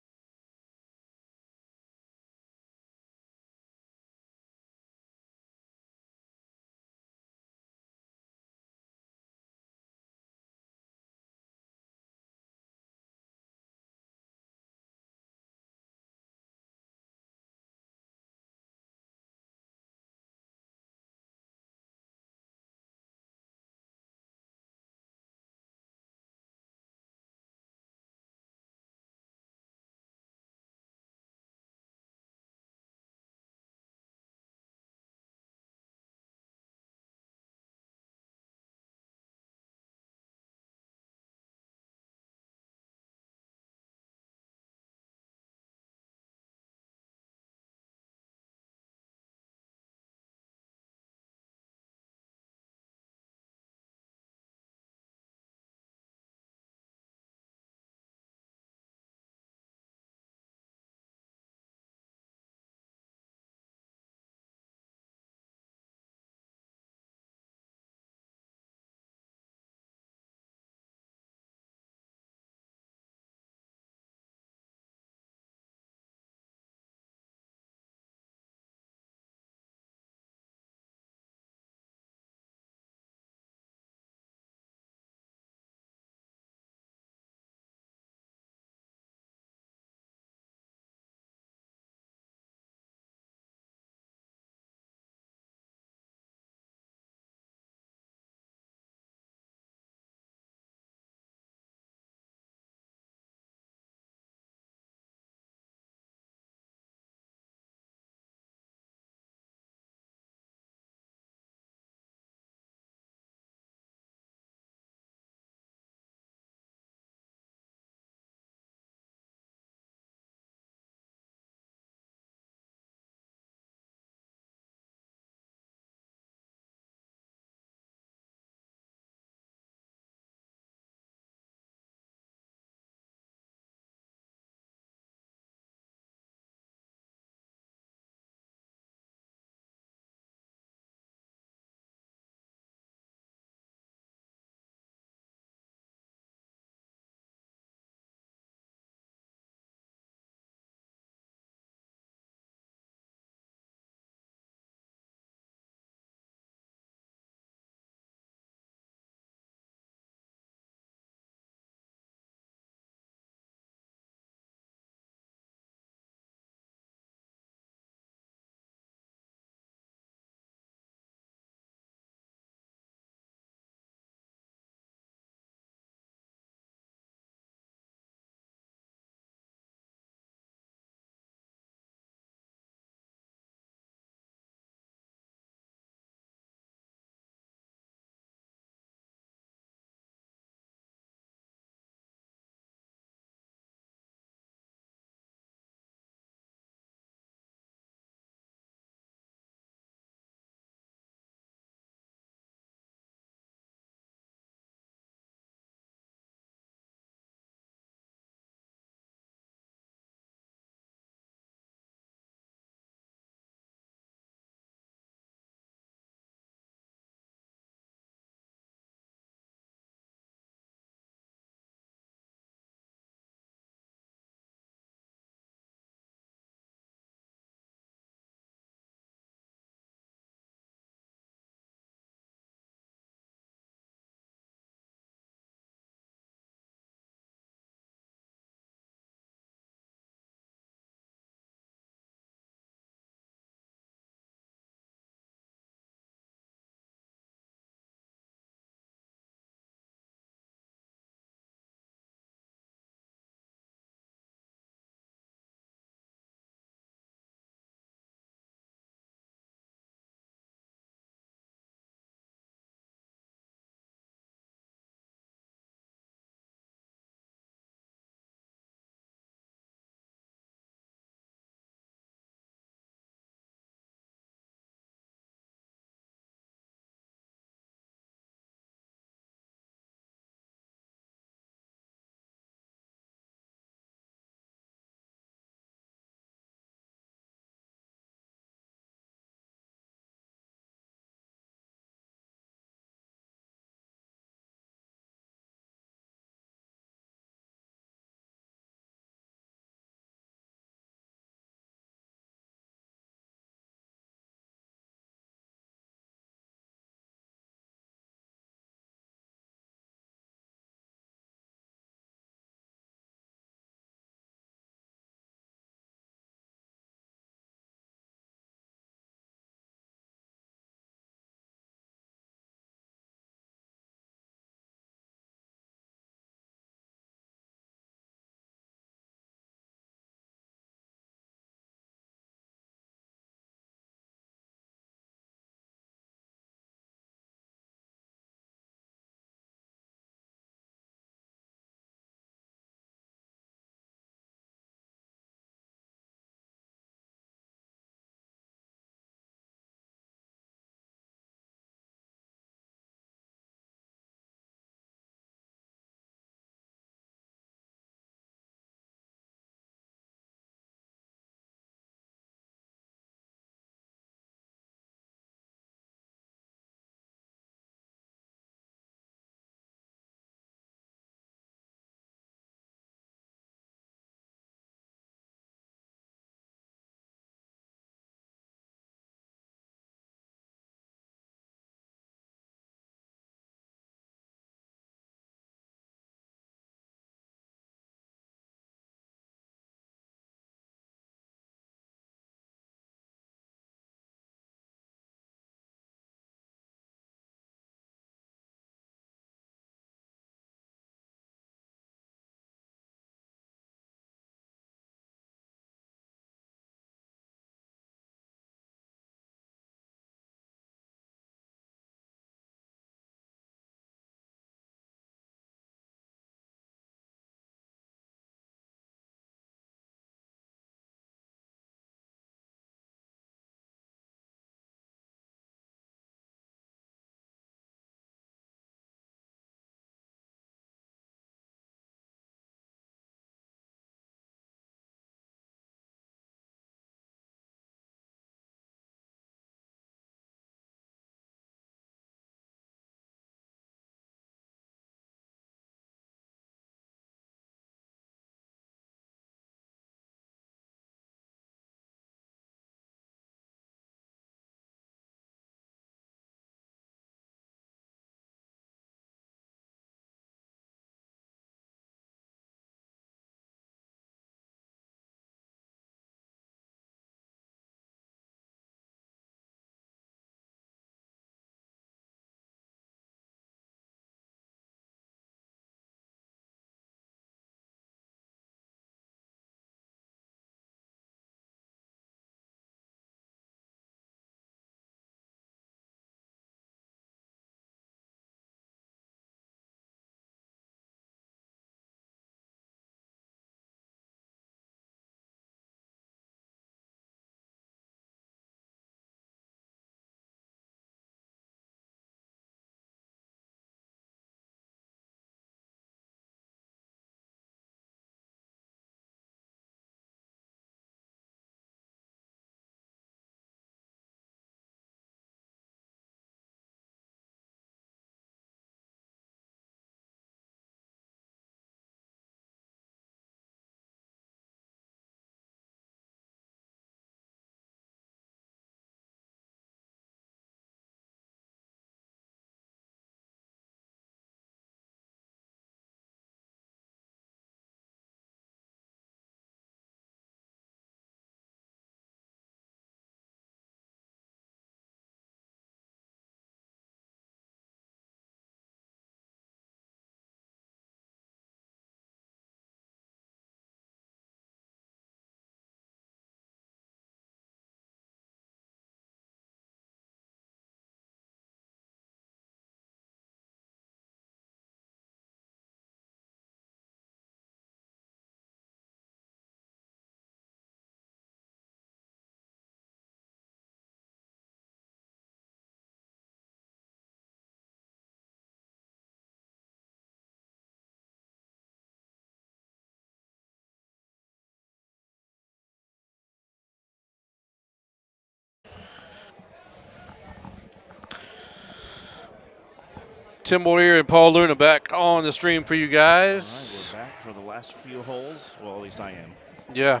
Tim Boyer and Paul Luna back on the stream for you All guys. right, we're back for the last few holes. Well, at least I am. Yeah,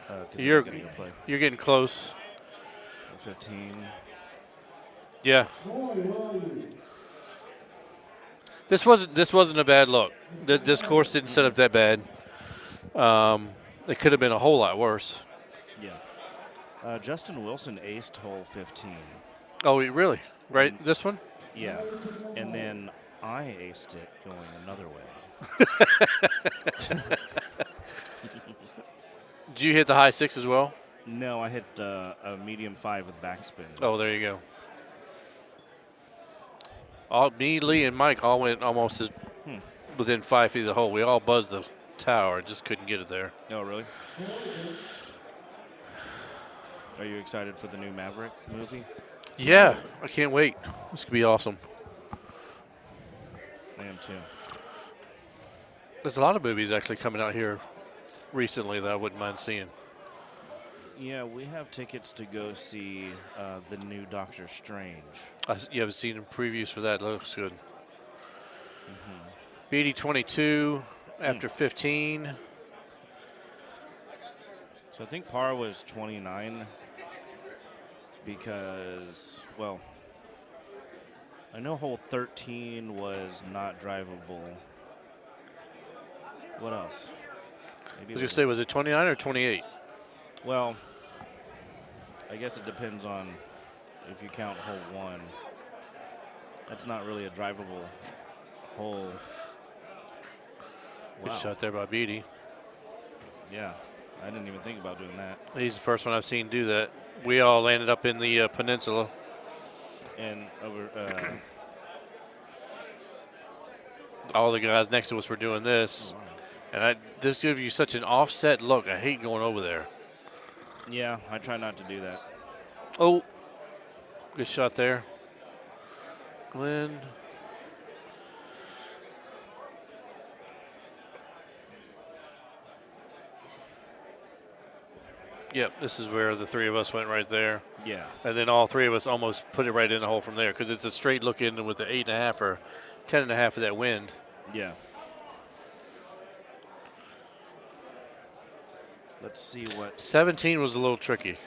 'Cause you're I'm gonna go play. you're getting close. 15. Yeah. This wasn't a bad look. This course didn't set up that bad. It could have been a whole lot worse. Yeah. Justin Wilson aced hole 15. Oh, really? Right, this one? Yeah. And then I aced it going another way. Did you hit the high 6 as well? No, I hit a medium 5 with backspin. Oh, there you go. Me, Lee, and Mike all went almost within 5 feet of the hole. We all buzzed the tower, just couldn't get it there. Oh, really? Are you excited for the new Maverick movie? Yeah, I can't wait. This could be awesome. I am too. There's a lot of movies actually coming out here recently that I wouldn't mind seeing. Yeah, we have tickets to go see the new Doctor Strange. You haven't seen previews for that. It looks good. BD 22 after 15. So I think par was 29 because, well, I know hole 13 was not drivable. What else? Maybe Did you say, was it 29 or 28? Well, I guess it depends on if you count hole 1. That's not really a drivable hole. Good Wow. shot there by Beatty. Yeah, I didn't even think about doing that. He's the first one I've seen do that. We all landed up in the peninsula. And over, all the guys next to us were doing this. And this gives you such an offset look. I hate going over there. yeah, I try not to do that. Oh, good shot there. Glenn. Yep, this is where the three of us went right there. Yeah. And then all three of us almost put it right in the hole from there because it's a straight look in with the 8.5 or 10.5 of that wind. Yeah. Let's see what. 17 was a little tricky.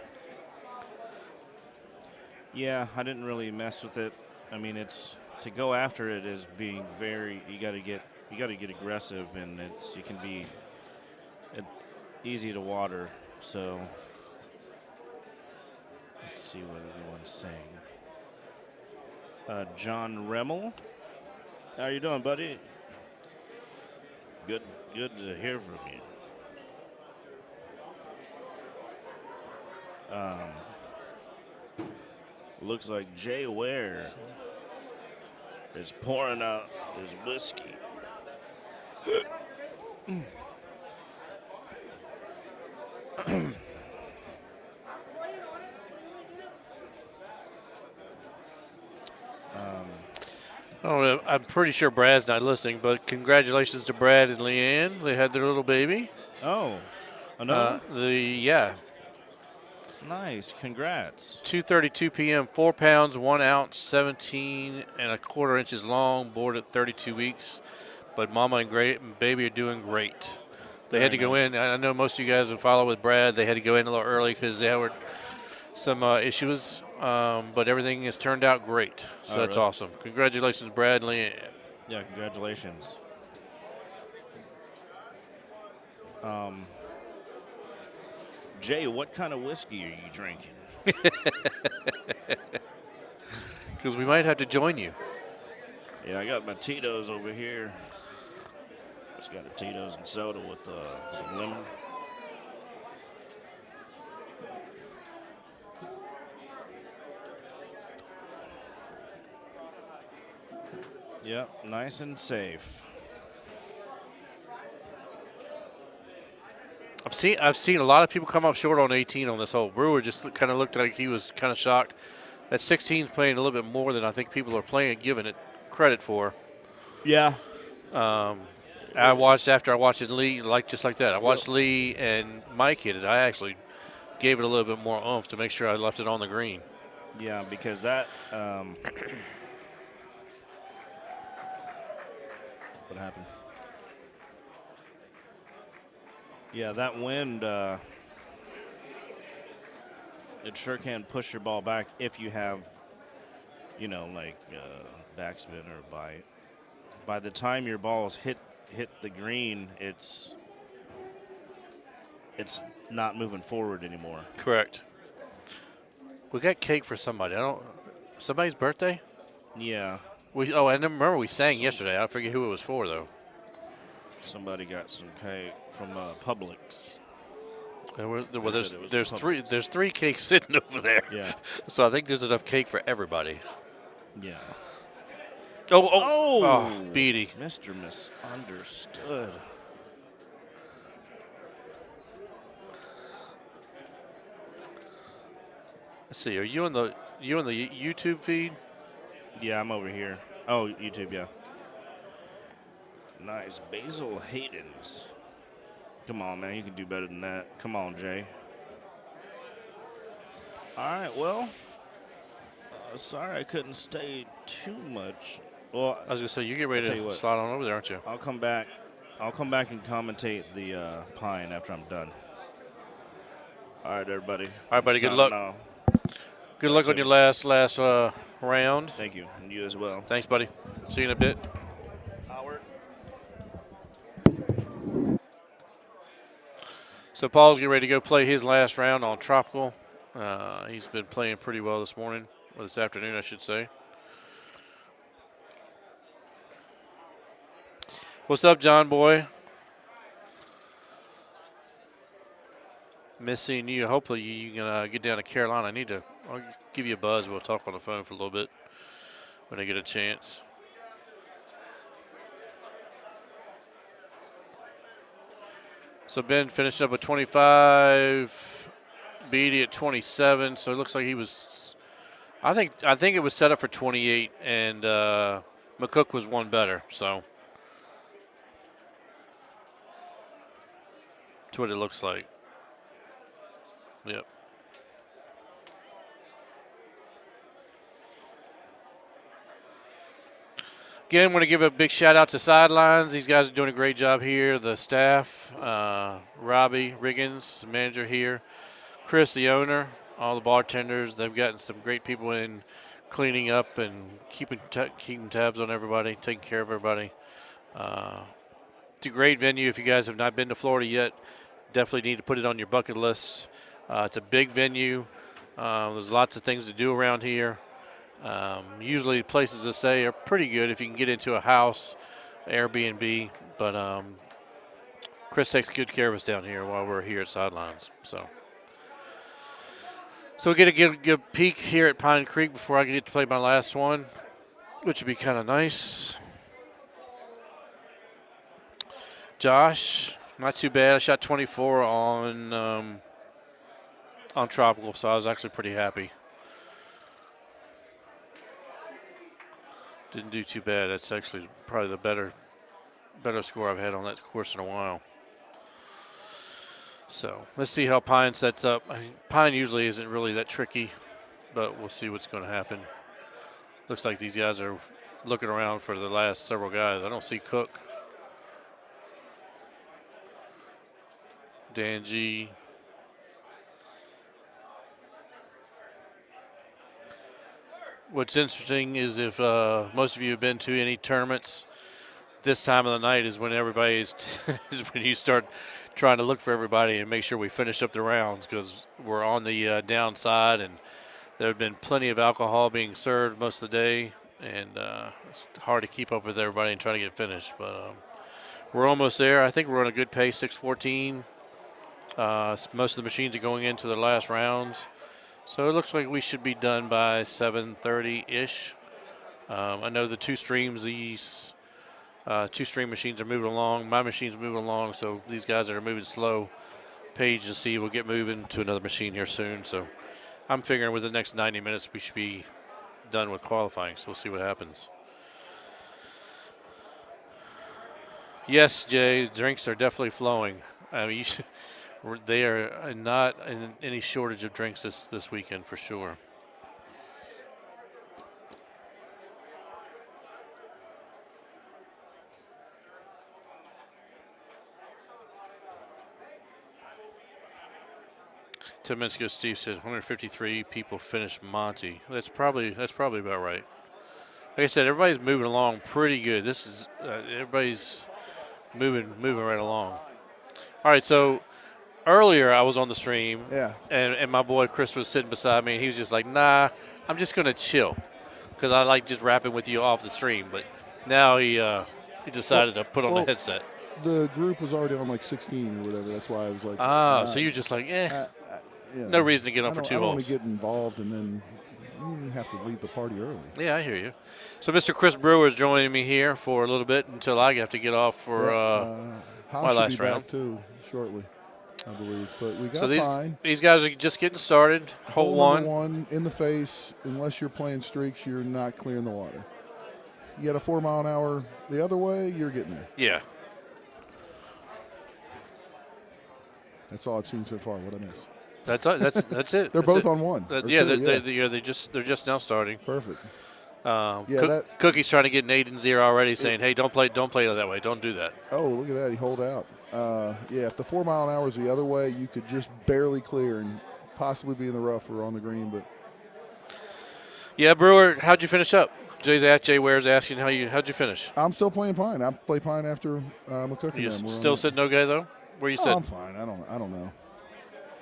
Yeah, I didn't really mess with it. I mean, it's to go after it is being very. You got to get aggressive, and you can be easy to water. So let's see what everyone's saying. John Remmel, how you doing, buddy? Good to hear from you. Looks like Jay Ware is pouring out his whiskey. I'm pretty sure Brad's not listening, but congratulations to Brad and Leanne. They had their little baby. Oh, another? Yeah. Nice, congrats. 2:32 p.m. 4 pounds 1 ounce, 17 and a quarter inches long, born at 32 weeks. But Mama and baby are doing great. They had to go in. I know most of you guys will follow with Brad. They had to go in a little early because they had some issues, but everything has turned out great. So that's really? awesome. Congratulations, Brad and Leanne. Yeah, congratulations. Jay, what kind of whiskey are you drinking? Because we might have to join you. Yeah, I got my Tito's over here. Just got a Tito's and soda with some lemon. Yep, nice and safe. I've seen a lot of people come up short on 18 on this hole. Brewer just kind of looked like he was kind of shocked. That 16 is playing a little bit more than I think people are giving it credit for. Yeah. I watched it Lee, just like that. I watched Lee and Mike hit it. I actually gave it a little bit more oomph to make sure I left it on the green. Yeah, because that what happened. Yeah, that wind, it sure can push your ball back if you have, like backspin or bite. By the time your balls hit the green, it's not moving forward anymore. Correct. We got cake for somebody. Somebody's birthday? Yeah. I remember we sang yesterday. I forget who it was for, though. Somebody got some cake from Publix. There's three cakes sitting over there. Yeah. So I think there's enough cake for everybody. Yeah. Oh, Beatty. Mr. Misunderstood. Let's see. Are you on the YouTube feed? Yeah, I'm over here. Oh, YouTube, yeah. Nice. Basil Hayden's. Come on, man. You can do better than that. Come on, Jay. All right, well, sorry I couldn't stay too much. Well, I was going to say, you get ready to slide on over there, aren't you? I'll come back and commentate the pine after I'm done. All right, everybody. All right, buddy. Good luck. Good luck on your last round. Thank you, and you as well. Thanks, buddy. See you in a bit. Howard. So Paul's getting ready to go play his last round on Tropical. He's been playing pretty well this morning, or this afternoon, I should say. What's up, John boy? Miss seeing you. Hopefully you can get down to Carolina. I'll give you a buzz. We'll talk on the phone for a little bit when I get a chance. So Ben finished up with 25, Beatty at 27. So it looks like he was. I think it was set up for 28, and McCook was one better. So that's what it looks like. Yep. Again, I want to give a big shout out to Sidelines. These guys are doing a great job here. The staff, Robbie Riggins, the manager here, Chris, the owner, all the bartenders. They've gotten some great people in cleaning up and keeping tabs on everybody, taking care of everybody. It's a great venue. If you guys have not been to Florida yet, definitely need to put it on your bucket list. It's a big venue. There's lots of things to do around here. Usually places to stay are pretty good if you can get into a house, Airbnb. But Chris takes good care of us down here while we're here at Sidelines. So we get a good peek here at Pine Creek before I get to play my last one, which would be kind of nice. Josh, not too bad. I shot 24 on Tropical, so I was actually pretty happy. Didn't do too bad. That's actually probably the better score I've had on that course in a while. So let's see how Pine sets up. Pine usually isn't really that tricky, but we'll see what's going to happen. Looks like these guys are looking around for the last several guys. I don't see Cook. Dan G. What's interesting is if most of you have been to any tournaments, this time of the night is when everybody is when you start trying to look for everybody and make sure we finish up the rounds, because we're on the downside, and there have been plenty of alcohol being served most of the day, and it's hard to keep up with everybody and try to get finished. But we're almost there. I think we're on a good pace, 6:14. Most of the machines are going into the last rounds. So it looks like we should be done by 7:30-ish. I know the two-stream machines are moving along. My machine's moving along, so these guys that are moving slow, Paige and Steve will get moving to another machine here soon. So I'm figuring within the next 90 minutes we should be done with qualifying, so we'll see what happens. Yes, Jay, drinks are definitely flowing. I mean, they are not in any shortage of drinks this weekend for sure. 10 minutes ago, Steve said 153 people finished Monty. That's probably about right. Like I said, everybody's moving along pretty good. This is everybody's moving right along. All right, so earlier I was on the stream, and my boy Chris was sitting beside me, and he was just like, "Nah, I'm just gonna chill, because I like just rapping with you off the stream." But now he decided to put on the headset. The group was already on like 16 or whatever. That's why I was like, so you're just like, no reason to get on for 2 I don't want holes. to get involved and then have to leave the party early. Yeah, I hear you. So Mr. Chris Brewer is joining me here for a little bit until I have to get off for my last round. Back too shortly, I believe. But we got so Pine. these guys are just getting started. Hole one in the face. Unless you're playing streaks, you're not clearing the water. You got a 4 mile an hour the other way, you're getting there. Yeah. That's all I've seen so far. What I miss? That's it. They're both on one. They're just now starting. Perfect. Cookie's trying to get Nathan's ear already, saying, "Hey, don't play that way. Don't do that." Oh, look at that! He holed out. If the 4 mile an hour is the other way, you could just barely clear and possibly be in the rough or on the green. But yeah, Brewer, how'd you finish up? Jay Ware's asking how'd you finish? I'm still playing Pine. I play Pine after McCook. You still sitting okay though? Where you sitting? I'm fine. I don't know.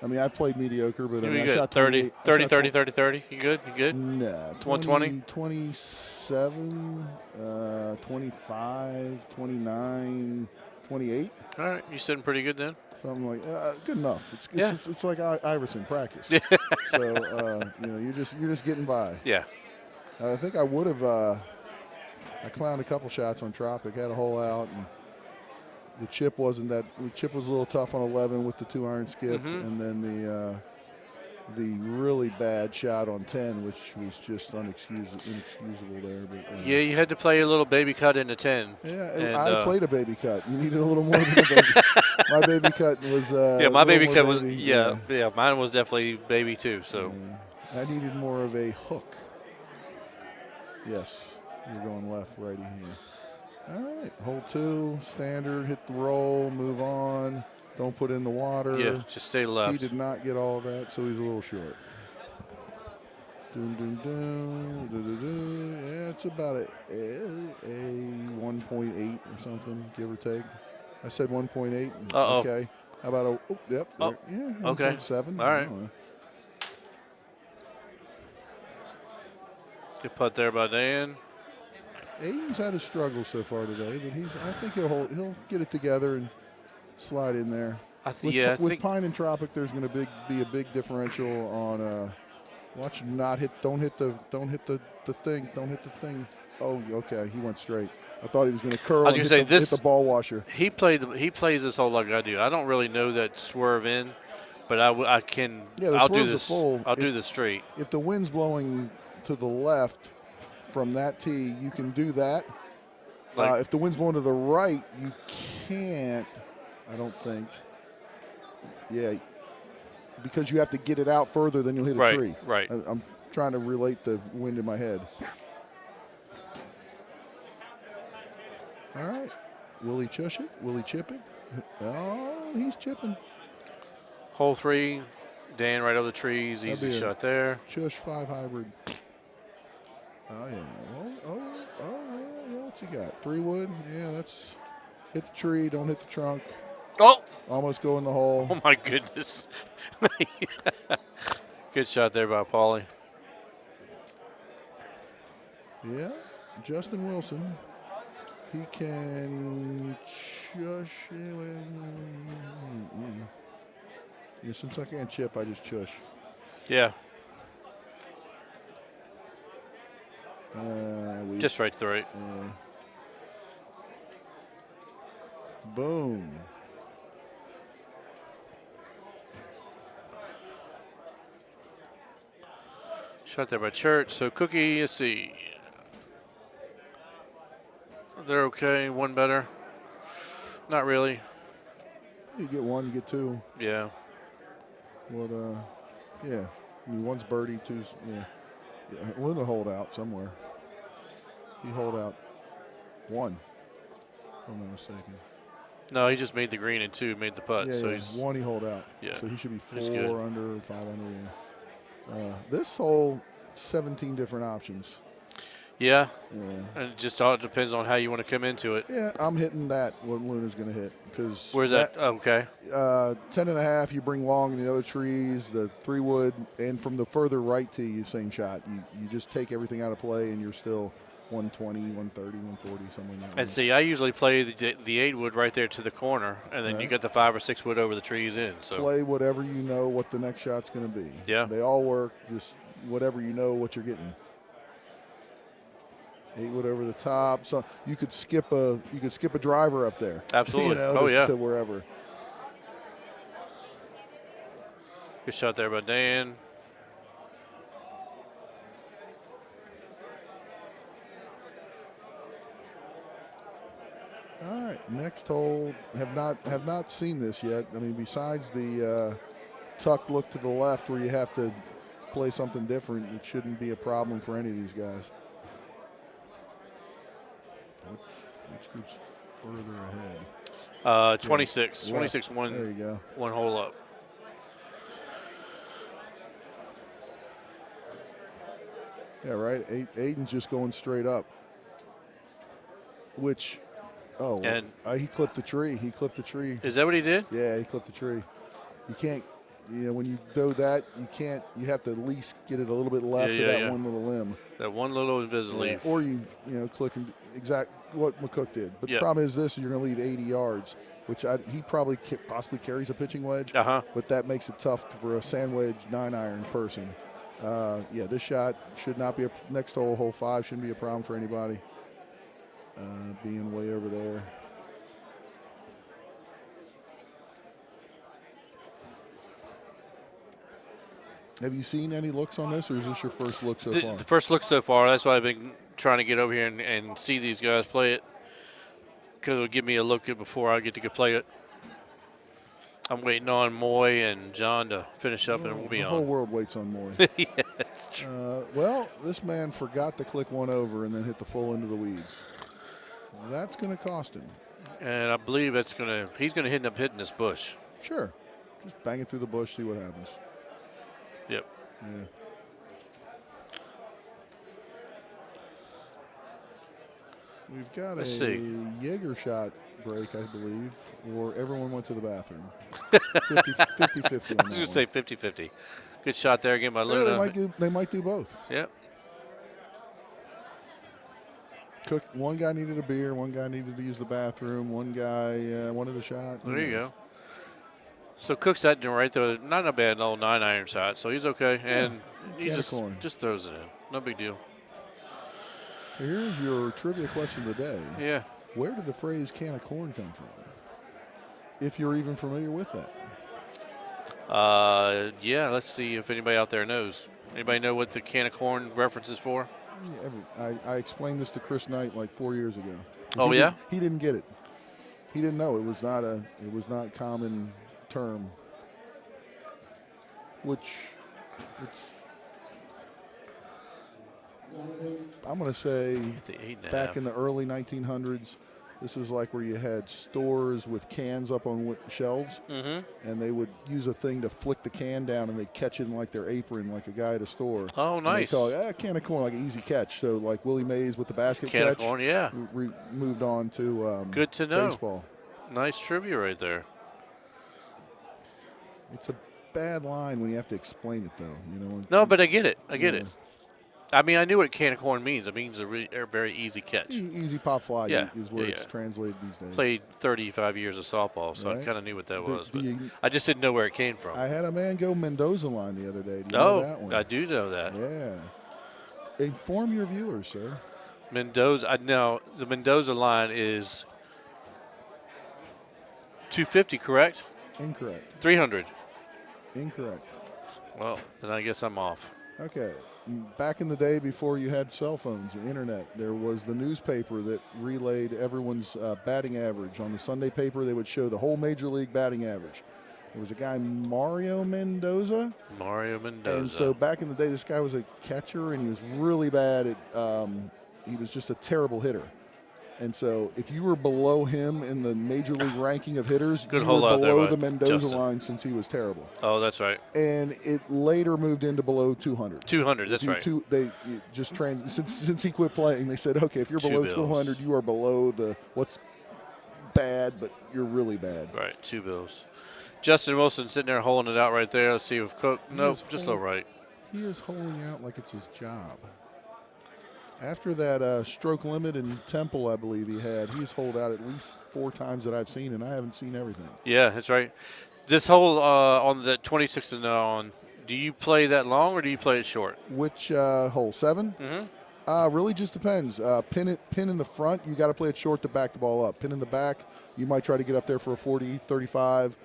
I mean, I played mediocre, but I shot 30. You good? Nah. 120? 27, 25, 29, 28. All right, you sitting pretty good then? Something like good enough. It's like Iverson practice. So you're just getting by. Yeah. I think I would have. I clowned a couple shots on Tropic. Had a hole out, and the chip wasn't that. The chip was a little tough on 11 with the 2-iron skip, and then the really bad shot on 10, which was just inexcusable there. But yeah, you had to play a little baby cut into 10. Yeah, I played a baby cut. You needed a little more than a baby. My baby cut was. My baby cut was. Yeah, mine was definitely baby too. So I needed more of a hook. Yes, you're going left, righty here. All right, hole 2, standard, hit the roll, move on. Don't put in the water. Yeah, just stay left. He did not get all that, so he's a little short. Yeah, it's about a 1.8 or something, give or take. I said 1.8. Uh-oh. Okay. How about yep. Oh, yeah, 1.7. Okay. All right. Good putt there by Dan. Aiden's had his struggles so far today, but I think he'll get it together and slide in there. With Pine and Tropic, there's going to be a big differential on. Watch don't hit the thing. Oh, okay, he went straight. I thought he was going to curl. Hit the ball washer. He plays this hole like I do. I don't really know that swerve in, but I can. Yeah, the I'll do swerve's this. a full. I'll do the straight. If the wind's blowing to the left from that tee, you can do that. If the wind's blowing to the right, you can't. I don't think. Yeah, because you have to get it out further than you'll hit a tree. Right. I'm trying to relate the wind in my head. All right. Will he chush it? Will he chip it? Oh, he's chipping. Hole 3, Dan right over the trees. Easy shot there. Chush 5 hybrid. Oh, yeah. Yeah. What's he got? 3 wood? Yeah, that's hit the tree, don't hit the trunk. Oh! Almost go in the hole. Oh, my goodness. Good shot there by Paulie. Yeah, Justin Wilson. He can chush. Yeah, since I can't chip, I just chush. Yeah. Just right to the right. Boom. Shot there by Church. So Cookie, let's see. They're okay. One better. Not really. You get 1, you get 2. Yeah. What? Yeah. I mean, 1's birdie, 2's yeah. We're gonna hold out somewhere. He hold out 1. If I'm not mistaken. No, he just made the green and 2, made the putt. Yeah, so yeah. he's 1 he holed out. Yeah. So he should be He's 4 good. under, 5 under. Yeah. This hole, 17 different options. Yeah. Yeah. And it just all depends on how you want to come into it. Yeah, I'm hitting that. What Luna's going to hit because Where's that? Okay. 10.5. You bring long in the other trees, the 3-wood, and from the further right tee, same shot. You just take everything out of play, and you're still 120, 130, 140, somewhere in that And range. see, I usually play the 8-wood right there to the corner, and then you Right. got the 5 or 6-wood over the trees in. So Play whatever you know what the next shot's going to be. Yeah. They all work. Just whatever you know what you're getting. 8-wood over the top. So you could skip a driver up there. Absolutely. You know, Oh, yeah. to wherever. Good shot there by Dan. All right, next hole. Have not seen this yet. I mean, besides the tuck look to the left where you have to play something different, it shouldn't be a problem for any of these guys. Which group's further ahead? 26. Yeah, 26, left. There you go. one hole up. Yeah, right. Aiden's just going straight up. Which, And- he clipped the tree. He clipped the tree. Is that what he did? Yeah, he clipped the tree. You can't, when you do that, you can't. You have to at least get it a little bit left of that one little limb. That one little invisible Yeah, leaf. or you click and exact what McCook did. But Yeah. the problem is this: you're going to leave 80 yards, which he probably possibly carries a pitching wedge. But that makes it tough for a sand wedge 9-iron person. This shot should not be next hole 5 shouldn't be a problem for anybody. Being way over there. Have you seen any looks on this, or is this your first look so far? The first look so far. That's why I've been trying to get over here and see these guys play it, because it'll give me a look at before I get to go play it. I'm waiting on Moy and John to finish up, and we'll be the on. whole world waits on Moy. Yeah, that's true. Well, this man forgot to click one over and then hit the full into the weeds. That's going to cost him. And I believe he's going to end up hitting this bush. Sure. Just bang it through the bush, see what happens. Yep. Yeah. We've got Let's a see. Jaeger shot break, I believe, or everyone went to the bathroom. 50-50 I was going to say 50-50. Good shot there again by Luna. They might do both. Yep. One guy needed a beer, one guy needed to use the bathroom, one guy wanted a shot. There you go. So Cook's that right there. Not a bad old 9-iron shot, so he's okay. And he just throws it in. No big deal. Here's your trivia question of the day. Yeah. Where did the phrase can of corn come from? If you're even familiar with that. Yeah, let's see if anybody out there knows. Anybody know what the can of corn reference is for? I explained this to Chris Knight like 4 years ago. Oh, yeah? He didn't get it. He didn't know it was not a common term. Which I'm going to say back in the early 1900s, this was like where you had stores with cans up on shelves, and they would use a thing to flick the can down, and they'd catch it in like their apron, like a guy at a store. Oh, nice. And they call it can of corn, like an easy catch. So like Willie Mays with the basket Can catch. of corn, yeah. Moved on to good to know. Baseball. Nice trivia right there. It's a bad line when you have to explain it, though. No, but I get it. I get it. I mean, I knew what can of corn means. It means a very easy catch. Easy pop fly is where it's yeah. translated these days. Played 35 years of softball, so I kind of knew what that was. But I just didn't know where it came from. I had a man go Mendoza line the other day. Do you know that one? I do know that. Yeah. Inform your viewers, sir. Mendoza. No, the Mendoza line is 250, correct? Incorrect. 300. Incorrect. Well, then I guess I'm off. Okay. Back in the day before you had cell phones and internet, there was the newspaper that relayed everyone's batting average. On the Sunday paper, they would show the whole Major League batting average. There was a guy, Mario Mendoza. And so back in the day, this guy was a catcher, and he was really bad at he was just a terrible hitter. And so if you were below him in the major league ranking of hitters, Good you hole were out there below by the Mendoza Justin. line since he was terrible. Oh, that's right. And it later moved into below 200. 200, that's right. Since he quit playing, they said, okay, if you're Two below bills. 200, you are below the what's bad, but you're really bad. Right, 2 bills. Justin Wilson sitting there holding it out right there. Let's see if Cook. Nope, just low right. He is holding out like it's his job. After that stroke limit in Temple, I believe he had, he's holed out at least 4 times that I've seen, and I haven't seen everything. Yeah, that's right. This hole on the 26 and on, do you play that long or do you play it short? Which hole, 7? Mm-hmm. Really just depends. Pin in the front, you got to play it short to back the ball up. Pin in the back, you might try to get up there for a 40, 35.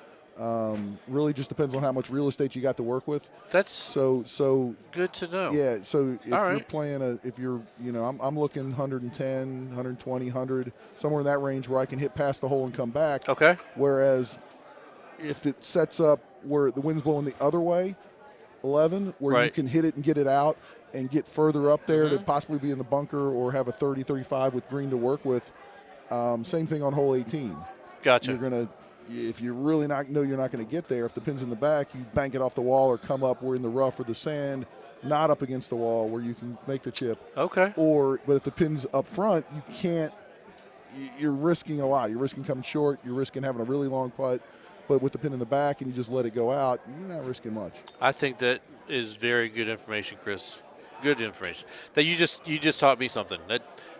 Really just depends on how much real estate you got to work with. That's so good to know. Yeah, so if All you're right. playing I'm looking 110, 120, 100, somewhere in that range where I can hit past the hole and come back. Okay. Whereas if it sets up where the wind's blowing the other way, 11, where you Right. can hit it and get it out and get further up there to possibly be in the bunker or have a 30, 35 with green to work with. Same thing on hole 18. Gotcha. You're going to, if you really know you're not going to get there, if the pin's in the back, you bank it off the wall or come up where in the rough or the sand, not up against the wall where you can make the chip. Okay. But if the pin's up front, you can't, you're risking a lot. You're risking coming short. You're risking having a really long putt. But with the pin in the back and you just let it go out, you're not risking much. I think that is very good information, Chris. Good information. That you just taught me something.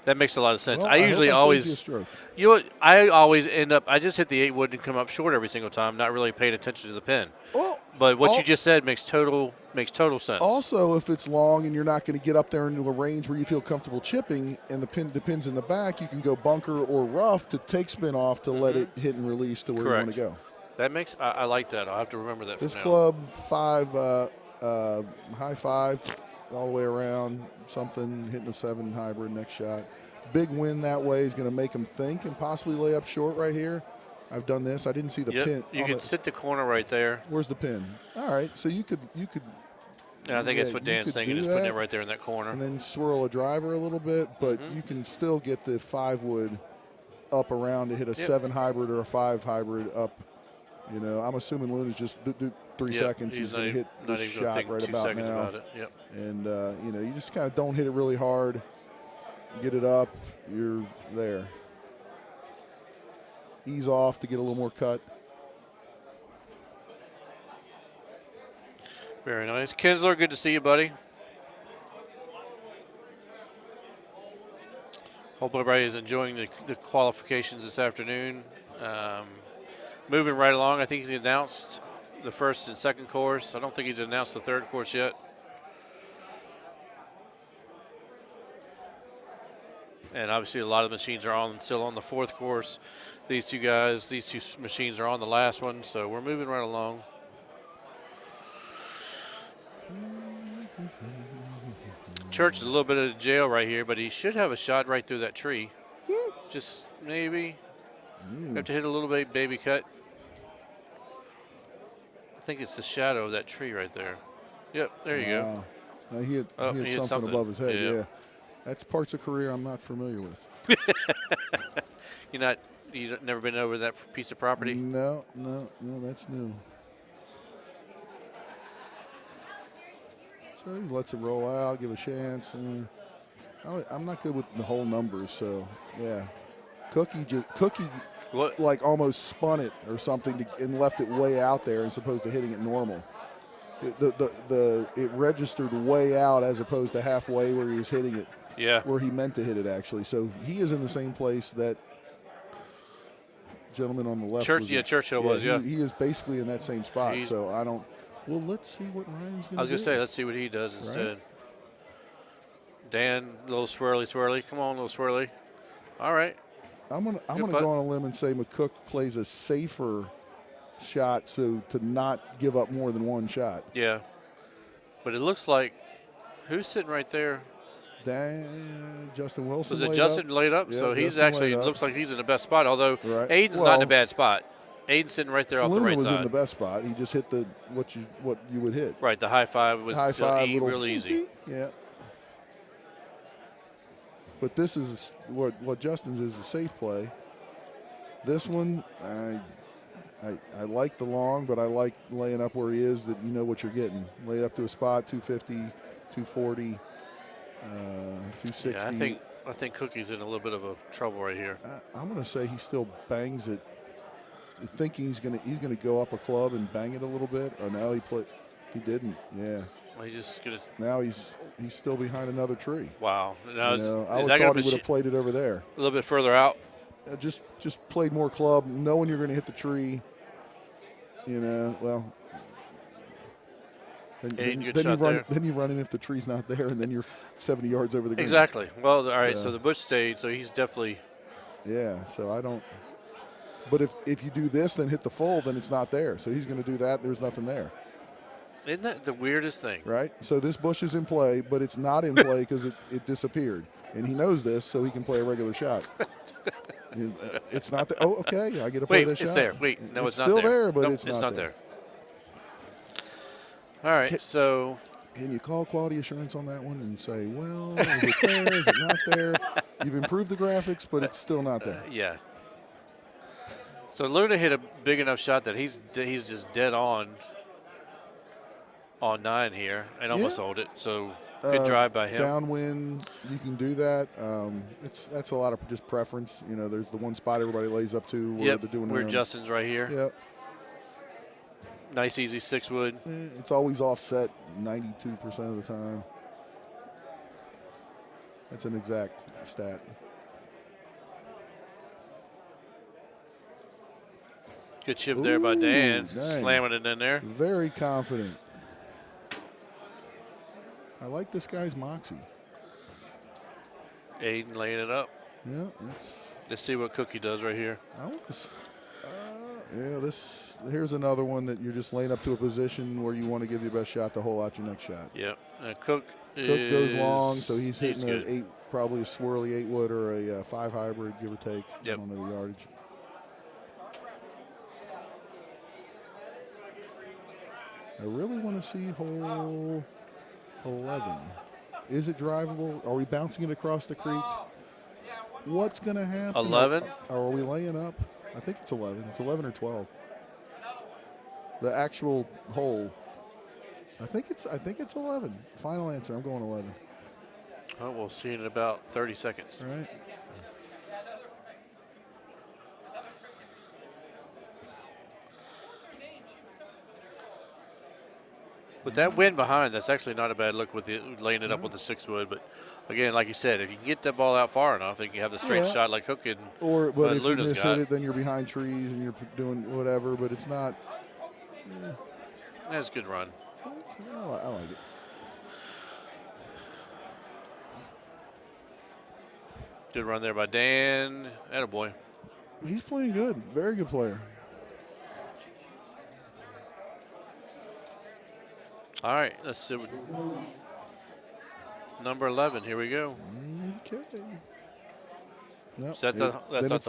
That makes a lot of sense. Well, I usually hope I saved always, you a stroke. you know what, I always end up, I just hit the 8 wood and come up short every single time, not really paying attention to the pin. Well, But what you just said makes total sense. Also, if it's long and you're not going to get up there into a range where you feel comfortable chipping and the pin's in the back, you can go bunker or rough to take spin off to let it hit and release to where you want to go. That makes, I like that. I'll have to remember that. This from now. club, 5, high 5, all the way around, something, hitting a 7 hybrid next shot. Big win that way is going to make him think and possibly lay up short right here. I've done this. I didn't see the pin. You can sit the corner right there. Where's the pin? All right, so you could. And I think that's what Dan's thinking, is putting it right there in that corner. And then swirl a driver a little bit, but you can still get the 5 wood up around to hit a 7 hybrid or a 5 hybrid up. You know, I'm assuming Luna's just 3 seconds. He's going to hit this shot right about now. About it. Yep. And, you just kind of don't hit it really hard. Get it up. You're there. Ease off to get a little more cut. Very nice. Kinsler, good to see you, buddy. Hope everybody is enjoying the qualifications this afternoon. Moving right along, I think he's announced the first and second course. I don't think he's announced the third course yet. And obviously a lot of the machines are still on the fourth course. These two machines are on the last one, so we're moving right along. Church is a little bit of jail right here, but he should have a shot right through that tree. Just maybe. Have to hit a little bit baby cut. I think it's the shadow of that tree right there. Yep, there you go. Now he hit something above his head, yeah. That's parts of career I'm not familiar with. You've never been over that piece of property? No, that's new. So he lets it roll out, give a chance. And I'm not good with the whole numbers, so yeah. Cookie like almost spun it or something and left it way out there as opposed to hitting it normal. It registered way out as opposed to halfway where he was hitting it. Yeah. Where he meant to hit it, actually. So he is in the same place that gentleman on the left Churchill was. He is basically in that same spot. So I don't. Well, let's see what Ryan's going to do. I was going to say, let's see what he does instead. Right? Dan, a little swirly. Come on, little swirly. All right. I'm gonna go on a limb and say McCook plays a safer shot, so to not give up more than one shot. Yeah. But it looks like, who's sitting right there? Justin Wilson. Was it Justin laid up? Yeah, so he's Justin actually looks like he's in the best spot. Although Aiden's not in a bad spot. Aiden's sitting right there off the right was side. in the best spot. He just hit what you would hit. Right, the high five was real easy. Yeah. But this is what Justin's is a safe play. This one, I like the long, but I like laying up where he is that you know what you're getting. Lay up to a spot, 250, 240, 260. Yeah, I think Cookie's in a little bit of a trouble right here. I'm going to say he still bangs it, thinking he's going to go up a club and bang it a little bit. Or now he didn't. Yeah. Well, he's just gonna. Now he's still behind another tree. Wow. Now I thought he would have played it over there. A little bit further out. Just played more club, knowing you're going to hit the tree. Well. Then you run in if the tree's not there, and then you're 70 yards over the green. Exactly. Well, all right. So the bush stayed. So he's definitely. Yeah. So I don't. But if you do this, then hit the full, then it's not there. So he's going to do that. There's nothing there. Isn't that the weirdest thing? Right. So this bush is in play, but it's not in play because it disappeared, and he knows this, so he can play a regular shot. It's not there. Oh, okay. I get to play this shot. Wait, it's there. Wait, no, it's not still there. there, but nope, it's not there. All right, so. Can you call quality assurance on that one and say, well, is it there? Is it not there? You've improved the graphics, but it's still not there. Yeah. So Luna hit a big enough shot that he's just dead on 9 here and almost hold it. So good drive by him. Downwind, you can do that. That's a lot of just preference. There's the one spot everybody lays up to where they're doing where Justin's right here. Yep. Nice, easy 6-wood. It's always offset 92% of the time. That's an exact stat. Good chip there by Dan, nice. Slamming it in there. Very confident. I like this guy's moxie. Aiden laying it up. Yeah, let's see what Cookie does right here. Here's another one that you're just laying up to a position where you want to give your best shot to hole out your next shot. Yep. Cook goes long, so he's hitting an 8, probably a swirly 8-wood or a 5 hybrid, give or take. Yep. I don't know the yardage. I really want to see hole 11. Is it drivable? Are we bouncing it across the creek? What's going to happen? 11? Or are we laying up? I think it's 11. It's 11 or 12. The actual hole. I think it's 11. Final answer. I'm going 11. Oh, we'll see in about 30 seconds. All right. With that wind behind, that's actually not a bad look with laying it up with the 6-wood. But again, like you said, if you can get that ball out far enough, you can have the straight shot like Hook and but if Luna's you miss hit it, then you're behind trees and you're doing whatever. But it's not. That's a good run. I like it. Good run there by Dan. Attaboy. He's playing good. Very good player. All right, let's see. Number 11, here we go. Okay. Nope.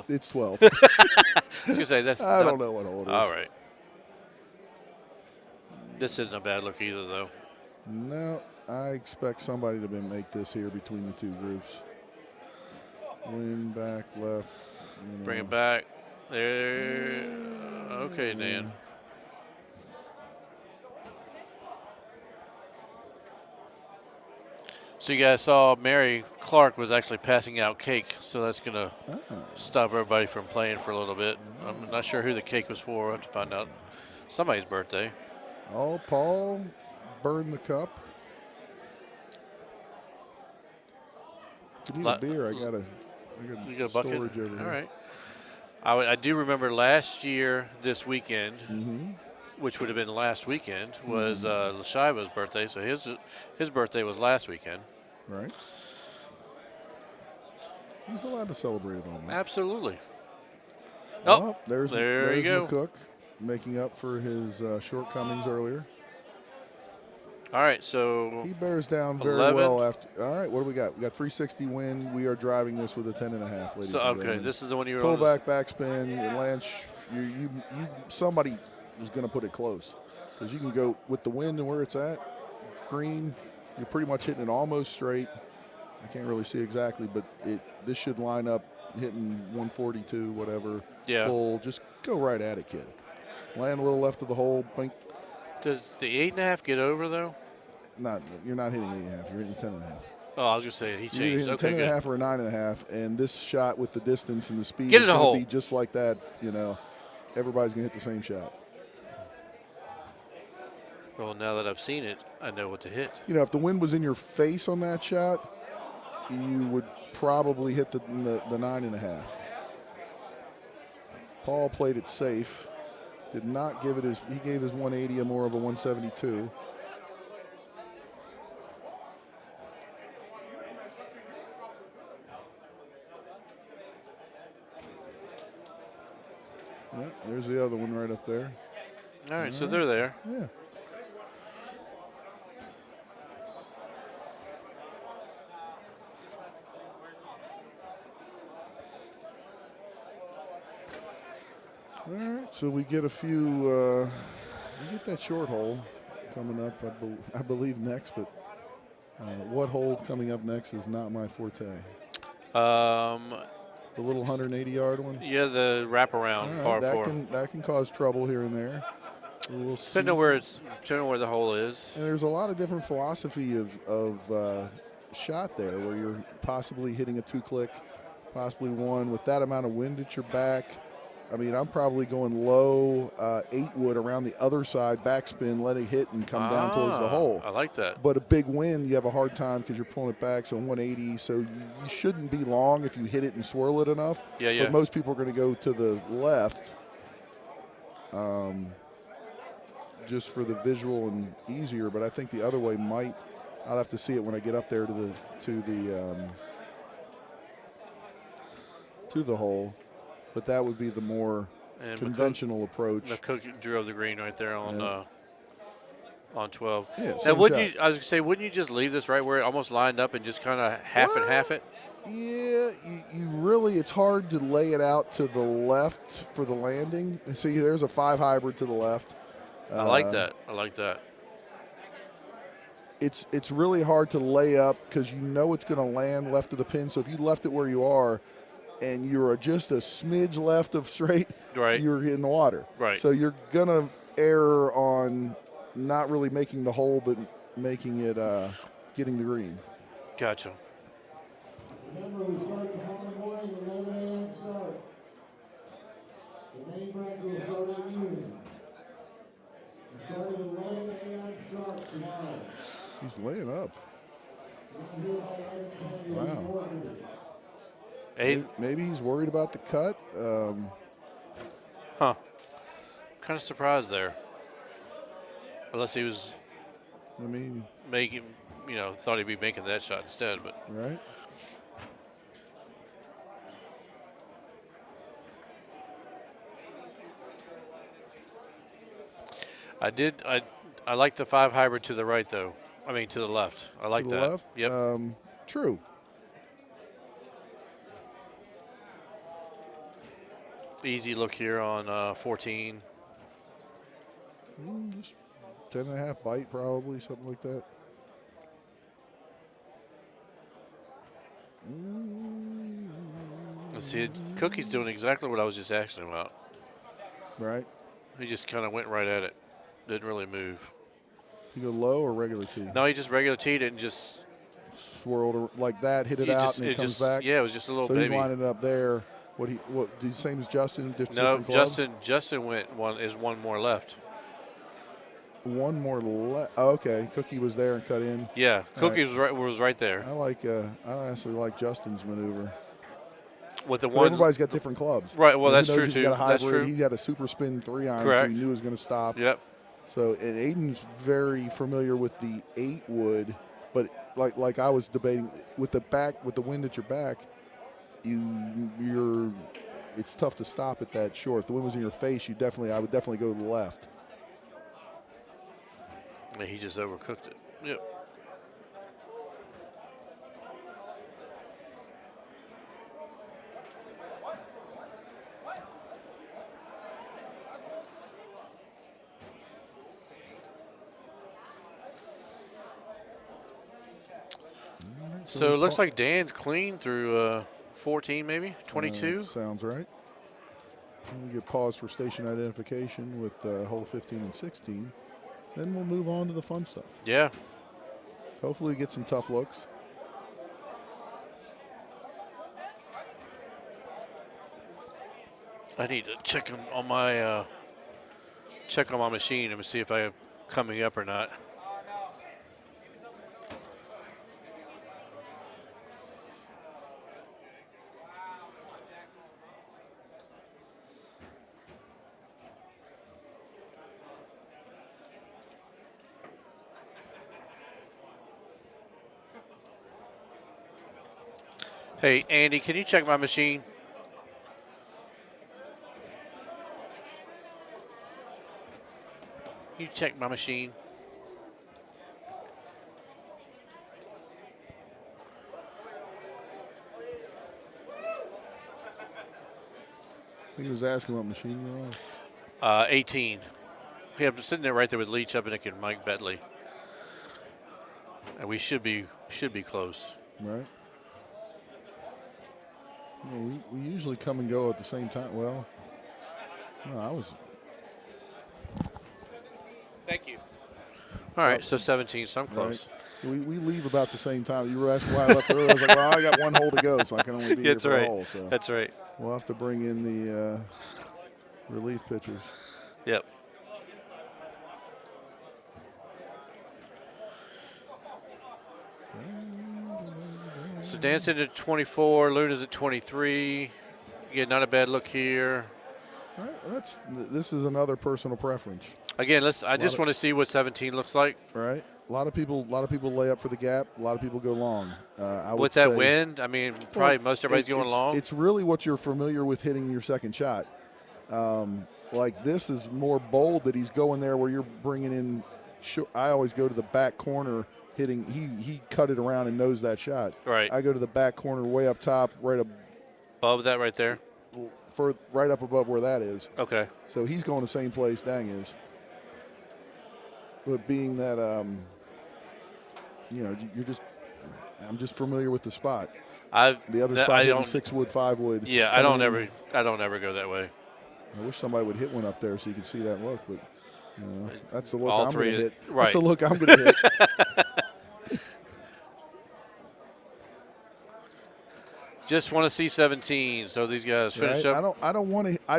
It's 12. I was going to say, I don't know what hole it is. All right. This isn't a bad look either, though. No, I expect somebody to make this here between the two groups. Wind back left. Bring it back. There. Okay, Dan. So you guys saw Mary Clark was actually passing out cake, so that's going to stop everybody from playing for a little bit. I'm not sure who the cake was for. We'll have to find out. Somebody's birthday. Oh, Paul burned the cup. If you need a beer, I got a bucket? storage over here. All right. I do remember last year this weekend, which would have been last weekend, was LaShiva's birthday. So his birthday was last weekend. Right. He's allowed to celebrate it all night. Absolutely. There's you go. McCook making up for his shortcomings earlier. All right, so he bears down very 11. well after. All right, what do we got? We got 360 wind. We are driving this with a 10.5, ladies and gentlemen. Okay, this is the one you were pull on. back, backspin, and Lance. Somebody is going to put it close because you can go with the wind and where it's at. Green, you're pretty much hitting it almost straight. I can't really see exactly, but this should line up hitting 142, whatever, Yeah. full. Just go right at it, kid. Land a little left of the hole. Blink. Does the 8.5 get over though? You're not hitting 8.5. You're hitting 10.5. Oh, I was just saying he You're changed. hitting Okay, 10.5 or a 9.5, and this shot with the distance and the speed Get is it a going hole. to be just like that. You know, everybody's going to hit the same shot. Well, now that I've seen it, I know what to hit. You know, if the wind was in your face on that shot, you would probably hit the 9.5. Paul played it safe. Did not give it he gave his 180 a more of a 172. Yeah, there's the other one right up there. All right, so they're there. Yeah. All right, so we get a few. We get that short hole coming up, I believe next, but what hole coming up next is not my forte. The little 180-yard one. Yeah, the wraparound par four. That can cause trouble here and there. We'll see. Depending on where the hole is. And there's a lot of different philosophy of shot there, where you're possibly hitting a 2-click, possibly one with that amount of wind at your back. I mean, I'm probably going low 8-wood around the other side, backspin, let it hit and come down towards the hole. I like that. But a big wind, you have a hard time because you're pulling it back, so 180. So you shouldn't be long if you hit it and swirl it enough. Yeah. But most people are going to go to the left just for the visual and easier. But I think the other way might – I'll have to see it when I get up there to the hole. But that would be the more conventional approach. McCook drew up the green right there on 12. Yeah, now, I was going to say, wouldn't you just leave this right where it almost lined up and just kind of half it? Yeah, you really, it's hard to lay it out to the left for the landing. See, there's a 5 hybrid to the left. I like that. It's really hard to lay up because you know it's going to land left of the pin. So if you left it where you are, and you're just a smidge left of straight, you're in the water. Right. So you're going to err on not really making the hole, but making it getting the green. Gotcha. Remember, we start tomorrow morning at 11 a.m. start. The main bracket will start at noon. We start at 11 a.m. sharp tomorrow. He's laying up. Wow. Maybe he's worried about the cut. Kind of surprised there. Unless he was, making, thought he'd be making that shot instead. But right. I like the 5 hybrid to the right though. I mean to the left. I like to the that. Left? Yep. True. Easy look here on 14. Just 10.5 bite probably, something like that. Let's see, Cookie's doing exactly what I was just asking him about. Right. He just kind of went right at it. Didn't really move. You go low or regular tee? No, he just regular teed it and just swirled like that, hit it out, and it comes back. Yeah, it was just a little so baby. So he's lining it up there. The same as Justin? No, Justin went one more left. One more left. Oh, okay, Cookie was there and cut in. Yeah, Cookie was right there. I actually like Justin's maneuver. With the one, everybody's got different clubs. Right. Well, that's true he's too. Got a hybrid. That's true. He had a super spin 3-iron, Correct. so he knew he was going to stop. Yep. So, and Aiden's very familiar with the 8-wood, but like I was debating with the wind at your back, it's tough to stop at that short. If the wind was in your face, I would definitely go to the left. I mean, he just overcooked it. Yep. So it looks like Dan's clean through 14, maybe 22. Sounds right. And we get pause for station identification with hole 15 and 16. Then we'll move on to the fun stuff. Yeah. Hopefully get some tough looks. I need to check on my machine and see if I'm coming up or not. Hey, Andy, can you check my machine? You check my machine. He was asking what machine you're on. 18. Yeah, I'm sitting there right there with Lee Chupinick and Mike Betley. And we should be close. Right. Yeah, we usually come and go at the same time. Well, no, I was. Thank you. All right, so 17, so I'm close. Right. We leave about the same time. You were asking why I left early. I was like, well, I got one hole to go, so I can only be here for a hole. So That's right. We'll have to bring in the relief pitchers. Yep. So Dan's at 24, Luna's at 23. Yeah, not a bad look here. All right, this is another personal preference. Again, I just want to see what 17 looks like. Right. A lot of people lay up for the gap. A lot of people go long. With that wind, I mean, probably most everybody's going long. It's really what you're familiar with hitting your second shot. Like this is more bold that he's going there where you're bringing in. I always go to the back corner hitting. He cut it around and knows that shot. Right. I go to the back corner way up top, right above that right there. Right up above where that is. Okay. So he's going the same place Dang is. But being that, I'm just familiar with the spot. The other spot hitting 6 wood, 5 wood. Yeah, I don't ever go that way. I wish somebody would hit one up there so you could see that look, but that's the look All I'm going to hit. Right. That's the look I'm going to hit. Just want to see 17. So these guys finish up. I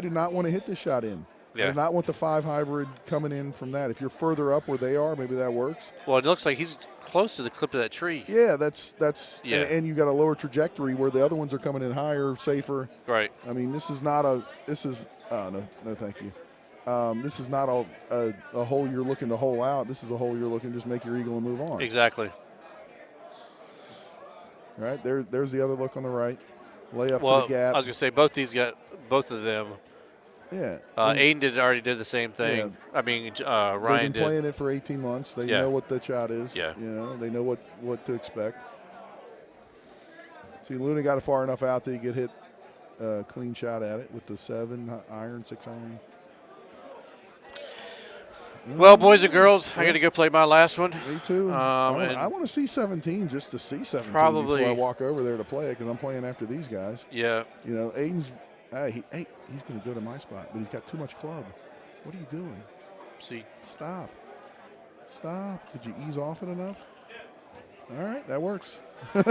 do not want to hit this shot in. Yeah. I do not want the 5 hybrid coming in from that. If you're further up where they are, maybe that works. Well, it looks like he's close to the clip of that tree. Yeah, that's yeah. And you got a lower trajectory where the other ones are coming in higher, safer. Right. I mean, this is no, thank you. This is not a hole you're looking to hole out. This is a hole you're looking to just make your eagle and move on. Exactly. All right, there's the other look on the right. Lay up to the gap. I was going to say both of them. Yeah. Aiden already did the same thing. Yeah. I mean, Ryan They've been did. playing it for 18 months. They know what the shot is. Yeah. They know what to expect. See, Luna got it far enough out that you could hit a clean shot at it with the 7 iron, 6 iron. Well, boys and girls, I got to go play my last one. Me too. I want to see 17 just to see 17 probably before I walk over there to play it because I'm playing after these guys. Yeah. Aiden's he's going to go to my spot, but he's got too much club. What are you doing? See. Stop. Did you ease off it enough? All right, that works. All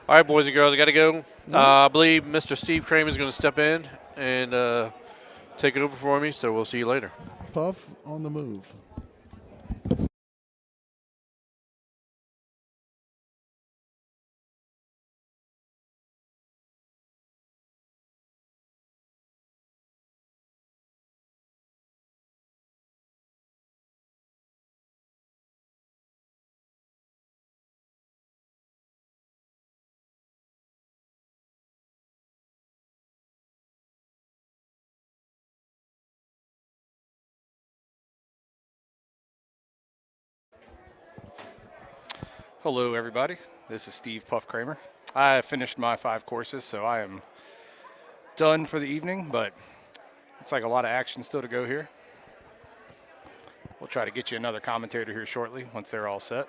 right, boys and girls, I got to go. I believe Mr. Steve Kramer is going to step in and take it over for me, so we'll see you later. Puff on the move. Hello, everybody. This is Steve Puff Kramer. I finished my 5 courses, so I am done for the evening, but looks like a lot of action still to go here. We'll try to get you another commentator here shortly once they're all set.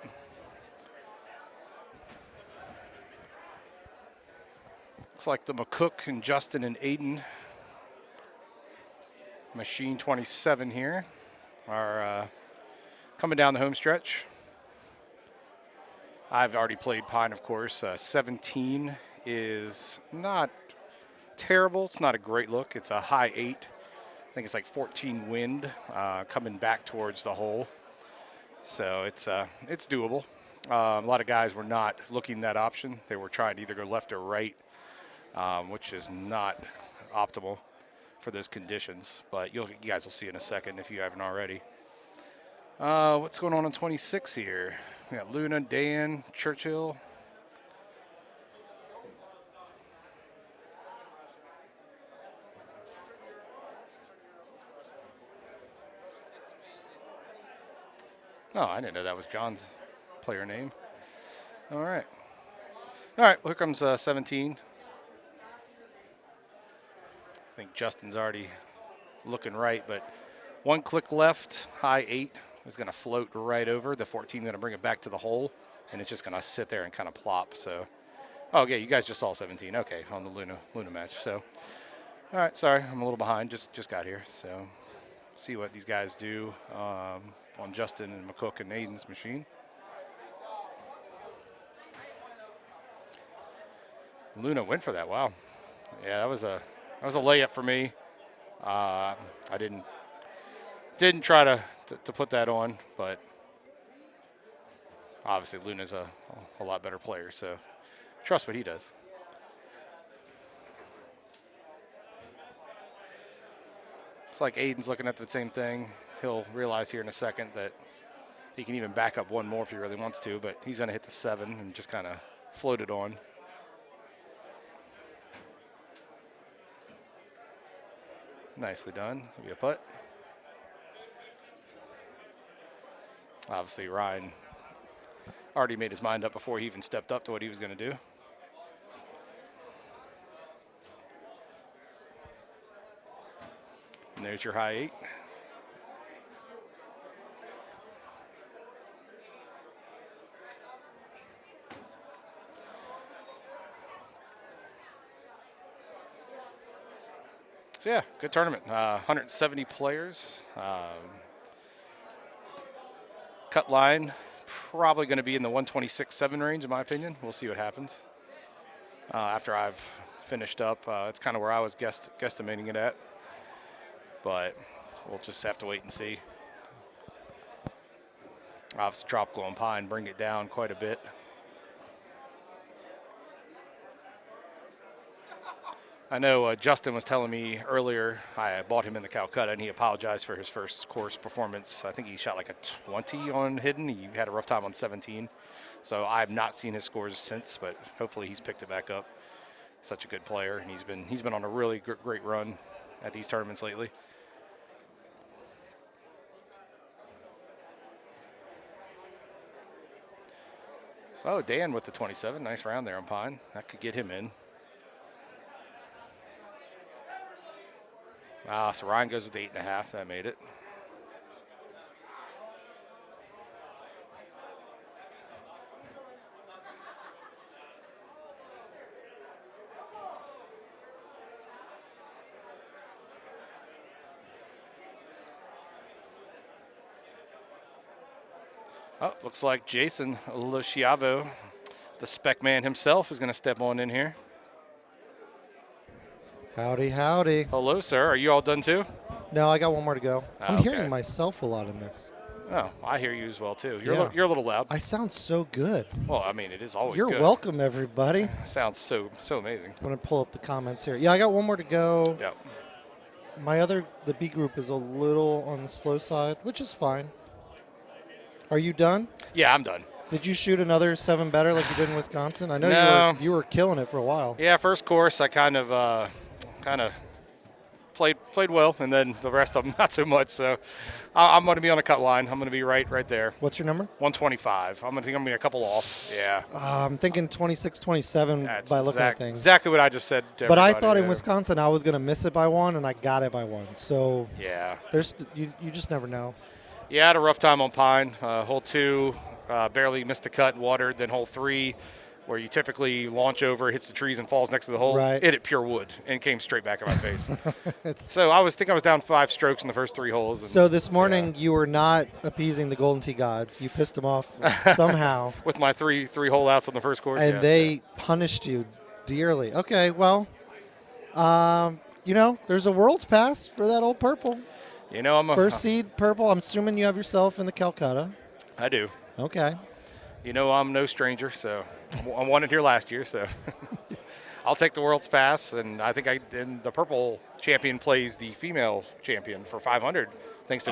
Looks like the McCook and Justin and Aiden, machine 27 here, are coming down the home stretch. I've already played Pine, of course. 17 is not terrible. It's not a great look. It's a high 8. I think it's like 14 wind coming back towards the hole. So it's doable. A lot of guys were not looking that option. They were trying to either go left or right, which is not optimal for those conditions. But you guys will see in a second if you haven't already. What's going on 26 here? We got Luna, Dan, Churchill. Oh, I didn't know that was John's player name. All right. All right, well, here comes 17. I think Justin's already looking right, but one click left, high 8 is going to float right over. The 14 going to bring it back to the hole, and it's just going to sit there and kind of plop. So, oh, yeah, you guys just saw 17. Okay, on the Luna match. So, all right, sorry, I'm a little behind. Just got here. So, see what these guys do on Justin and McCook and Aiden's machine. Luna went for that. Wow. Yeah, that was a layup for me. I didn't try to put that on, but obviously Luna's a lot better player, so trust what he does. It's like Aiden's looking at the same thing. He'll realize here in a second that he can even back up one more if he really wants to, but he's going to hit the 7 and just kind of float it on. Nicely done. This will be a putt. Obviously, Ryan already made his mind up before he even stepped up to what he was going to do. And there's your high 8. So yeah, good tournament. 170 players. Cut line, probably going to be in the 126.7 range, in my opinion. We'll see what happens. After I've finished up, it's kind of where I was guesstimating it at. But we'll just have to wait and see. Obviously, Tropical and Pine bring it down quite a bit. I know Justin was telling me earlier, I bought him in the Calcutta, and he apologized for his first course performance. I think he shot like a 20 on Hidden. He had a rough time on 17. So I've not seen his scores since, but hopefully he's picked it back up. Such a good player, and he's been on a really great run at these tournaments lately. So Dan with the 27, nice round there on Pine. That could get him in. So Ryan goes with 8.5. That made it. Oh, looks like Jason Lociavo, the spec man himself, is going to step on in here. Howdy, howdy. Hello, sir. Are you all done too? No, I got one more to go. I'm Okay. hearing myself a lot in this. Oh, I hear you as well too. You're Yeah. you're a little loud. I sound so good. Well, I mean, it is always You're good. welcome, everybody. Sounds so amazing. I'm going to pull up the comments here. Yeah, I got one more to go. Yep. The B group is a little on the slow side, which is fine. Are you done? Yeah, I'm done. Did you shoot another 7 better like you did in Wisconsin? I know No. you were killing it for a while. Yeah, first course I kind of played well, and then the rest of them not so much. So I'm going to be on a cut line. I'm going to be right there. What's your number? 125. I'm going to be a couple off. Yeah. I'm thinking 26, 27 That's by looking at things. exactly what I just said. To But I everybody thought in there. Wisconsin I was going to miss it by 1, and I got it by 1. So Yeah. you just never know. Yeah, I had a rough time on Pine. Hole 2, barely missed the cut, watered. Then hole 3, where you typically launch over, hits the trees, and falls next to the hole. Right. It hit pure wood and came straight back in my face. So I was down 5 strokes in the first 3 holes. And, So this morning you were not appeasing the Golden Tee gods. You pissed them off somehow. with my three hole outs on the first course. And they punished you dearly. Okay, well, there's a World's Pass for that old purple. I'm a First seed purple. I'm assuming you have yourself in the Calcutta. I do. Okay. I'm no stranger, so I won it here last year, so I'll take the World's Pass. And I think the purple champion plays the female champion for 500, thanks to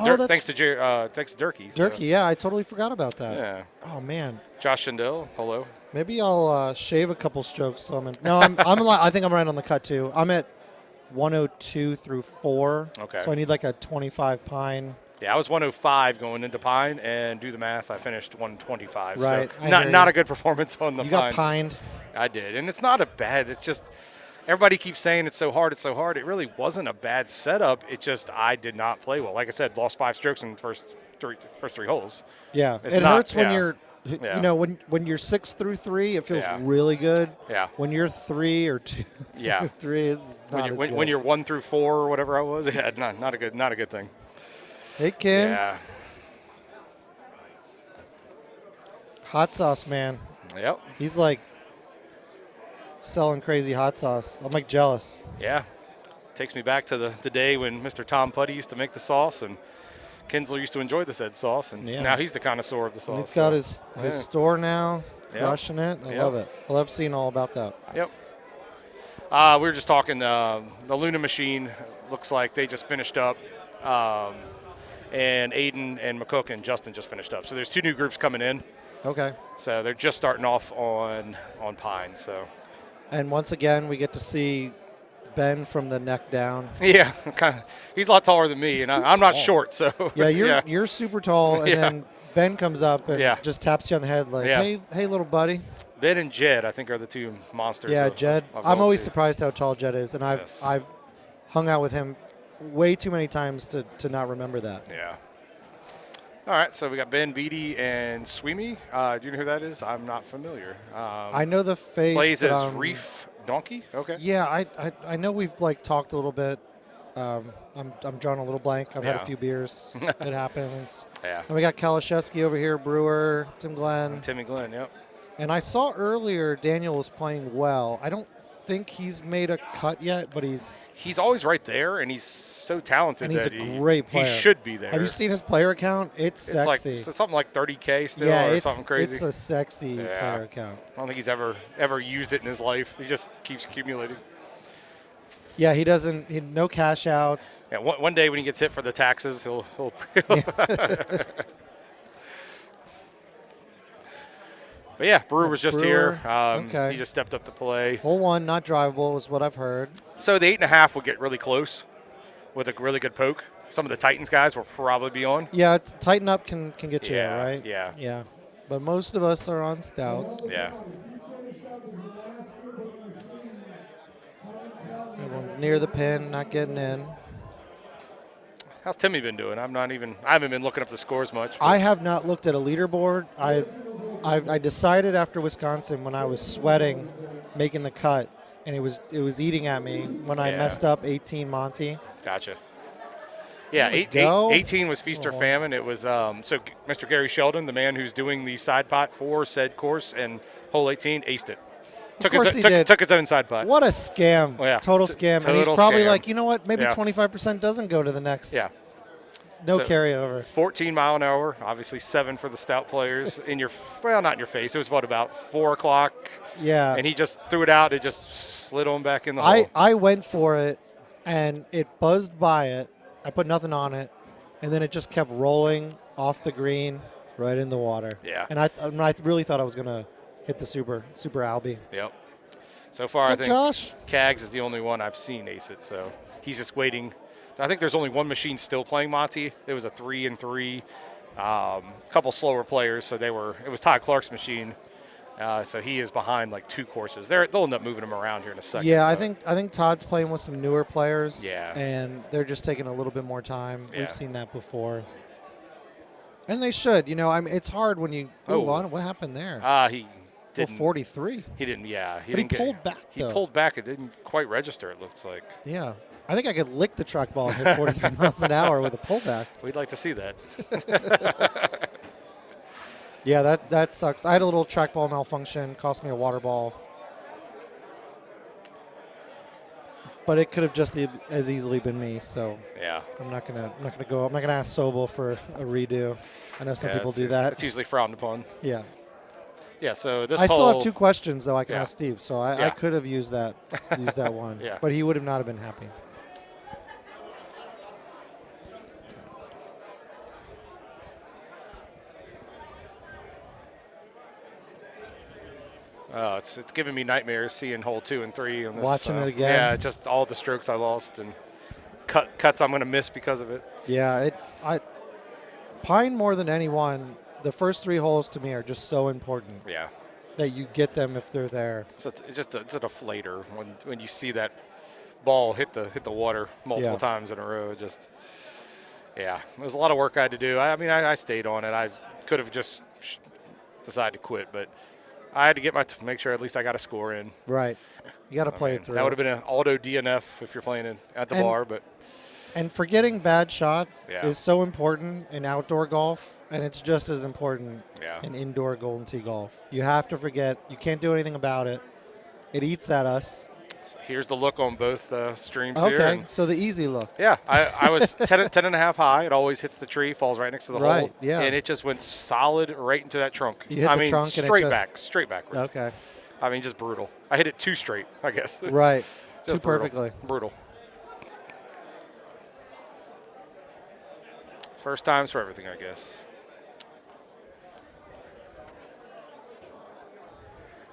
Durkee. So. Durkee, yeah, I totally forgot about that. Yeah. Oh man. Josh Schindel, hello. Maybe I'll shave a couple strokes. So I think I'm right on the cut too. I'm at 102 through 4. Okay. So I need like a 25 pine. Yeah, I was 105 going into Pine, and do the math, I finished 125. Right. So not a good performance on the You Pine. got pined. I did, and it's not a bad. It's just everybody keeps saying it's so hard. It's so hard. It really wasn't a bad setup. It just I did not play well. Like I said, lost 5 strokes in the first three holes. Yeah, It's it not- hurts when yeah. you're. Yeah. When you're 6 through 3, it feels Yeah. really good. Yeah. When you're 3 or 2 Yeah. through 3, it's not as good. When you're 1 through 4 or whatever I was, yeah, not a good thing. Hey, Kins. Yeah. Hot sauce, man. Yep. He's like selling crazy hot sauce. I'm like jealous. Yeah. Takes me back to the day when Mr. Tom Putty used to make the sauce, and Kinsler used to enjoy the said sauce, and now he's the connoisseur of the sauce. And he's got his store now, Yep. crushing it. I love it. I love seeing all about that. Yep. We were just talking. The Luna machine looks like they just finished up, and Aiden and McCook and Justin just finished up. So there's 2 new groups coming in. Okay. So they're just starting off on Pine. So. And once again, we get to see Ben from the neck down. Yeah, he's a lot taller than me, He's and too I'm not tall. short. So. Yeah, you're super tall, and Yeah. then Ben comes up and Yeah. just taps you on the head like, Yeah. hey, little buddy. Ben and Jed, I think, are the 2 monsters. Yeah, of- Jed. of I'm always Gold surprised how tall Jed is, and Yes. I've hung out with him way too many times to not remember that. Tee. Yeah. All right, so we got Ben Beatty and Sweeney. Do you know who that is? I'm not familiar. I know the face. Plays but, as Reef Donkey. Okay. Yeah, I know we've like talked a little bit. I'm drawing a little blank. I've had a Yeah. few beers. It happens. Yeah. And we got Kalashevsky over here, Brewer, Tim Glenn. Timmy Glenn. Yep. And I saw earlier Daniel was playing well. I don't think he's made a cut yet, but He's always right there, and he's so talented. and he's a that great player. He should be there. Have you seen his player account? It's It's like sexy. something like 30K still, Yeah, or it's something crazy. it's a sexy Yeah. player account. I don't think he's ever used it in his life. He just keeps accumulating. Yeah, he doesn't. No cash outs. Yeah, one day when he gets hit for the taxes, he'll But yeah, Brewer was just Brewer, here. okay. He just stepped up to play. Hole 1, not drivable, is what I've heard. So the 8.5 would get really close with a really good poke. Some of the Titans guys will probably be on. Yeah, tighten up can get you Yeah, there, right? yeah. Yeah. But most of us are on stouts. Yeah. Everyone's near the pin, not getting in. How's Timmy been doing? I haven't been looking up the scores much. I have not looked at a leaderboard. I decided after Wisconsin when I was sweating making the cut, and it was eating at me when I Yeah. messed up 18 Monty. Gotcha. Yeah, There we go. 18 was feast or famine. It was so Mr. Gary Sheldon, the man who's doing the side pot for said course, and hole 18 aced it. Took course he did. took his own side pot. What a scam. Yeah. Total scam. And he's Total probably scam. like, you know what, maybe Yeah. 25% doesn't go to the next. Yeah. No So, carryover. 14 mile an hour, obviously 7 for the stout players. Not in your face. It was about 4 o'clock. Yeah. And he just threw it out. It just slid on back in the hole. I went for it, and it buzzed by it. I put nothing on it, and then it just kept rolling off the green right in the water. Yeah. And I really thought I was going to hit the super Albie. Yep. So far, What's I up, think Josh? Cags is the only one I've seen ace it. So he's just waiting. I think there's only one machine still playing Monty. It was a 3-3. Couple slower players, so it was Todd Clark's machine. So he is behind like 2 courses. They'll end up moving him around here in a second. Yeah, I think Todd's playing with some newer players. Yeah. And they're just taking a little bit more time. Yeah. We've seen that before. And they should. It's hard when you. Oh. What happened there? He didn't. 43. He didn't. Yeah, But he pulled back, He though. pulled back. It didn't quite register. It looks like. Yeah. I think I could lick the track ball and hit 43 miles an hour with a pullback. We'd like to see that. Yeah, that sucks. I had a little trackball malfunction, cost me a water ball. But it could have just as easily been me, so Yeah. I'm not gonna ask Sobel for a redo. I know some Yeah, people it's- do that. It's usually frowned upon. Yeah. Yeah. So this. I still have hole- 2 questions though I can Yeah. ask Steve, so I Yeah. could have used that one. Yeah. But he would have not have been happy. Oh, it's giving me nightmares seeing hole 2 and 3 on this. Watching it again? Yeah, just all the strokes I lost and cuts I'm going to miss because of it. Yeah, Pine more than anyone, the first 3 holes to me are just so important Yeah. that you get them if they're there. So it's a deflator when you see that ball hit the water multiple Yeah. times in a row. Just yeah, there was a lot of work I had to do. I mean, I stayed on it. I could have just decided to quit, but I had to get make sure at least I got a score in. Right. You got to play it through. That would have been an auto DNF if you're playing it at the bar, but And forgetting bad shots Yeah. is so important in outdoor golf, and it's just as important Yeah. in indoor Golden Tee golf. You have to forget. You can't do anything about it. It eats at us. here's the look on both streams here. Okay, and so the easy look. yeah, I was 10 and a half high. It always hits the tree, falls right next to the hole. Right, yeah. And it just went solid right into that trunk. You hit I the mean, trunk and it straight backwards. Okay, I mean, just brutal. I hit it 2 straight, I guess. right. Just Too brutal. perfectly. Brutal. First times for everything, I guess.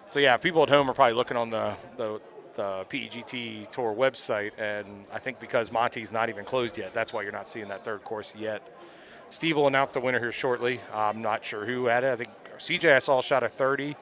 So yeah, people at home are probably looking on the PEGT Tour website, and I think because Monty's not even closed yet, that's why you're not seeing that 3rd course yet. Steve will announce the winner here shortly. I'm not sure who had it. I think CJ I saw shot a 30,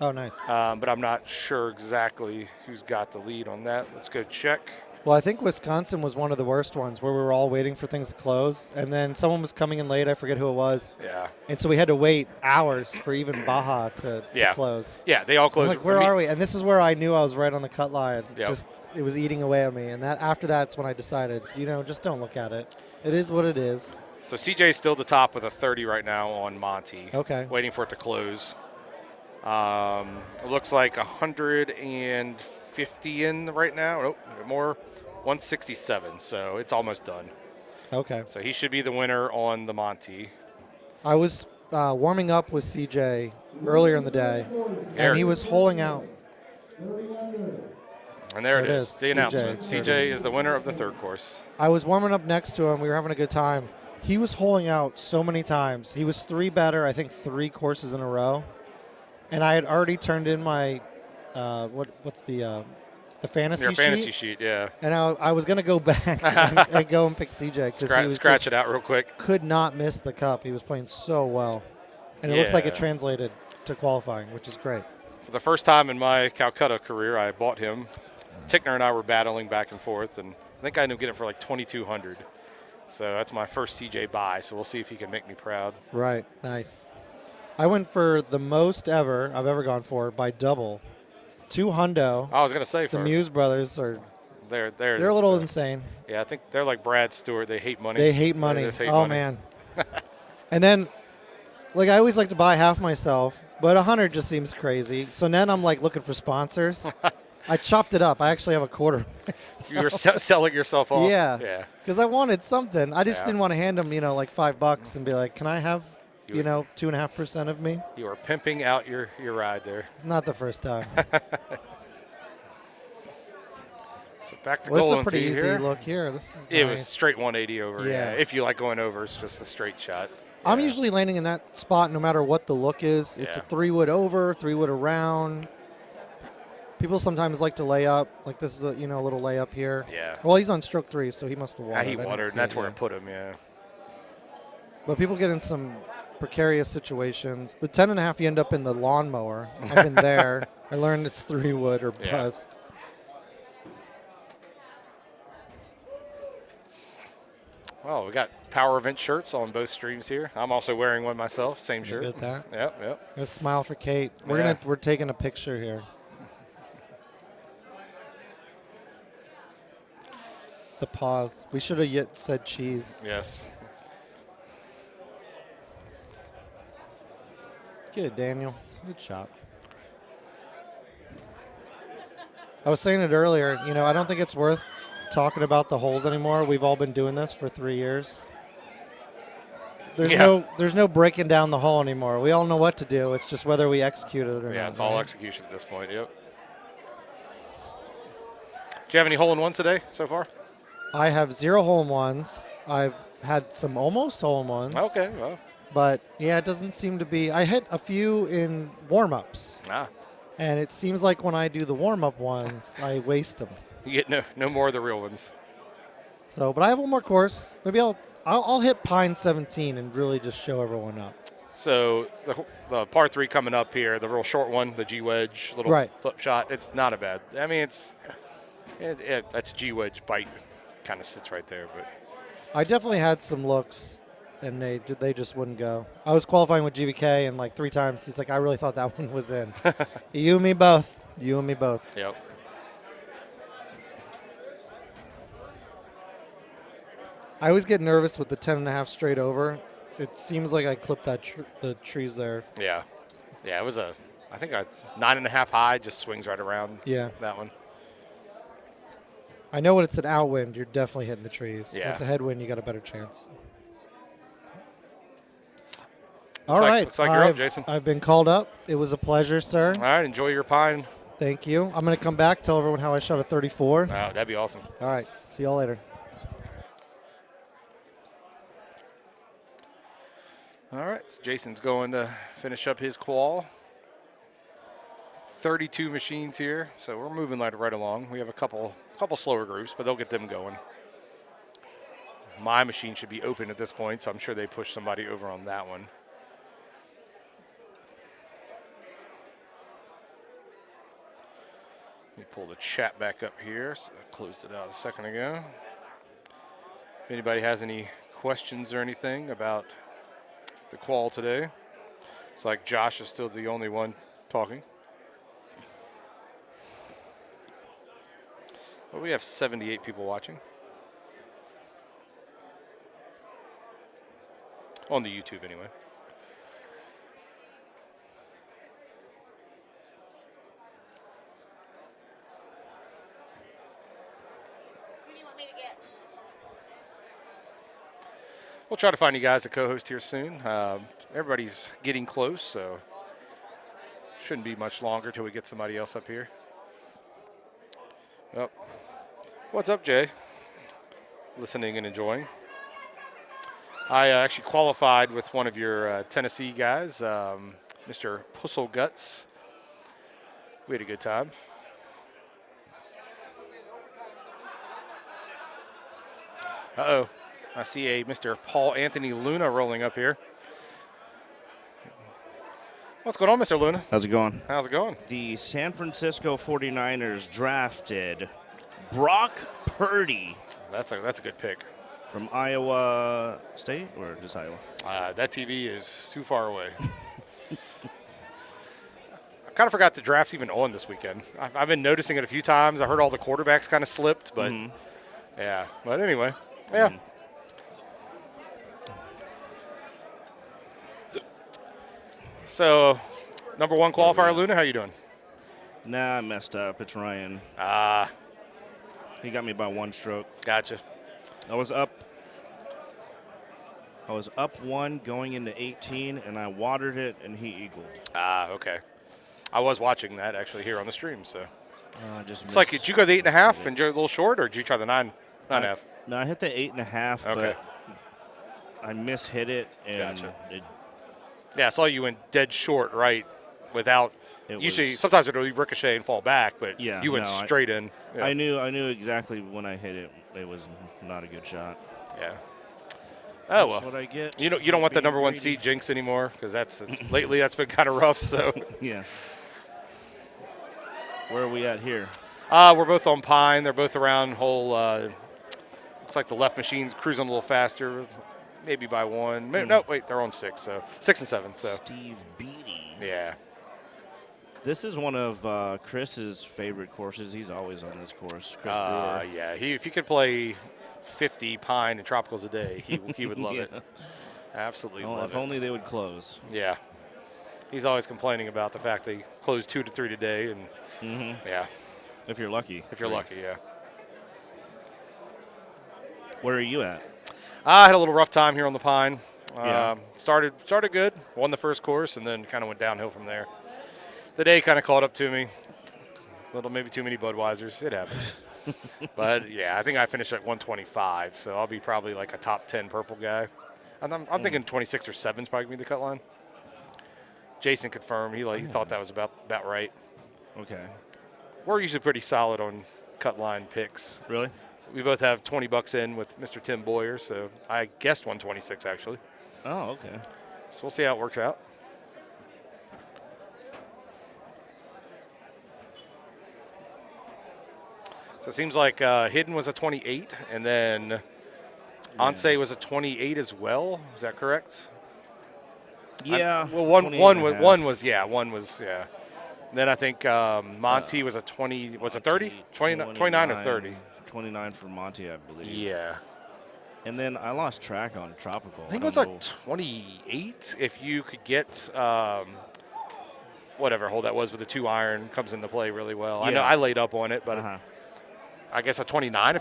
Oh, nice. but I'm not sure exactly who's got the lead on that. Let's go check. Well, I think Wisconsin was one of the worst ones where we were all waiting for things to close, and then someone was coming in late. I forget who it was. Yeah. And so we had to wait hours for even Baja to close. Yeah, they all I'm closed. like, where are we? And this is where I knew I was right on the cut line. Yep. Just it was eating away at me, and after that's when I decided, just don't look at it. It is what it is. So CJ's still the top with a 30 right now on Monty. Okay. Waiting for it to close. It looks like 150 in right now. Nope, more. 167, so it's almost done. Okay. So he should be the winner on the Monty. I was warming up with CJ earlier in the day, and he was holing out. And there it There it is, is, the CJ. announcement. CJ is the winner of the 3rd course. I was warming up next to him. We were having a good time. He was holing out so many times. He was 3 better, I think 3 courses in a row. And I had already turned in my, what's the fantasy Your sheet? fantasy sheet, yeah. And I was going to go back and go and pick CJ. Scratch it out real quick. Could not miss the cup. He was playing so well. And it looks like it Yeah. translated to qualifying, which is great. For the first time in my Calcutta career, I bought him. Tickner and I were battling back and forth, and I think I ended up getting it for like $2,200. So that's my first CJ buy, so we'll see if he can make me proud. Right. Nice. I went for the most I've ever gone for by double. 2 hundo. I was going to say, The Muse brothers are they're a little insane. Yeah, I think they're like Brad Stewart. They hate money. They hate money. They just hate Oh, money. man. And then, I always like to buy half myself, but 100 just seems crazy. So then I'm looking for sponsors. I chopped it up. I actually have a quarter. You were selling yourself off. Yeah. Yeah. Because I wanted something. I just Yeah. didn't want to hand them, $5 and be like, can I have, You were- 2.5% of me? You were pimping out your ride there. Not the first time. So back to Well, it's Golden a pretty Tee easy here. look here. This is It was nice. straight 180 over. Yeah. If you like going over, it's just a straight shot. I'm usually landing in that spot no matter what the look is. It's Yeah. a 3-wood over, 3-wood around. People sometimes like to lay up. This is a little layup here. Yeah. Well, he's on stroke 3, so he must have watered. He I didn't watered, see and that's it where yet. I put him, yeah. But people get in some precarious situations. The 10.5, you end up in the lawnmower. I've been there. I learned it's 3-wood or Yeah. bust. Well, we got Power Event shirts on both streams here. I'm also wearing one myself, same shirt. Good at that. Yep. Gonna smile for Kate. Yeah. We're taking a picture here. The pause. We should have yet said cheese. Yes. Good, Daniel. Good shot. I was saying it earlier. I don't think it's worth talking about the holes anymore. We've all been doing this for 3 years. There's no breaking down the hole anymore. We all know what to do. It's just whether we execute it or not. Yeah, it's all execution at this point. Yep. Do you have any hole-in-ones today so far? I have 0 hole-in-ones. I've had some almost hole-in-ones. Okay, well. But, yeah, it doesn't seem to be. I hit a few in warm-ups. And it seems like when I do the warm-up ones, I waste them. You get no more of the real ones. So, but I have one more course. Maybe I'll hit Pine 17 and really just show everyone up. So the par 3 coming up here, the real short one, the G wedge, little flip shot. It's not a bad. I mean, that's a G wedge bite, kind of sits right there. But I definitely had some looks, and they just wouldn't go. I was qualifying with GVK, and like 3 times he's like, I really thought that one was in. You and me both. You and me both. Yep. I always get nervous with the 10.5 straight over. It seems like I clipped the trees there. Yeah. It was I think a 9.5 high, just swings right around. Yeah. That one. I know when it's an outwind, you're definitely hitting the trees. Yeah. When it's a headwind, you got a better chance. Looks like you're up, Jason. I've been called up. It was a pleasure, sir. All right, enjoy your pine. Thank you. I'm going to come back, tell everyone how I shot a 34. Oh, that'd be awesome. All right. See y'all later. All right, so Jason's going to finish up his qual. 32 machines here, so we're moving right along. We have a couple slower groups, but they'll get them going. My machine should be open at this point, so I'm sure they push somebody over on that one. Let me pull the chat back up here. So I closed it out a second ago. If anybody has any questions or anything about the qual today. It's like Josh is still the only one talking. Well, we have 78 people watching. On the YouTube, anyway. Who do you want me to get? We'll try to find you guys a co-host here soon. Everybody's getting close, so shouldn't be much longer till we get somebody else up here. Yep. What's up, Jay? Listening and enjoying. I actually qualified with one of your Tennessee guys, Mr. Puzzle Guts. We had a good time. Uh-oh. I see a Mr. Paul Anthony Luna rolling up here. What's going on, Mr. Luna? How's it going? How's it going? The San Francisco 49ers drafted Brock Purdy. That's a good pick. From Iowa State or just Iowa? That TV is too far away. I kind of forgot the draft's even on this weekend. I've been noticing it a few times. I heard all the quarterbacks kind of slipped, but yeah. But anyway, yeah. So, number 1 qualifier, Luna, how you doing? Nah, I messed up. It's Ryan. He got me by 1 stroke. Gotcha. I was up 1 going into 18, and I watered it, and he eagled. Okay. I was watching that actually here on the stream, so. It's like, did you go the 8.5 and go a little short, or did you try the 9.5? No, I hit the 8.5, okay. but I mishit it, and gotcha. Yeah, I saw you went dead short, right? Without usually, sometimes it'll ricochet and fall back, but you went straight in. Yeah. I knew exactly when I hit it. It was not a good shot. Yeah. Oh well. That's what I get. You don't want the number 1 seed jinx anymore because lately that's been kind of rough. So. Yeah. Where are we at here? We're both on Pine. They're both around hole. Looks like the left machine's cruising a little faster. maybe by one. No, wait, they're on 6, so 6 and 7. So Steve Beatty. yeah. This is one of Chris's favorite courses. He's always on this course. Chris Brewer. Yeah, if he could play 50 Pine and Tropicals a day, he would love Yeah. it. Absolutely Well, love if it. only they would close. Yeah. He's always complaining about the fact they close 2 to 3 today, and yeah, If you're lucky. if you're lucky, yeah. Where are you at? I had a little rough time here on the Pine. Yeah. Started good, won the first course, and then kind of went downhill from there. The day kind of caught up to me. Maybe too many Budweisers. It happens. But yeah, I think I finished at 125, so I'll be probably like a top 10 purple guy. And I'm thinking 26 or 7 is probably gonna be the cut line. Jason confirmed he thought that was about right. Okay. We're usually pretty solid on cut line picks. Really? We both have $20 in with Mr. Tim Boyer, so I guessed 126 actually. Oh, okay. So we'll see how it works out. So it seems like Hidden was a 28, and then Ansei was a 28 as well. Is that correct? Yeah. Well, one was. Then I think Monty was a 20. Was it 30? 29 or 30? 29 for Monty, I believe. Yeah. And then I lost track on Tropical. I think it was like 28 if you could get whatever hole that was with the 2 iron comes into play really well. Yeah. I know I laid up on it, but I guess a 29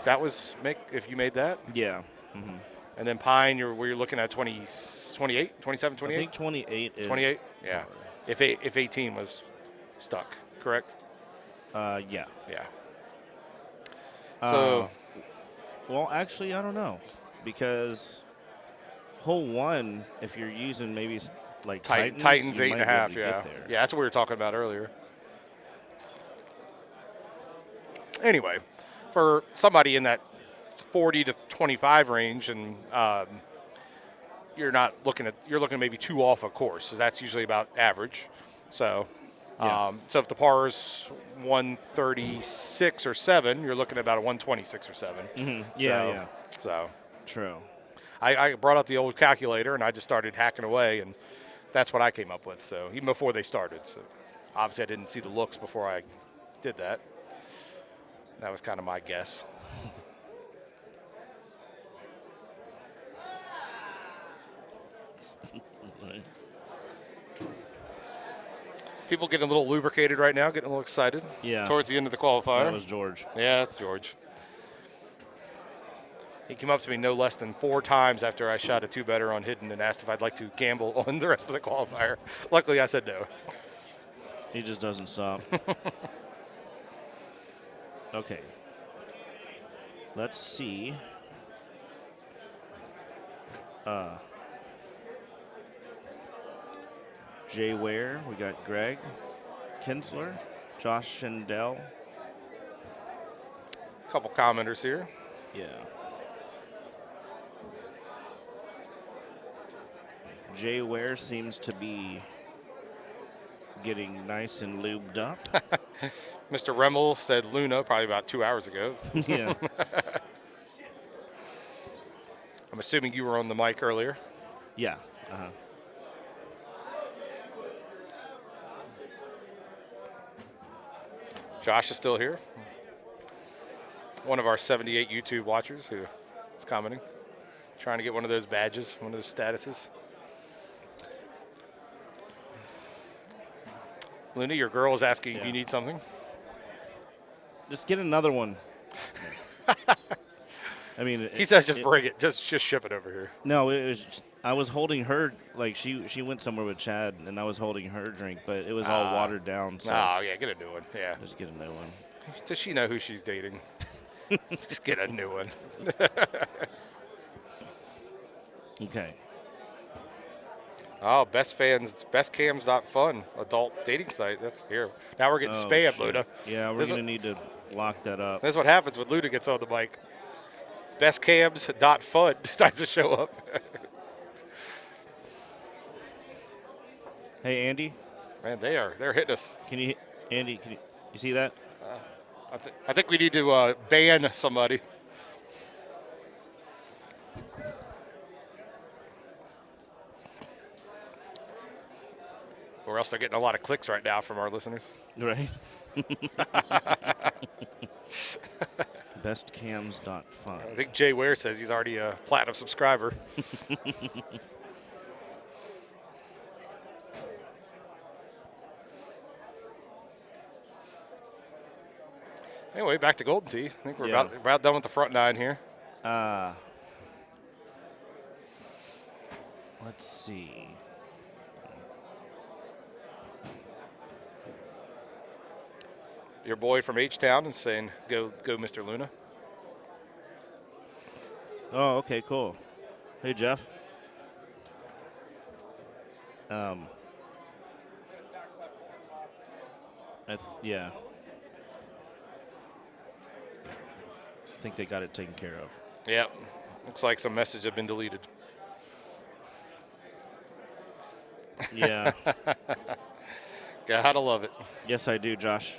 if you made that. Yeah. And then Pine, you're looking at 28, 27, 28? I think 28 is. 28? Yeah. If 18 was stuck, correct? Yeah. Yeah. So. Well, actually, I don't know. Because hole 1, if you're using maybe like Titans you 8.5, might be able to yeah. get there. Yeah, that's what we were talking about earlier. Anyway, for somebody in that 40 to 25 range, and you're looking maybe 2 off a course, so that's usually about average. So, so if the par is 136 or 7, you're looking at about a 126 or 7. Yeah. So True. I brought out the old calculator and I just started hacking away, and that's what I came up with. So even before they started, so obviously I didn't see the looks before I did that. That was kind of my guess. People getting a little lubricated right now, getting a little excited. Yeah. Towards the end of the qualifier. That was George. Yeah, that's George. He came up to me no less than 4 times after I shot a 2-better on Hidden and asked if I'd like to gamble on the rest of the qualifier. Luckily, I said no. He just doesn't stop. Okay. Let's see. Jay Ware. We got Greg Kinsler, Josh Schindel. A couple commenters here. Yeah. Jay Ware seems to be getting nice and lubed up. Mr. Remmel said Luna probably about 2 hours ago. Yeah. I'm assuming you were on the mic earlier. Yeah. Josh is still here. One of our 78 YouTube watchers who is commenting. Trying to get one of those badges, one of those statuses. Luna, your girl is asking if you need something. Just get another one. I mean, he says just bring it. Just ship it over here. No, it was. I was holding her, like she went somewhere with Chad, and I was holding her drink, but it was all watered down. So oh, yeah, get a new one. Yeah. Just get a new one. Does she know who she's dating? Just get a new one. Okay. Oh, bestcams.fun, adult dating site. That's here. Now we're getting spam, Luda. Yeah, we're going to need to lock that up. That's what happens when Luda gets on the mic. Bestcams.fun starts to show up. Hey, Andy. Man, they're hitting us. Andy, you see that? I think we need to ban somebody. Or else they're getting a lot of clicks right now from our listeners. Right. Bestcams.fun. I think Jay Ware says he's already a platinum subscriber. Anyway, back to Golden Tee. I think we're about done with the front nine here. Let's see. Your boy from H-Town is saying, go, Mr. Luna. Oh, okay, cool. Hey, Jeff. Yeah. I think they got it taken care of. Yep. Looks like some message have been deleted. Yeah. Gotta love it. Yes, I do, Josh.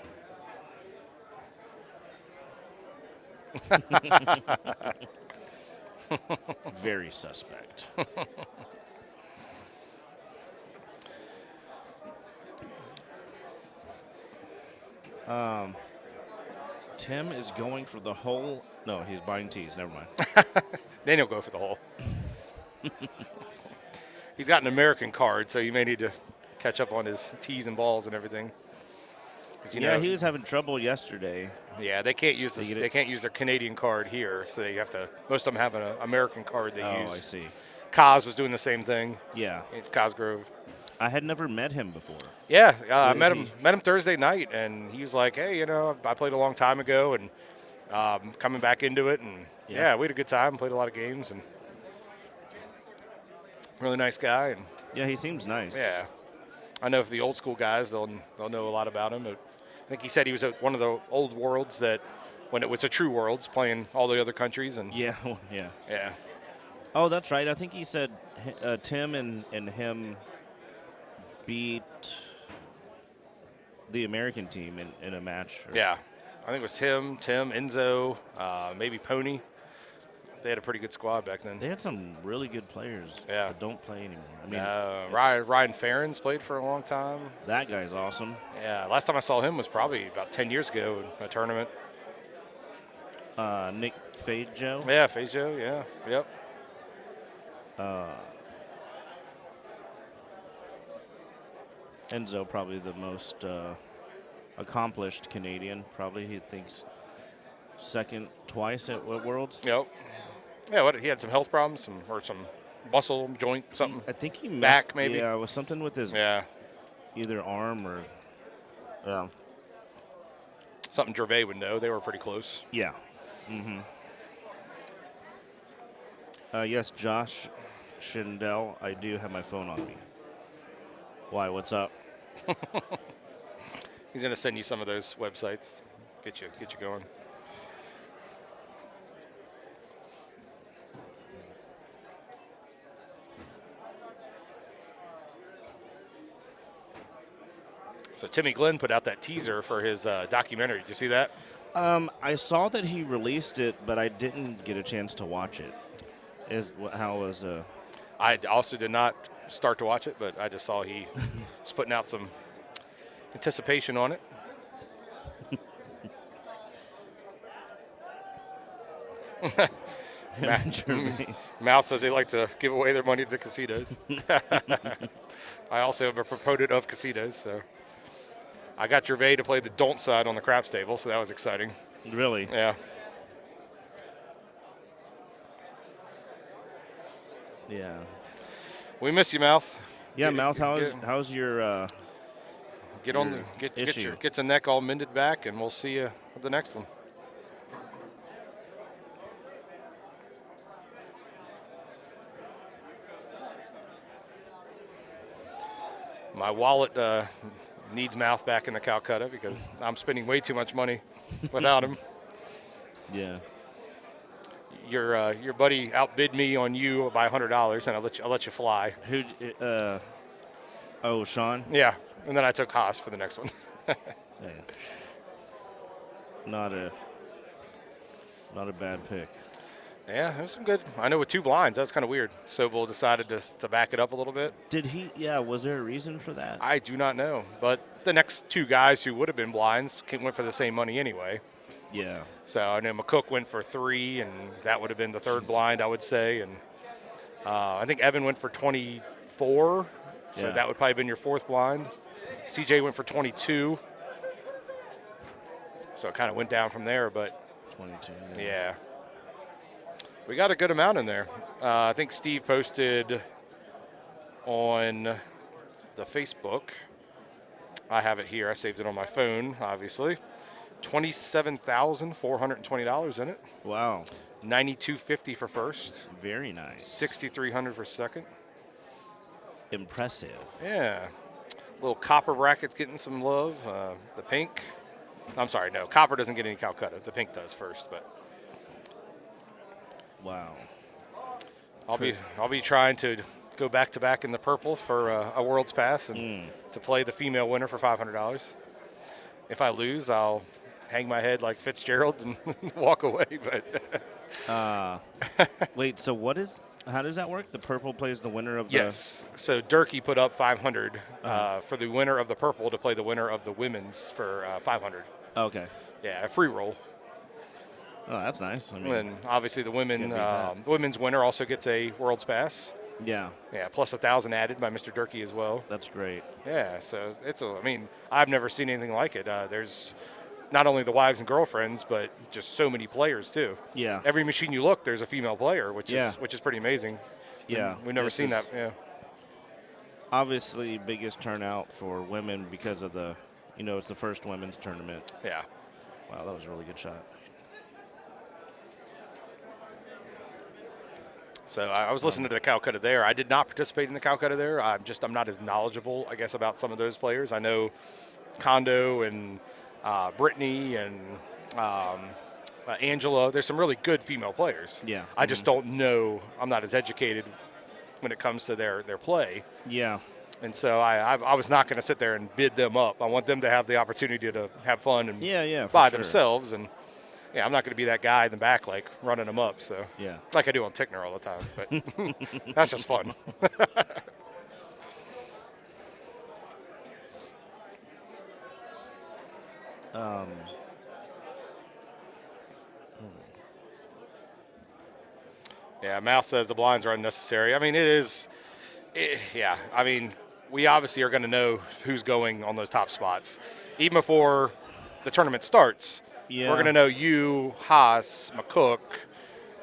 Very suspect. Tim is going for the hole. No, he's buying tees. Never mind. Then he'll go for the hole. He's got an American card, so you may need to catch up on his tees and balls and everything. Yeah, he was having trouble yesterday. Yeah, they can't use this. They can't use their Canadian card here, so they have to. Most of them have an American card they use. Oh, I see. Kaz was doing the same thing. Yeah, Cosgrove. I had never met him before. Yeah, I met him Thursday night, and he was like, "Hey, I played a long time ago, and coming back into it, and yeah, we had a good time. Played a lot of games, and really nice guy." And yeah, he seems nice. Yeah, I know for the old school guys, they'll know a lot about him. I think he said he was at one of the old worlds that, when it was a true worlds, playing all the other countries, and yeah. Oh, that's right. I think he said Tim and him beat the American team in a match. Yeah, I think it was him, Tim, Enzo, maybe Pony. They had a pretty good squad back then. They had some really good players that don't play anymore. I mean, Ryan Ferrens played for a long time. That guy's awesome. Yeah, last time I saw him was probably about 10 years ago in a tournament. Nick Fajo. Yeah, Fajo, yeah. Yep. Enzo, probably the most accomplished Canadian. Probably he thinks second twice at Worlds. Yep. Yeah, he had some health problems, some muscle joint, something. I think he back maybe. Yeah, it was something with his either arm or something Gervais would know. They were pretty close. Yeah. Mm-hmm. Yes, Josh Schindel, I do have my phone on me. Why? What's up? He's going to send you some of those websites. Get you going. So Timmy Glenn put out that teaser for his documentary. Did you see that? I saw that he released it, but I didn't get a chance to watch it. I also did not start to watch it, but I just saw he was putting out some anticipation on it. Mouth says they like to give away their money to the casinos. I also am a proponent of casinos, so I got Gervais to play the don't side on the craps table, so that was exciting. Really? Yeah. Yeah. We miss you, Mouth. Yeah, Mouth. How's your get the neck all mended back, and we'll see you at the next one. My wallet needs Mouth back in the Calcutta because I'm spending way too much money without him. Yeah. Your buddy outbid me on you by $100, and I'll let you fly. Who? Sean. Yeah, and then I took Haas for the next one. Yeah. Not a bad pick. Yeah, it was some good. I know with 2 blinds, that's kind of weird. Sobel decided to back it up a little bit. Did he? Yeah. Was there a reason for that? I do not know, but the next 2 guys who would have been blinds went for the same money anyway. Yeah. So I know McCook went for 3, and that would have been the 3rd blind, I would say. And I think Evan went for 24, so Yeah. that would probably have been your 4th blind. CJ went for 22, so it kind of went down from there. But 22. yeah, we got a good amount in there. I think Steve posted on the Facebook. I have it here. I saved it on my phone, obviously. $27,420 in it. Wow. $92.50 for first. Very nice. $6,300 for second. Impressive. Yeah. Little copper brackets getting some love. The pink. I'm sorry, no. Copper doesn't get any Calcutta. The pink does first, but wow. I'll be trying to go back to back in the purple for a World's Pass and to play the female winner for $500. If I lose, I'll hang my head like Fitzgerald and walk away. But wait, so how does that work? The purple plays the winner of the. Yes. So Durkee put up 500 for the winner of the purple to play the winner of the women's for 500. Okay. Yeah, a free roll. Oh, that's nice. I mean, And obviously the can't beat that. women's winner also gets a World's Pass. yeah, Yeah, plus 1,000 added by Mr. Durkee as well. that's great. Yeah, so I mean, I've never seen anything like it. There's not only the wives and girlfriends, but just so many players too. Yeah. Every machine you look, there's a female player, which Yeah. is pretty amazing. Yeah. We've never This seen is that. Yeah. Obviously, biggest turnout for women because of it's the first women's tournament. Yeah. Wow, that was a really good shot. So I was listening to the Calcutta there. I did not participate in the Calcutta there. I'm not as knowledgeable, I guess, about some of those players. I know Kondo and Brittany and Angela. There's some really good female players. Yeah. I just don't know. I'm not as educated when it comes to their play. Yeah. And so I was not going to sit there and bid them up. I want them to have the opportunity to have fun and Yeah, for by sure. themselves. And yeah, I'm not going to be that guy in the back like running them up. So Yeah. like I do on Tickner all the time. But that's just fun. Yeah, Mouse says the blinds are unnecessary. I mean, yeah. I mean, we obviously are going to know who's going on those top spots. Even before the tournament starts, Yeah. we're going to know you, Haas, McCook.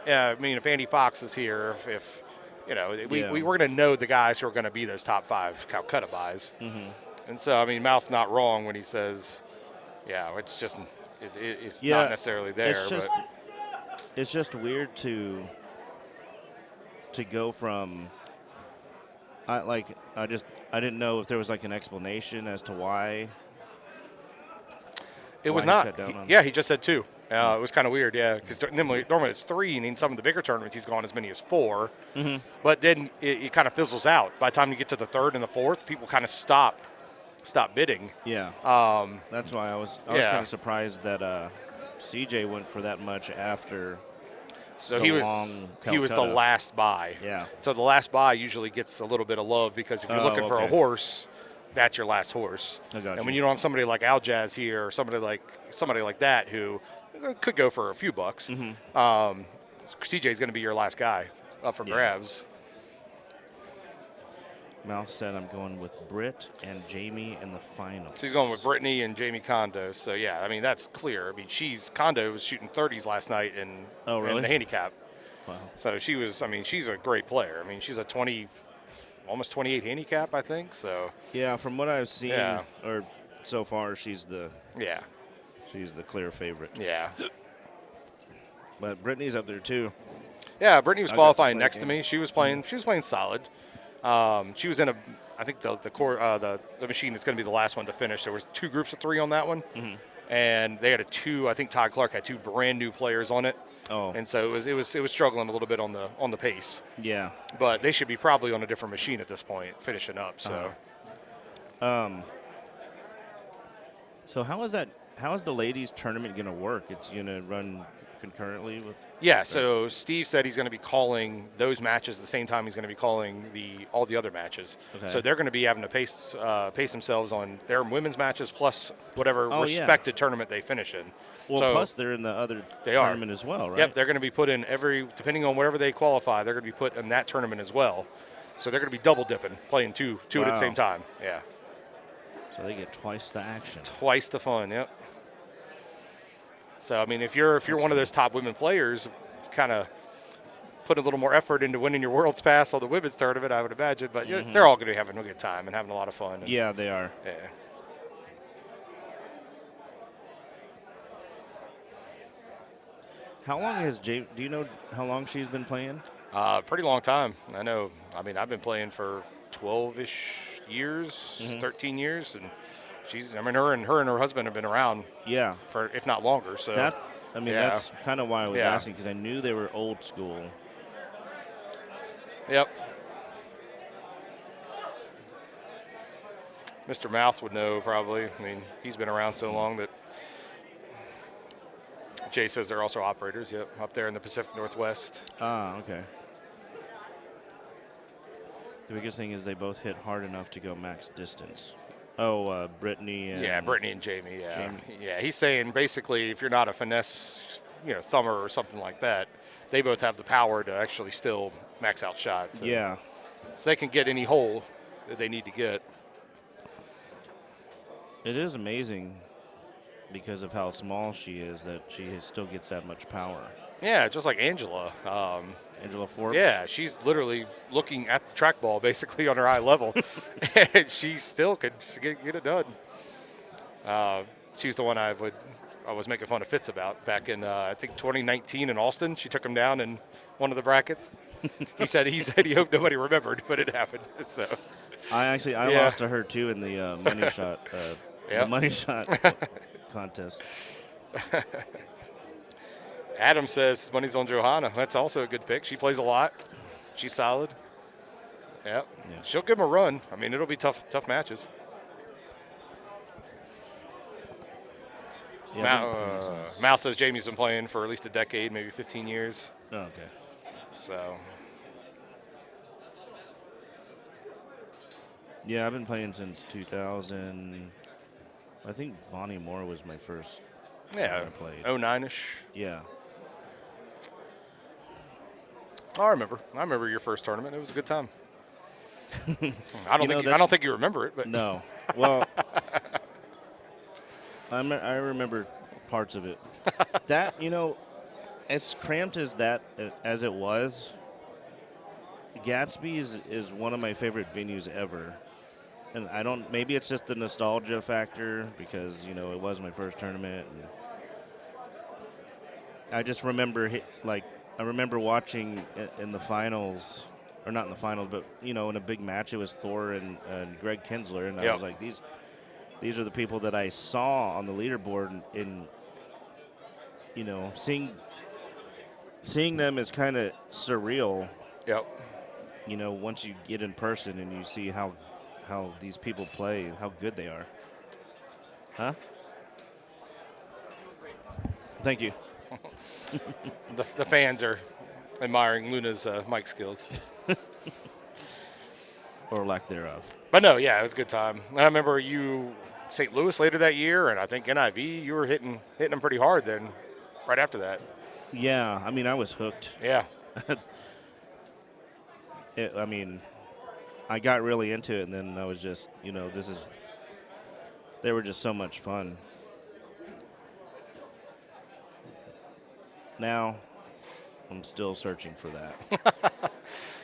I mean, if Andy Fox is here, if Yeah. we're going to know the guys who are going to be those top 5 Calcutta buys. Mm-hmm. And so, I mean, Mouse not wrong when he says, yeah, it's just it's Yeah, not necessarily there. It's just weird to go from. I didn't know if there was like an explanation as to why. It was why he not. cut down on He just said 2. It was kind of weird, yeah, because normally it's 3, and in some of the bigger tournaments he's gone as many as 4. Mm-hmm. But then it kind of fizzles out. By the time you get to the 3rd and the 4th, people kind of stop bidding. Yeah. That's why I was yeah. kind of surprised that CJ went for that much after. So the he was long the Calcutta. last buy. Yeah. So the last buy usually gets a little bit of love because if you're looking for a okay. horse, that's your last horse. I got and you. when you don't have somebody like Aljaz here or somebody like that who could go for a few bucks, Mm-hmm. CJ is going to be your last guy up for grabs. Mouse said I'm going with Britt and Jamie in the finals. So he's going with Brittany and Jamie Kondo. So yeah, I mean that's clear. I mean Kondo was shooting 30s last night in the handicap. Wow. So she's a great player. I mean she's a 20, almost 28 handicap, I think. So Yeah, from what I've seen, Yeah. or so far, she's the clear favorite. Yeah. But Brittany's up there too. Yeah, Brittany was I got to qualifying play next a to game. me. She was playing solid. She was in I think the machine that's going to be the last one to finish. There was 2 groups of 3 on that one, and they had I think Todd Clark had 2 brand new players on it. Oh. And so it was struggling a little bit on the pace. Yeah. But they should be probably on a different machine at this point, finishing up. So So how is the ladies tournament going to work? It's going to run concurrently with? Yeah, so Steve said he's going to be calling those matches at the same time he's going to be calling all the other matches. Okay. So they're going to be having to pace themselves on their women's matches plus whatever respected tournament they finish in. Well, so plus they're in the other tournament as well, right? Yep, they're going to be put in depending on wherever they qualify, they're going to be put in that tournament as well. So they're going to be double dipping, playing two at the same time. Yeah. So they get twice the action. Twice the fun, yep. So, I mean, if you're one of those top women players, kind of put a little more effort into winning your World's Pass on the women's tournament, I would imagine. But they're all going to be having a good time and having a lot of fun. Yeah, they are. Yeah. How long do you know how long she's been playing? Pretty long time. I know. I mean, I've been playing for 12-ish years, 13 years, and her and her husband have been around. Yeah. For if not longer. So that's kind of why I was asking, because I knew they were old school. Yep. Mr. Mouth would know probably. I mean, he's been around so long that Jay says they're also operators. Yep, up there in the Pacific Northwest. Ah, okay. The biggest thing is they both hit hard enough to go max distance. Oh, Brittany and Brittany and Jamie. Yeah, Jamie. Yeah. He's saying basically, if you're not a finesse, thumber or something like that, they both have the power to actually still max out shots. So, yeah. So they can get any hole that they need to get. It is amazing because of how small she is that she still gets that much power. Yeah, just like Angela. Angela Forbes? Yeah, she's literally looking at the trackball basically on her eye level, and she still could get it done. She's the one I was making fun of Fitz about back in I think 2019 in Austin. She took him down in one of the brackets. He said he hoped nobody remembered, but it happened. So I lost to her too in the money shot the money shot contest. Adam says money's on Johanna. That's also a good pick. She plays a lot. She's solid. Yep. Yeah. She'll give him a run. I mean, it'll be tough matches. Yeah, Mal says Jamie's been playing for at least a decade, maybe 15 years. Oh, okay. So. Yeah, I've been playing since 2000. I think Bonnie Moore was my first. Yeah, I played. 09-ish. Yeah. I remember your first tournament. It was a good time. I don't think you remember it, but no. Well, I remember parts of it. That, as cramped as it was, Gatsby is one of my favorite venues ever. And maybe it's just the nostalgia factor because, it was my first tournament. And I just remember, I remember watching in the finals, or not in the finals, but, in a big match, it was Thor and Greg Kinsler. And I was like, these are the people that I saw on the leaderboard. And seeing them is kind of surreal. Yep. Once you get in person and you see how these people play and how good they are. Huh? Thank you. The fans are admiring Luna's mic skills. Or lack thereof. But no, yeah, it was a good time. And I remember you St. Louis later that year, and I think NIV, you were hitting them pretty hard then right after that. Yeah, I was hooked. Yeah. I got really into it, and then I was just, they were just so much fun. Now, I'm still searching for that.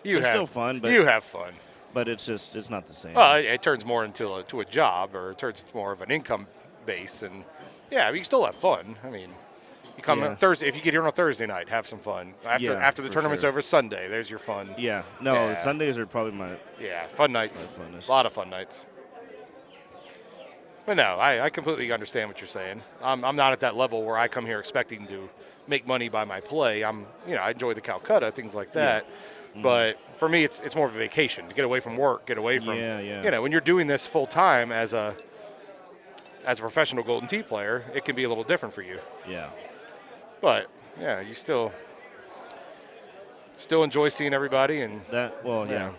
It's still fun, but you have fun. But it's not the same. Well, it turns more into a job, or it turns more of an income base, and you can still have fun. I mean, you come on Thursday. If you get here on a Thursday night, have some fun. After the tournament's over Sunday, there's your fun. Yeah. No, Sundays are probably my fun nights. A lot of fun nights. But no, I completely understand what you're saying. I'm not at that level where I come here expecting to make money by my play. I enjoy the Calcutta, things like that. Yeah. But for me, it's more of a vacation to get away from work, get away from when you're doing this full time as a professional Golden Tee player, it can be a little different for you. Yeah. But yeah, you still enjoy seeing everybody and That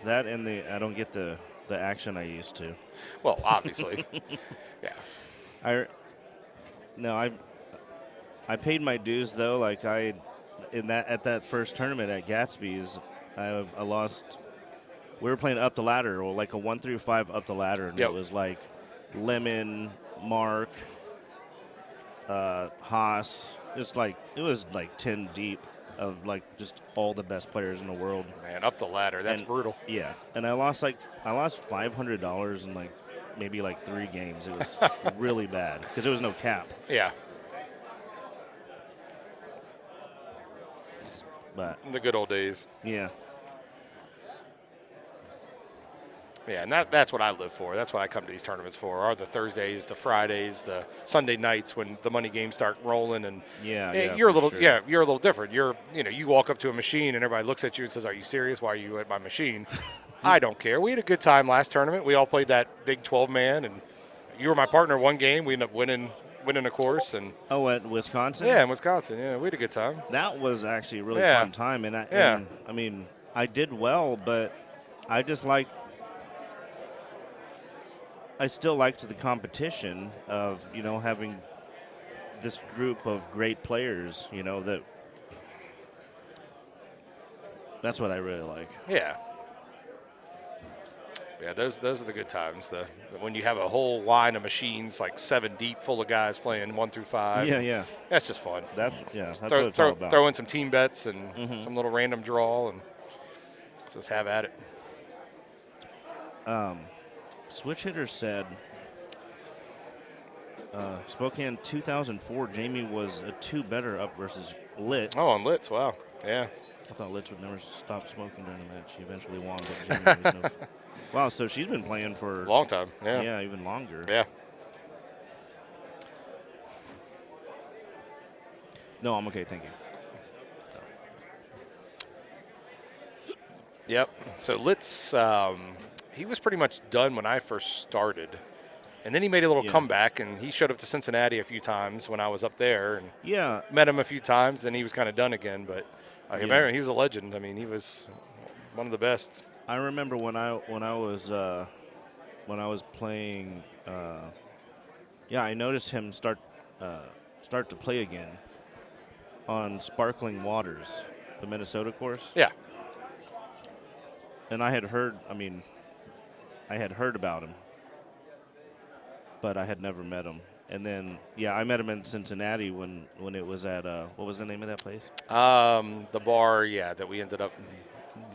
that and I don't get the action I used to. well, obviously, yeah. I paid my dues though. Like at that first tournament at Gatsby's, I lost. We were playing up the ladder, or like a 1 through 5 up the ladder, and Yep. it was like Lemon, Mark, Haas. It was like 10 deep of like just all the best players in the world. Man, up the ladder, that's brutal. Yeah, and I lost $500 in like maybe like 3 games. It was really bad because there was no cap. Yeah. But The good old days. yeah. Yeah, and that's what I live for. That's what I come to these tournaments for. Are the Thursdays, the Fridays, the Sunday nights when the money games start rolling, and you're a little you're a little different. You walk up to a machine and everybody looks at you and says, "Are you serious? Why are you at my machine?" I don't care. We had a good time last tournament. We all played that big 12-man, and you were my partner one game. We ended up winning a course. And at Wisconsin. Yeah, in Wisconsin. Yeah, we had a good time. That was actually a really fun time, and I mean I did well, but I just I still liked the competition of, having this group of great players, that's what I really like. Yeah. Yeah, those are the good times. When you have a whole line of machines, like 7 deep, full of guys playing 1 through 5. Yeah. That's just fun. That's what it's all about. Throw in some team bets and some little random draw and just have at it. Switch Hitter said, Spokane 2004, Jamie was a 2 better up versus Litz. Oh, on Litz, wow. Yeah. I thought Litz would never stop smoking during the match. She eventually won, but Jamie was Wow, so she's been playing for a long time. Yeah. Yeah, even longer. Yeah. No, I'm okay, thank you. Yep. So Litz, he was pretty much done when I first started. And then he made a little comeback, and he showed up to Cincinnati a few times when I was up there. And met him a few times, and he was kind of done again. But I remember he was a legend. I mean, he was one of the best. I remember when I was playing. I noticed him start to play again on Sparkling Waters, the Minnesota course. Yeah. And I had heard about him, but I had never met him. And then, I met him in Cincinnati when it was at, what was the name of that place? The bar, that we ended up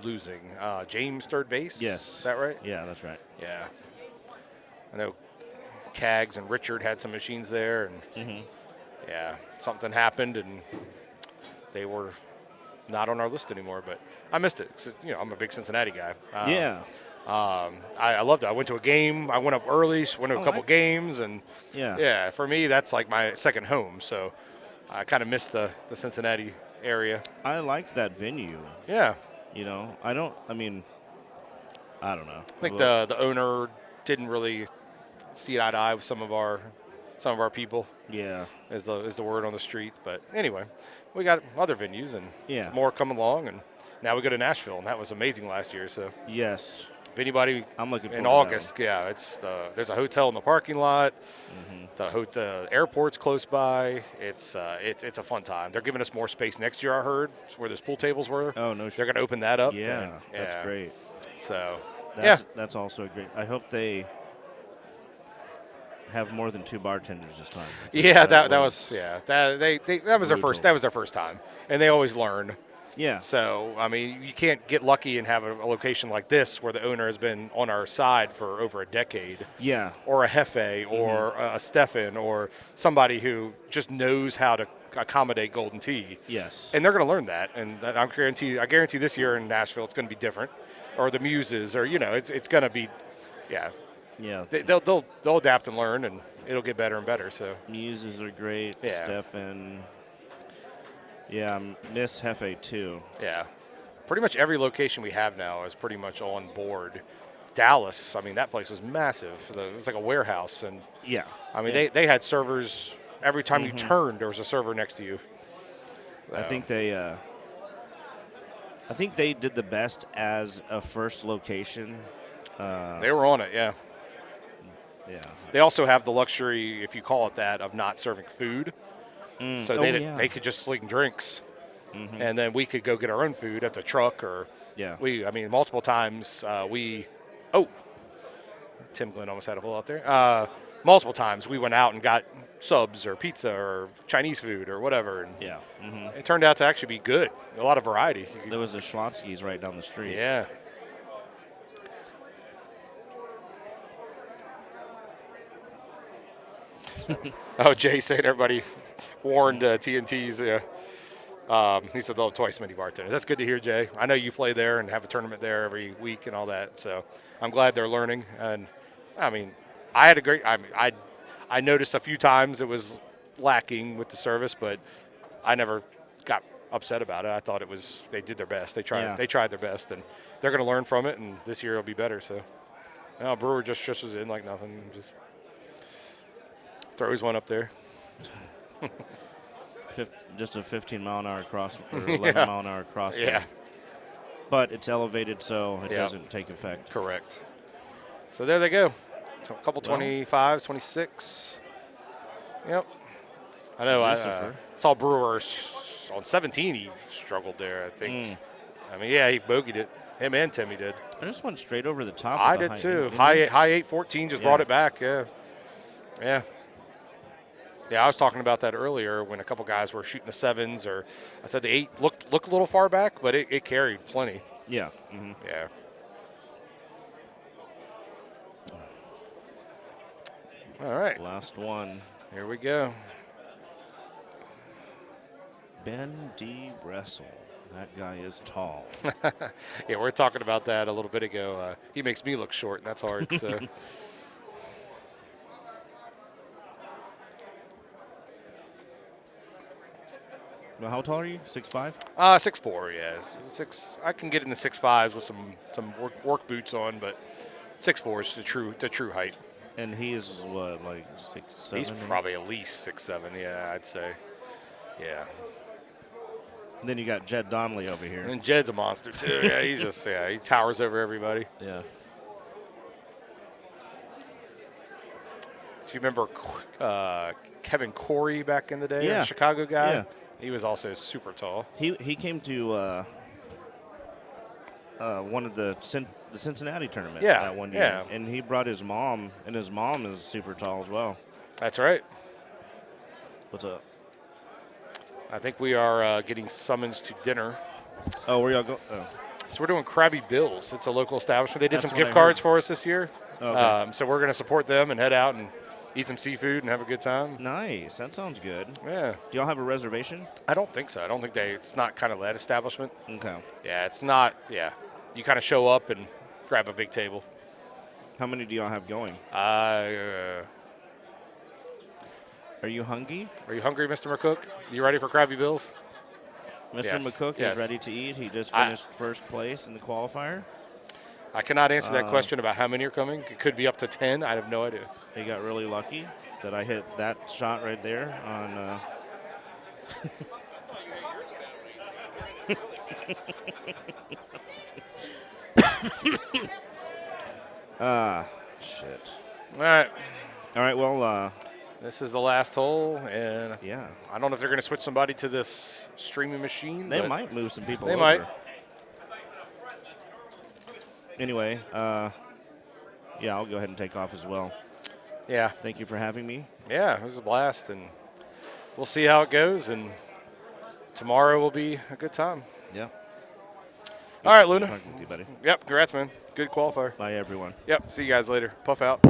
losing. James third base? Yes. Is that right? Yeah, that's right. Yeah. I know Cags and Richard had some machines there, and something happened, and they were not on our list anymore, but I missed it. 'Cause, I'm a big Cincinnati guy. I loved it. I went to a game. I went up early, went to a couple games, and for me, that's like my second home. So I kind of missed the Cincinnati area. I liked that venue. Yeah. I don't know. I think the owner didn't really see eye to eye with some of our people. Yeah. Is the word on the street. But anyway, we got other venues and more come along, and now we go to Nashville, and that was amazing last year. So yes. If anybody I'm looking forward in to August, it's there's a hotel in the parking lot. The airport's close by. It's a fun time. They're giving us more space next year. I heard where those pool tables were. Oh no! They're going to open that up. Yeah, that's great. So that's also great. I hope they have more than 2 bartenders this time. Yeah, that was their first time, and they always learn. Yeah. So, I mean, you can't get lucky and have a location like this where the owner has been on our side for over a decade. Yeah. Or a Hefe or a Stefan or somebody who just knows how to accommodate Golden Tee. Yes. And they're going to learn that. And I guarantee this year in Nashville it's going to be different. Or the Muses or, it's going to be, Yeah. They'll adapt and learn, and it'll get better and better. So Muses are great. Yeah. Stefan. Yeah, Miss Hefe too. Yeah. Pretty much every location we have now is pretty much on board. Dallas, I mean, that place was massive. It was like a warehouse. And yeah. I mean, they had servers every time you turned, there was a server next to you. I think they did the best as a first location. They were on it, yeah. Yeah. They also have the luxury, if you call it that, of not serving food. So they could just sling drinks, and then we could go get our own food at the truck or multiple times Tim Glenn almost had a hole out there. Multiple times we went out and got subs or pizza or Chinese food or whatever. And it turned out to actually be good. A lot of variety. There was a Schlotsky's right down the street. Yeah. Jay saying everybody warned TNT's. He said they'll have twice many bartenders. That's good to hear, Jay. I know you play there and have a tournament there every week and all that. So I'm glad they're learning. And I mean, I had a great. I noticed a few times it was lacking with the service, but I never got upset about it. I thought they did their best. They tried their best, and they're going to learn from it. And this year it'll be better. So, Brewer just shushes in like nothing. Just throws one up there. Just a 15-mile-an-hour cross or 11-mile-an-hour cross. Yeah. But it's elevated, so it doesn't take effect. Correct. So there they go. So a couple 25s, 26. Yep. I know. I saw Brewer on 17. He struggled there, I think. I mean, he bogeyed it. Him and Timmy did. I just went straight over the top. I did too. High 814 just brought it back. Yeah. Yeah. Yeah, I was talking about that earlier when a couple guys were shooting the 7s, or I said the 8 looked a little far back, but it carried plenty. Yeah. Yeah. All right. Last one. Here we go. Ben D. Wrestle. That guy is tall. Yeah, we were talking about that a little bit ago. He makes me look short, and that's hard. So. Well, how tall are you? 6'5"? 6'4", yeah. 6. I can get in the 6'5s with some work boots on, but 6'4" is the true height. And he is what, like 6'7"? He's probably at least 6'7", yeah, I'd say. Yeah. And then you got Jed Donnelly over here. And Jed's a monster too. Yeah, he's just he towers over everybody. Yeah. Do you remember Kevin Corey back in the day? Yeah. The Chicago guy? Yeah. He was also super tall. He came to one of the Cincinnati tournament that one year. Yeah. And he brought his mom, and his mom is super tall as well. That's right. What's up? I think we are getting summons to dinner. Oh, where y'all go? Oh. So we're doing Krabby Bill's. It's a local establishment. They did some gift cards for us this year. Okay. So we're going to support them and head out and eat some seafood and have a good time. Nice. That sounds good. Yeah. Do y'all have a reservation? I don't think so. I don't think it's not kind of that establishment. Okay. Yeah, it's not. Yeah. You kind of show up and grab a big table. How many do y'all have going? Are you hungry? Are you hungry, Mr. McCook? You ready for Krabby Bill's? Mr. Yes. McCook is ready to eat. He just finished first place in the qualifier. I cannot answer that question about how many are coming. It could be up to 10. I have no idea. He got really lucky that I hit that shot right there on. Shit. All right. All right, well. This is the last hole, and yeah, I don't know if they're going to switch somebody to this streaming machine. They might move some people over. They might. Anyway, yeah, I'll go ahead and take off as well. Yeah. Thank you for having me. Yeah, it was a blast, and we'll see how it goes, and tomorrow will be a good time. Yeah. All right, Luna. Talking with you, buddy. Yep, congrats, man. Good qualifier. Bye, everyone. Yep, see you guys later. Puff out.